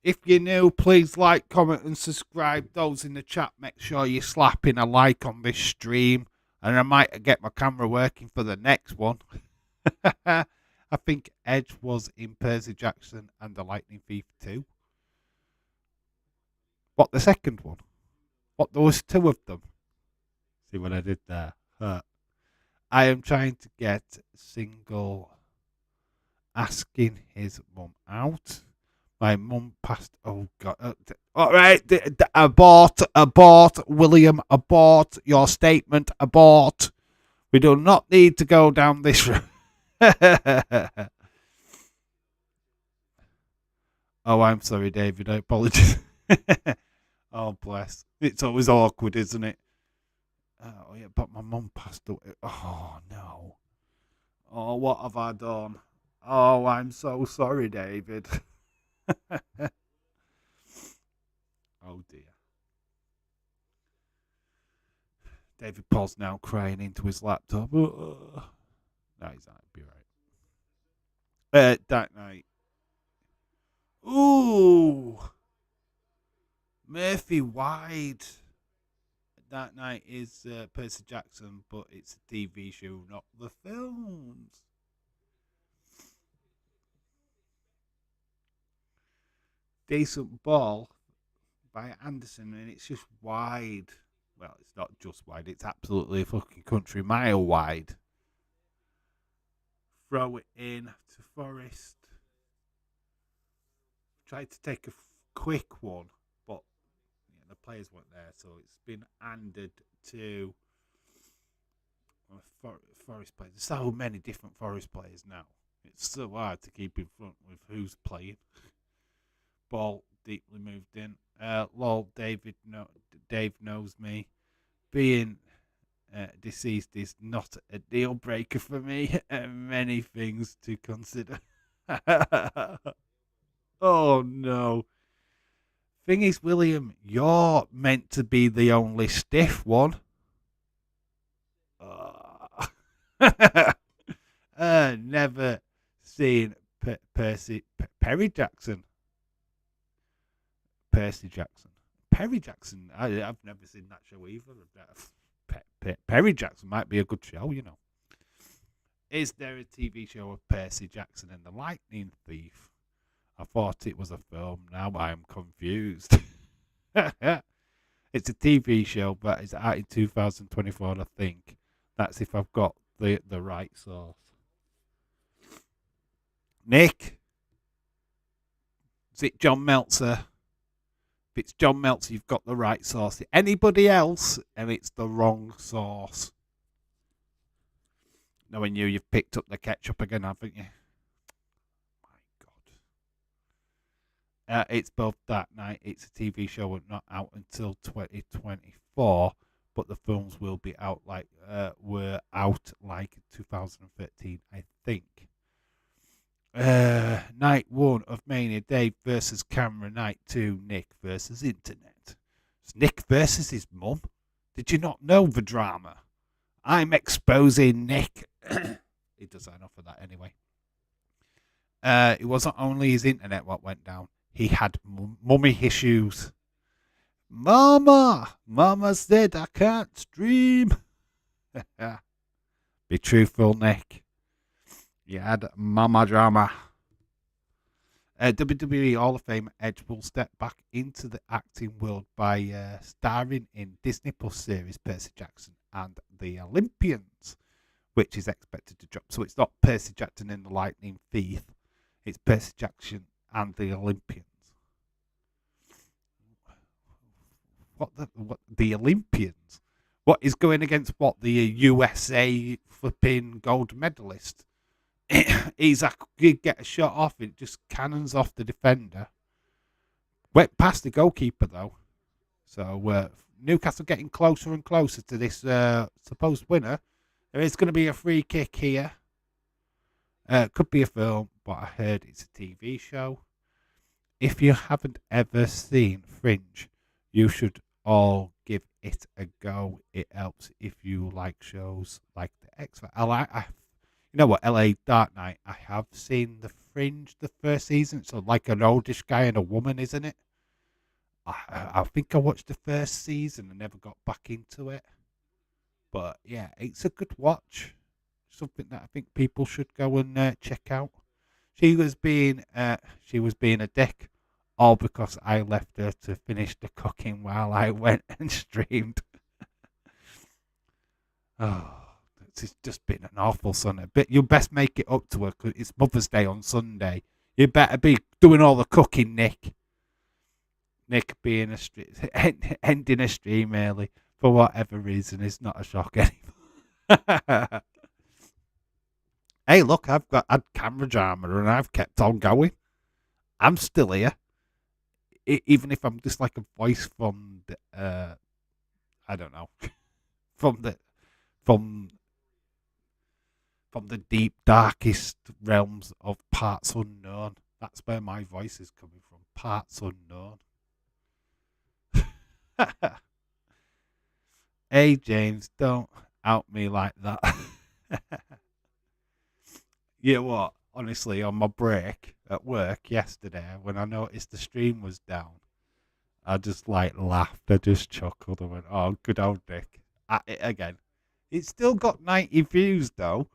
If you're new, please like, comment, and subscribe. Those in the chat, make sure you're slapping a like on this stream. And I might get my camera working for the next one. I think Edge was in Percy Jackson and the Lightning Thief 2. What, the second one? What, there was two of them? See what I did there? I am trying to get single asking his mum out. My mum passed. Oh God! All right, abort, William, abort your statement, abort. We do not need to go down this road. Oh, I'm sorry, David. I apologize. Oh, bless. It's always awkward, isn't it? Oh yeah, but my mum passed away. Oh no. Oh, what have I done? Oh, I'm so sorry, David. Oh dear. David Paul's now crying into his laptop. No, he's not. Be right. That night. Ooh, Murphy Wide. That night is Percy Jackson, but it's a TV show, not the films. Decent Ball by Anderson, and it's just wide. Well, it's not just wide, it's absolutely a fucking country mile wide. Throw it in to Forrest. Tried to take a quick one, but the players weren't there, so it's been handed to Forest players. There's so many different Forest players now. It's so hard to keep in front with who's playing. Ball deeply moved in. Lol, Dave knows me. Being deceased is not a deal breaker for me. Many things to consider. Oh no. Thing is, William, you're meant to be the only stiff one. Never seen Perry Jackson. Percy Jackson. Perry Jackson. I've never seen that show either. Perry Jackson might be a good show, you know. Is there a TV show of Percy Jackson and the Lightning Thief? I thought it was a film. Now I am confused. It's a TV show, but it's out in 2024, I think. That's if I've got the right source. Nick? Is it John Meltzer? If it's John Meltzer, you've got the right source. Anybody else, and it's the wrong source. Knowing you've picked up the ketchup again, haven't you? My God. It's both that night. It's a TV show and not out until 2024. but the films will be out were out like 2013, I think. Night 1 of Mania, Dave versus Camera. Night 2, Nick versus Internet. It's Nick versus his mum. Did you not know the drama? I'm exposing Nick. He does enough of that anyway. It wasn't only his internet what went down. He had mummy issues. Mama said I can't stream. Be truthful, Nick. You had mama drama. WWE Hall of Fame Edge will step back into the acting world by starring in Disney Plus series Percy Jackson and the Olympians, which is expected to drop. So it's not Percy Jackson and the Lightning Thief. It's Percy Jackson and the Olympians. What the Olympians? What is going against what the USA flipping gold medalist? He's could get a shot off. It just cannons off the defender. Went past the goalkeeper though. So Newcastle getting closer and closer to this supposed winner. There is going to be a free kick here. Could be a film, but I heard it's a TV show. If you haven't ever seen Fringe, you should all give it a go. It helps if you like shows like The X Factor. You know what, LA Dark Knight, I have seen The Fringe, the first season. So like an oldish guy and a woman, isn't it? I think I watched the first season and never got back into it. But yeah, it's a good watch. Something that I think people should go and check out. She was being a dick, all because I left her to finish the cooking while I went and streamed. Oh, it's just been an awful Sunday. But you best make it up to her because it's Mother's Day on Sunday. You better be doing all the cooking, Nick. Nick being ending a stream early for whatever reason is not a shock anymore. Hey, look, I've had camera drama and I've kept on going. I'm still here. Even if I'm just like a voice from the, I don't know, from the deep, darkest realms of parts unknown. That's where my voice is coming from. Parts unknown. Hey, James, don't out me like that. You know what? Honestly, on my break at work yesterday, when I noticed the stream was down, I just laughed. I just chuckled. I went, "Oh, good old Nick." At it again. It's still got 90 views though,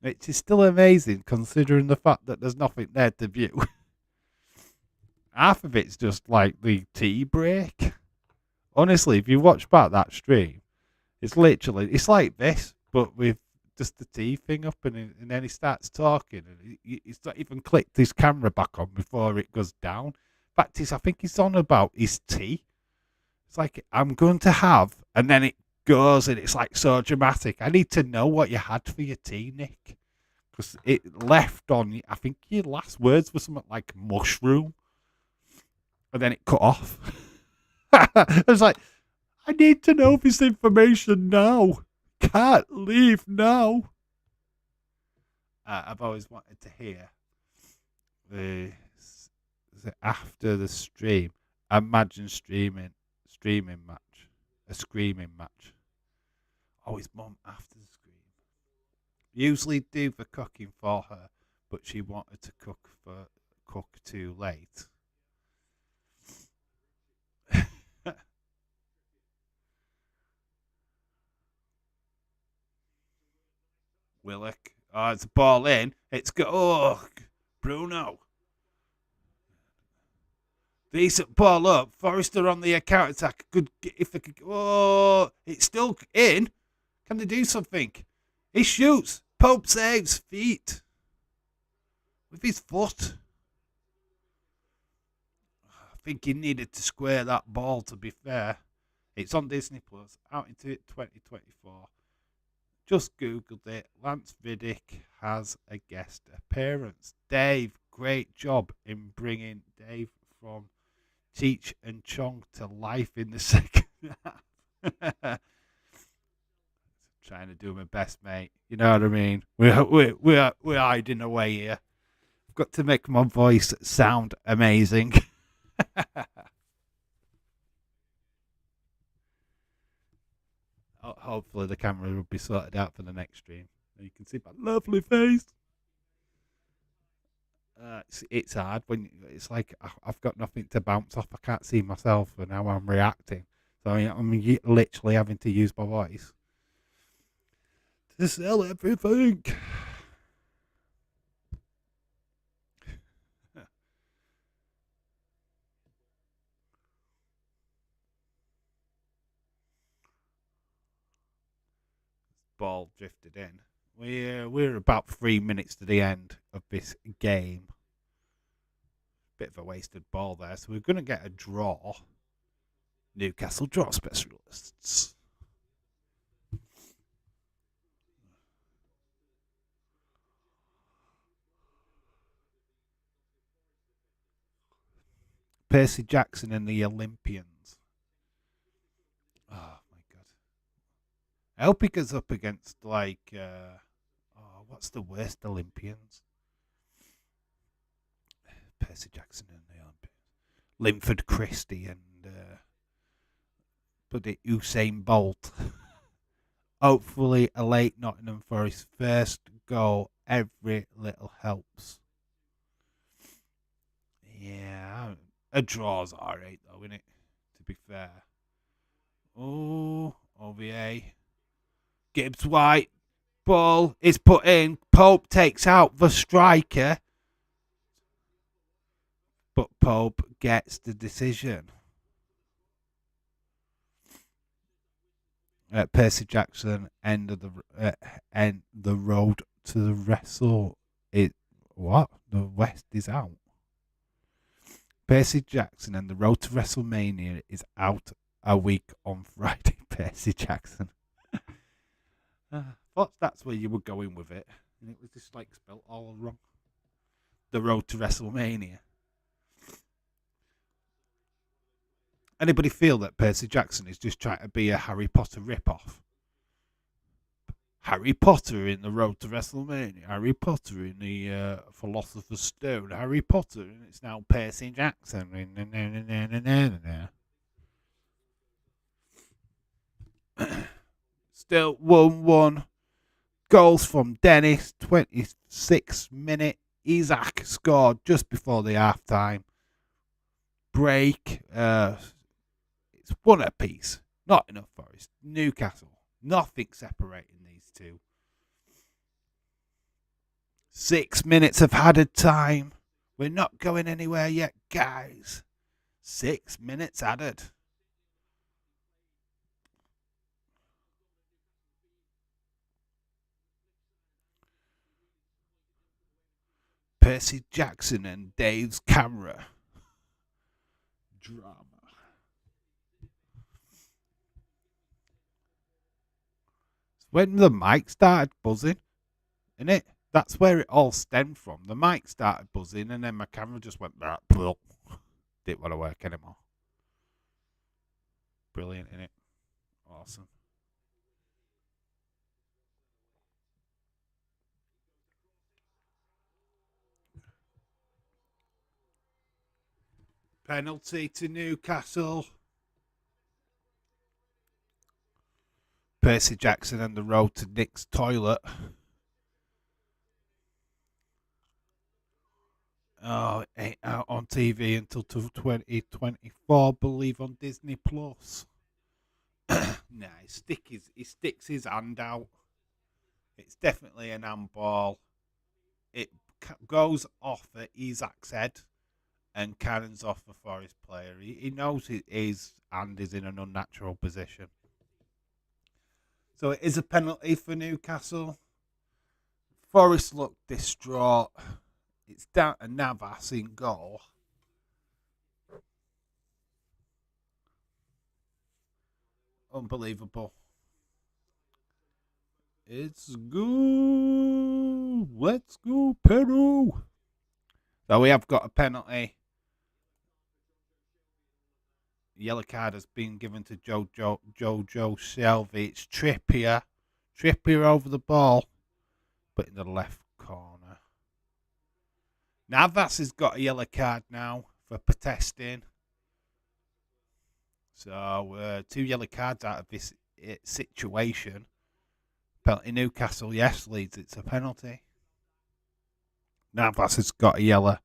which is still amazing considering the fact that there's nothing there to view. Half of it's just like the tea break. Honestly, if you watch back that stream, it's like this, but with just the tea thing up, and then he starts talking, and he's not even clicked his camera back on before it goes down. In fact, I think he's on about his tea. It's like, I'm going to have, and then it goes, and it's like so dramatic. I need to know what you had for your tea, Nick, because it left on, I think your last words were something like mushroom, and then it cut off. I was like, I need to know this information now. Can't leave now. I've always wanted to hear the after the stream. Imagine streaming match, a screaming match. Oh, his mum after the scream. Usually do the cooking for her, but she wanted to cook too late. Willock. Oh, it's a ball in. It's go. Oh, Bruno. Decent ball up. Forrester on the counter attack. Good. If they could. Oh, it's still in. Can they do something? He shoots. Pope saves feet with his foot. I think he needed to square that ball. To be fair, it's on Disney Plus. Out into 2024. Just googled it. Lance Riddick has a guest appearance. Dave, great job in bringing Dave from Cheech and Chong to life in the second half. trying to do my best, mate. You know what I mean? We're hiding away here. I've got to make my voice sound amazing. Hopefully the camera will be sorted out for the next stream. You can see my lovely face. It's hard when it's like I've got nothing to bounce off. I can't see myself and how I'm reacting. So I'm literally having to use my voice to sell everything. Ball drifted in. We're about 3 minutes to the end of this game. Bit of a wasted ball there, so we're going to get a draw. Newcastle draw specialists. Percy Jackson and the Olympians. Oh my god! I hope he goes up against what's the worst Olympians? Percy Jackson and the Olympians. Linford Christie and Usain Bolt. Hopefully, a late Nottingham Forest first goal. Every little helps. Yeah, a draw's alright though, isn't it? To be fair. Oh, OVA. Gibbs White. Ball is put in. Pope takes out the striker. But Pope gets the decision. Percy Jackson end the road to the wrestle. The West is out. Percy Jackson and the road to WrestleMania is out a week on Friday. Percy Jackson. Thought that's where you were going with it, and it was just like spelled all wrong. The road to WrestleMania. Anybody feel that Percy Jackson is just trying to be a Harry Potter ripoff? Harry Potter in the road to WrestleMania. Harry Potter in the Philosopher's Stone. Harry Potter, and it's now Percy Jackson. Still 1-1. Goals from Dennis. 26th minute. Isaac scored just before the half-time break. It's one apiece. Not enough Forest. Newcastle. Nothing separating these two. 6 minutes of added time. We're not going anywhere yet, guys. 6 minutes added. Percy Jackson and Dave's camera. Drama. When the mic started buzzing, innit? That's where it all stemmed from. The mic started buzzing, and then my camera just went back. Didn't want to work anymore. Brilliant, innit? Awesome. Penalty to Newcastle. Percy Jackson and the road to Nick's toilet. Oh, it ain't out on TV until 2024, I believe, on Disney Plus. Nah, he sticks his hand out. It's definitely an handball. It goes off at Isaac's head and cannons off the Forest player. He knows his hand is in an unnatural position. So it is a penalty for Newcastle. Forest look distraught. It's down to Navas in goal. Unbelievable. It's go. Let's go, Peru. So we have got a penalty. Yellow card has been given to Jojo Shelby. It's Trippier. Trippier over the ball, but in the left corner. Navas has got a yellow card now for protesting. So 2 yellow cards out of this situation. Penalty Newcastle, yes. Leeds, it's a penalty. Navas has got a yellow.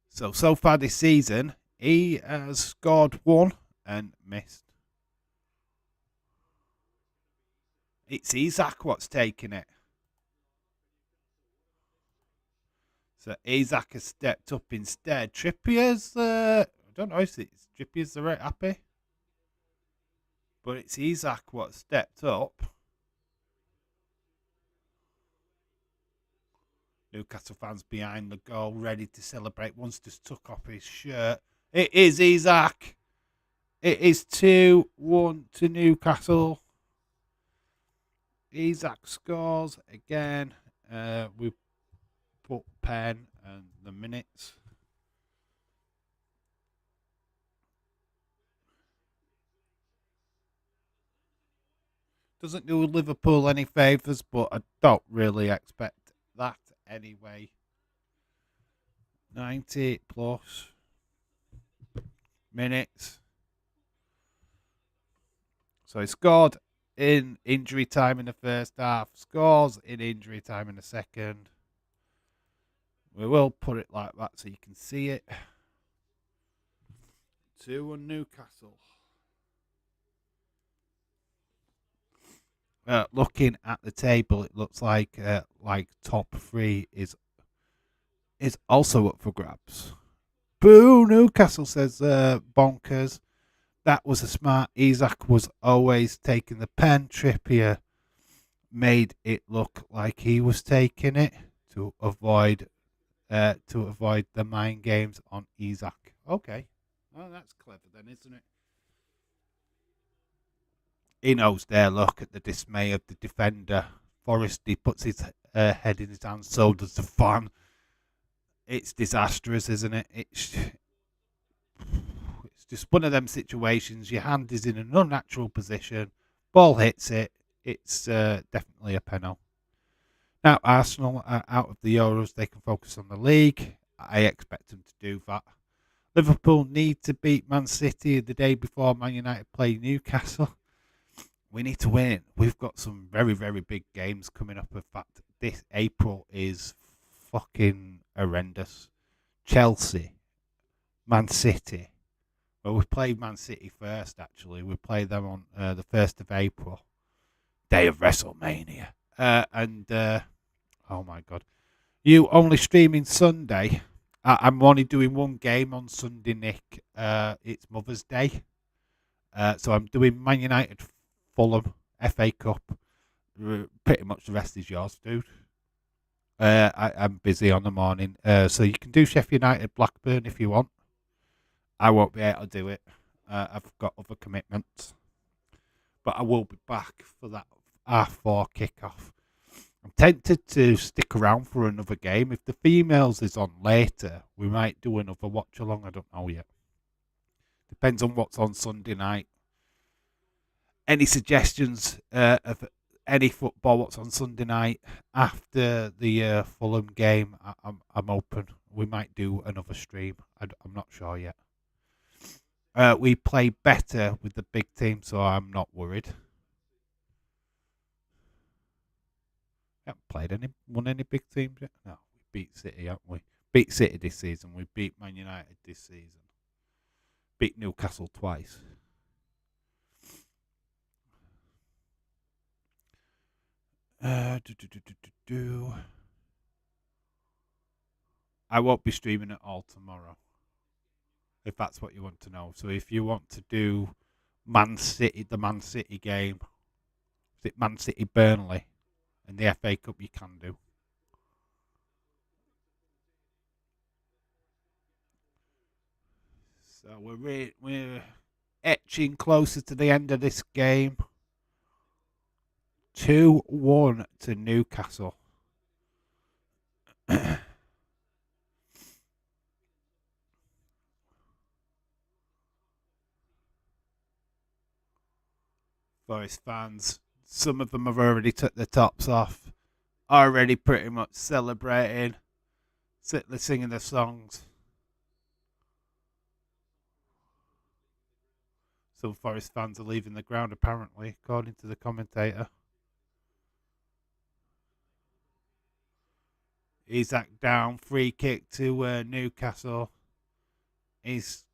So far this season, he has scored 1 and missed. It's Isak what's taking it. So Isak has stepped up instead. Trippier's, I don't know if it's Trippier's the right happy. But it's Isak what stepped up. Newcastle fans behind the goal, ready to celebrate. Once just took off his shirt. It is Isak. It is 2-1 to Newcastle. Isak scores again. We put pen and the minutes. Doesn't do Liverpool any favours, but I don't really expect that anyway. 90 plus minutes. So he scored in injury time in the first half, scores in injury time in the second. We will put it like that so you can see it. 2-1 Newcastle. Looking at the table, it looks like top 3 is also up for grabs. Boo! Newcastle says bonkers. That was a smart. Isak was always taking the pen. Trippier made it look like he was taking it to avoid the mind games on Isak. Okay, well that's clever then, isn't it? He knows there. Look at the dismay of the defender. Forrest, he puts his head in his hands. So does the fan. It's disastrous, isn't it? It's just one of them situations. Your hand is in an unnatural position. Ball hits it. It's definitely a penalty. Now, Arsenal are out of the Euros. They can focus on the league. I expect them to do that. Liverpool need to beat Man City the day before Man United play Newcastle. We need to win. We've got some very, very big games coming up. In fact, this April is fucking horrendous. Chelsea, Man City. Well, we played Man City first, actually. We play them on the 1st of April, day of WrestleMania. Oh my God. You only streaming Sunday. I'm only doing one game on Sunday, Nick. It's Mother's Day. So I'm doing Man United Fulham FA Cup. Pretty much the rest is yours, dude. I'm busy on the morning. So you can do Sheffield United Blackburn if you want. I won't be able to do it. I've got other commitments. But I will be back for that R4 kickoff. I'm tempted to stick around for another game. If the females is on later, we might do another watch along. I don't know yet. Depends on what's on Sunday night. Any suggestions of any football what's on Sunday night after the Fulham game? I'm open. We might do another stream. I'm not sure yet. We play better with the big team, so I'm not worried. Haven't won any big teams yet. No, we beat City, haven't we? Beat City this season. We beat Man United this season. Beat Newcastle twice. I won't be streaming at all tomorrow, if that's what you want to know. So if you want to do Man City, the Man City game, is it Man City Burnley, and the FA Cup, you can do. So we're etching closer to the end of this game. 2-1 to Newcastle. Forest fans Some of them have already took their tops off, already pretty much celebrating, singing their songs. Some Forest fans are leaving the ground, apparently, according to the commentator. Isak down, free kick to Newcastle. He's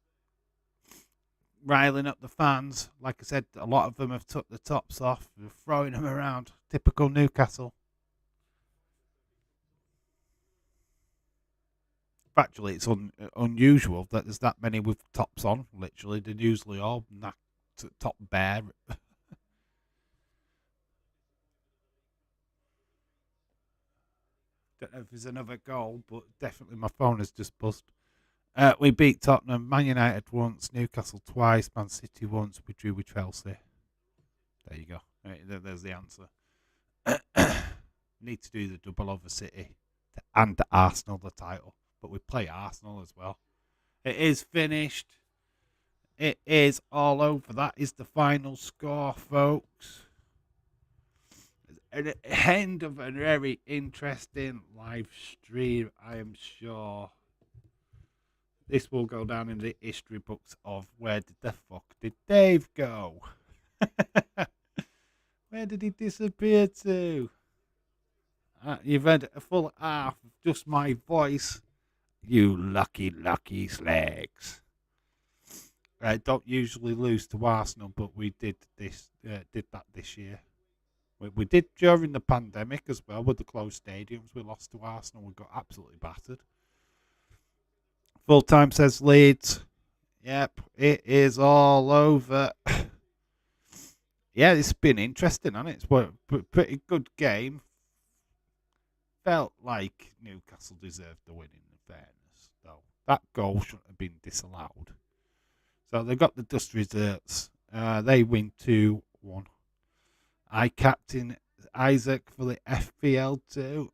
riling up the fans. Like I said, a lot of them have took the tops off. They're throwing them around. Typical Newcastle. Actually, it's unusual that there's that many with tops on. Literally, they're usually all top bare. Don't know if there's another goal, but definitely my phone has just buzzed. We beat Tottenham, Man United once, Newcastle twice, Man City once. We drew with Chelsea. There you go. Right, there's the answer. Need to do the double over City and Arsenal the title, but we play Arsenal as well. It is finished. It is all over. That is the final score, folks. An end of a very interesting live stream, I am sure. This will go down in the history books of where the fuck did Dave go? Where did he disappear to? You've had a full half of just my voice. You lucky slags. I don't usually lose to Arsenal, but we did that this year. We did during the pandemic as well with the closed stadiums. We lost to Arsenal. We got absolutely battered. Full time says Leeds. Yep, it is all over. Yeah, it's been interesting, hasn't it? It's a pretty good game. Felt like Newcastle deserved the win in fairness, though. That goal shouldn't have been disallowed. So they got the dust reserves. They win 2-1. I captain Isaac for the FPL too.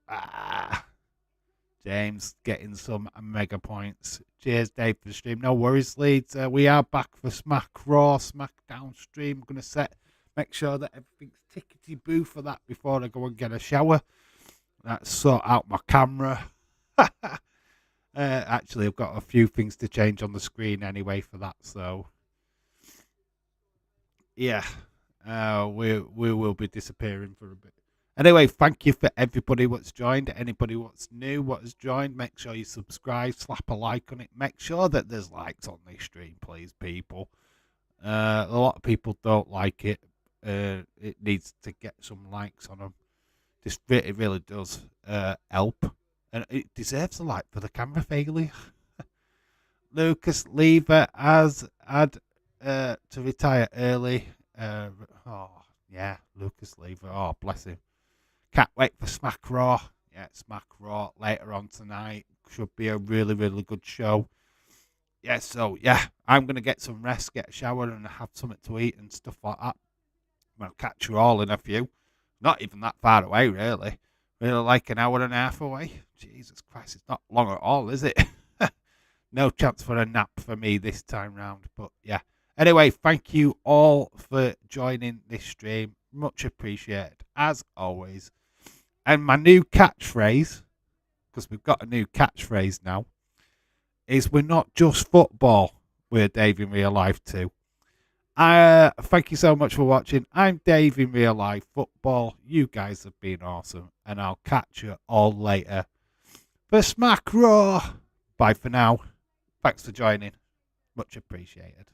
James getting some mega points. Cheers, Dave, for the stream. No worries, Leeds. We are back for Smack Raw, Smackdown stream. I'm going to make sure that everything's tickety-boo for that before I go and get a shower. Let's sort out my camera. Actually, I've got a few things to change on the screen anyway for that. So, yeah, we will be disappearing for a bit. Anyway, thank you for everybody what's joined. Anybody what's new, what has joined, make sure you subscribe, slap a like on it. Make sure that there's likes on this stream, please, people. A lot of people don't like it. It needs to get some likes on them. It really does help. And it deserves a like for the camera failure. Lucas Lever has had to retire early. Lucas Lever. Oh, bless him. Can't wait for Smack Raw. Yeah, Smack Raw later on tonight. Should be a really, really good show. Yeah, so, I'm going to get some rest, get a shower, and have something to eat and stuff like that. I'll catch you all in a few. Not even that far away, really. Really like an hour and a half away. Jesus Christ, it's not long at all, is it? No chance for a nap for me this time round. But, yeah. Anyway, thank you all for joining this stream. Much appreciated, as always. And my new catchphrase, because we've got a new catchphrase now, is we're not just football. We're Dave in real life too. Thank you so much for watching. I'm Dave in real life football. You guys have been awesome. And I'll catch you all later for Smack Raw. Bye for now. Thanks for joining. Much appreciated.